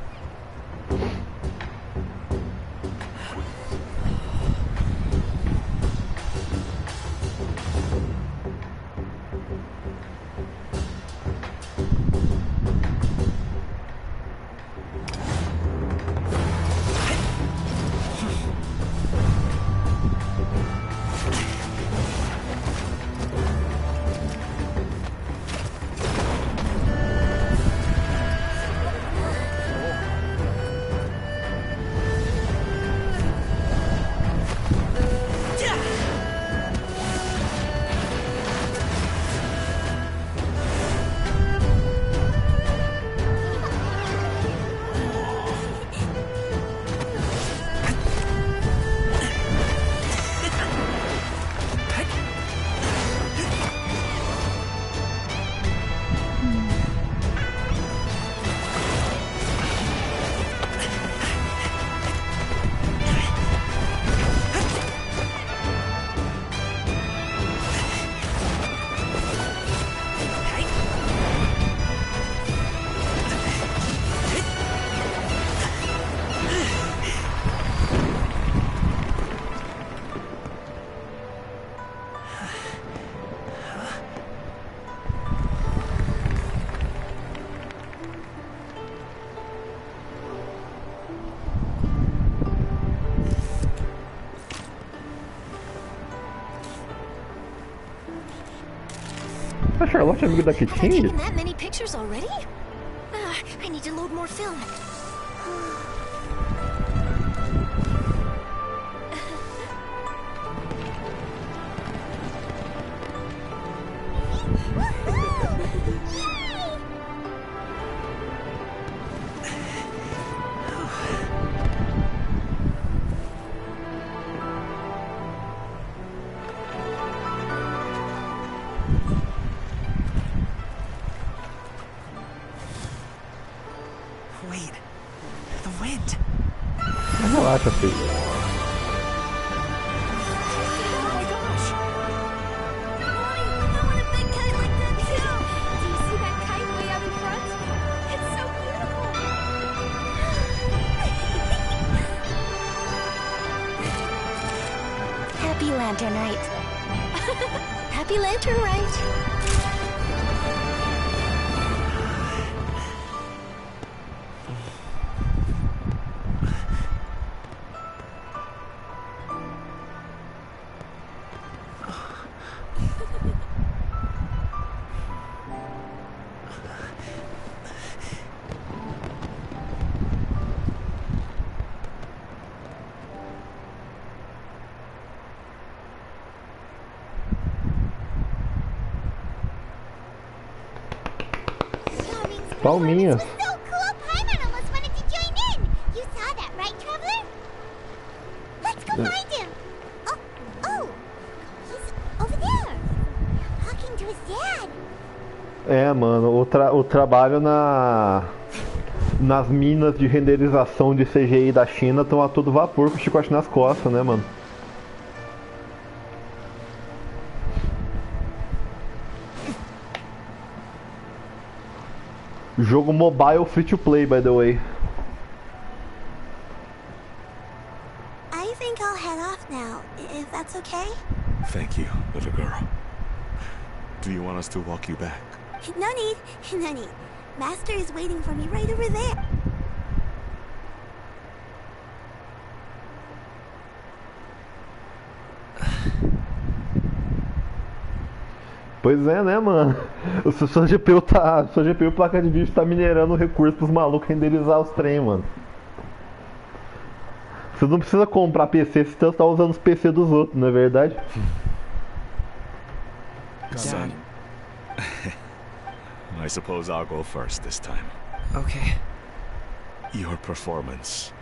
ela tinha amigo da Have I Kitty? taken that many pictures already? I need to load more film. Wait, the wind. Relaxa, filho. Happy Lantern Rite. Happy Lantern Rite. Palminhas. So cool, Paimon almost wanted to join in. You saw that, right, Traveler? Let's go find him. Oh, he's over there, talking to his dad. É, mano, o trabalho nas minas de renderização de CGI da China estão a todo vapor com o chicote nas costas, né, mano? Jogo mobile free to play, by the way. I think I'll head off now, if that's okay. Thank you, little girl. Do you want us to walk you back? No need, no need. Master is waiting for me right over there. Pois é, né, mano? Sua GPU placa de vídeo tá minerando recurso pros malucos renderizar os trem, mano. Você não precisa comprar PC se você tá usando os PC dos outros, não é verdade? Son. I suppose I'll go first this time. Okay. Your performance.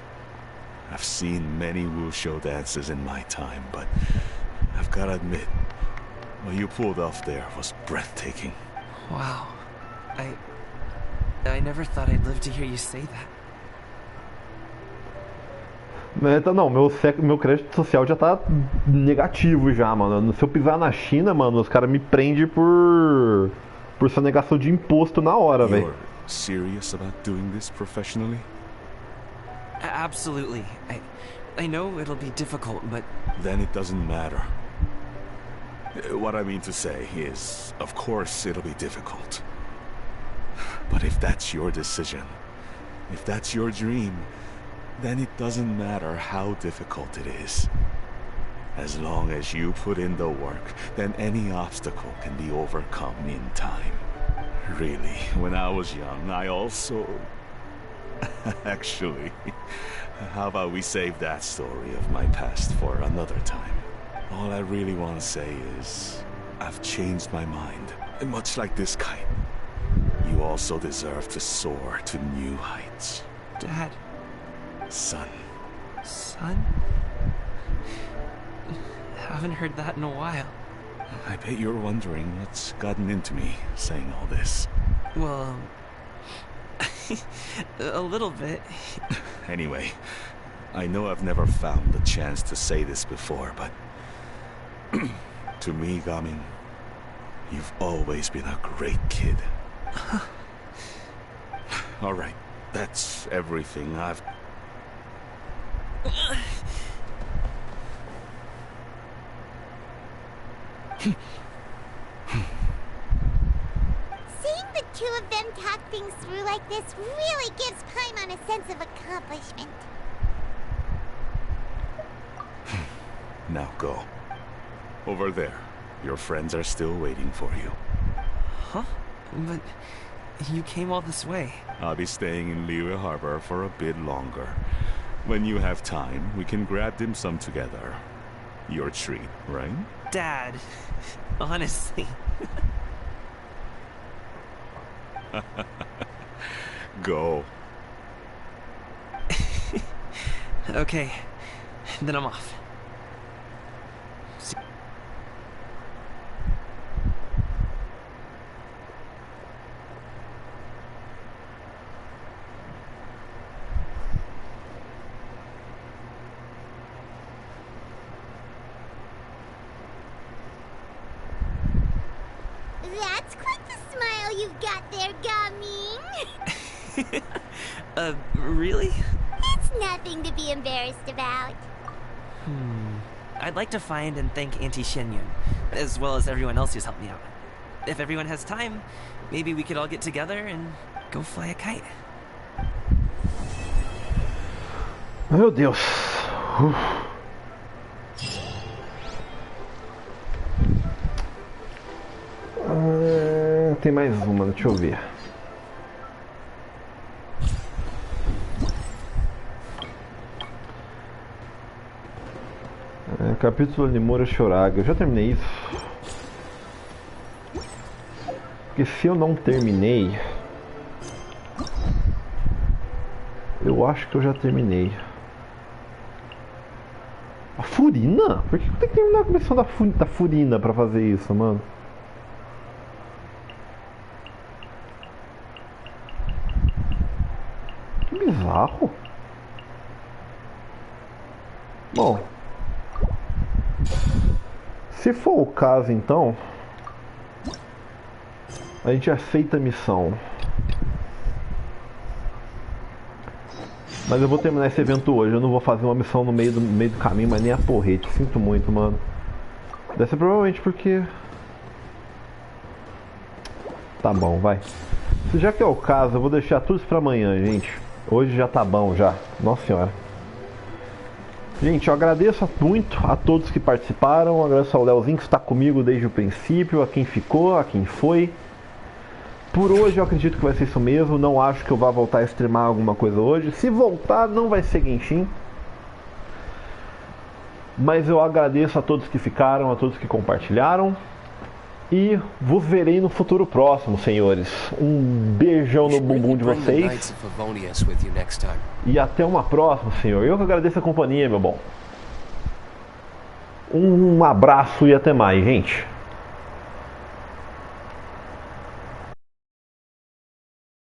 I've seen many wuxia dances in my time, but I've gotta admit, what you pulled off there was breathtaking. Wow. I never thought I'd live to hear you say that. Então, não, meu crédito social já tá negativo já, mano. Se eu pisar na China, mano, os caras me prendem por sonegação de imposto na hora, velho. You're serious about doing this professionally? Absolutely. I know it'll be difficult, but... Then it doesn't matter. What I mean to say is, of course it'll be difficult. But if that's your decision, if that's your dream, then it doesn't matter how difficult it is. As long as you put in the work, then any obstacle can be overcome in time. Really, when I was young, I also... Actually, how about we save that story of my past for another time? All I really want to say is, I've changed my mind. And much like this kite, you also deserve to soar to new heights. Dad. Son. Son? Haven't heard that in a while. I bet you're wondering what's gotten into me saying all this. Well, a little bit. Anyway, I know I've never found the chance to say this before, but to me, Gaming, you've always been a great kid. All right, that's everything I've... Seeing the two of them talk things through like this really gives Paimon a sense of accomplishment. Now go. Over there. Your friends are still waiting for you. Huh? But you came all this way. I'll be staying in Liyue Harbor for a bit longer. When you have time, we can grab dim sum together. Your treat, right? Dad, honestly. Go. Okay, then I'm off. That's quite the smile you've got there, Gummy. Really? It's nothing to be embarrassed about. I'd like to find and thank Auntie Shenyun, as well as everyone else who's helped me out. If everyone has time, maybe we could all get together and go fly a kite. Meu Deus. Tem mais uma, deixa eu ver. Capítulo Limora Choraga. Eu já terminei isso. Porque se eu não terminei, eu acho que eu já terminei. A Furina? Por que eu tenho que terminar a missão da Furina pra fazer isso, mano? Que bizarro. Bom, se for o caso, então a gente aceita a missão. Mas eu vou terminar esse evento hoje. Eu não vou fazer uma missão no meio do caminho, mas nem a porrete. Sinto muito, mano. Deve ser provavelmente porque... Tá bom, vai. Se já que é o caso, eu vou deixar tudo isso pra amanhã, gente. Hoje já tá bom, já. Nossa senhora. Gente, eu agradeço muito a todos que participaram. Eu agradeço ao Leozinho que está comigo desde o princípio. A quem ficou, a quem foi. Por hoje eu acredito que vai ser isso mesmo. Não acho que eu vá voltar a streamar alguma coisa hoje. Se voltar, não vai ser Genshin. Mas eu agradeço a todos que ficaram, a todos que compartilharam. E vos verei no futuro próximo, senhores. Um beijão no bumbum de vocês. E até uma próxima, senhor. Eu que agradeço a companhia, meu bom. Um abraço e até mais, gente.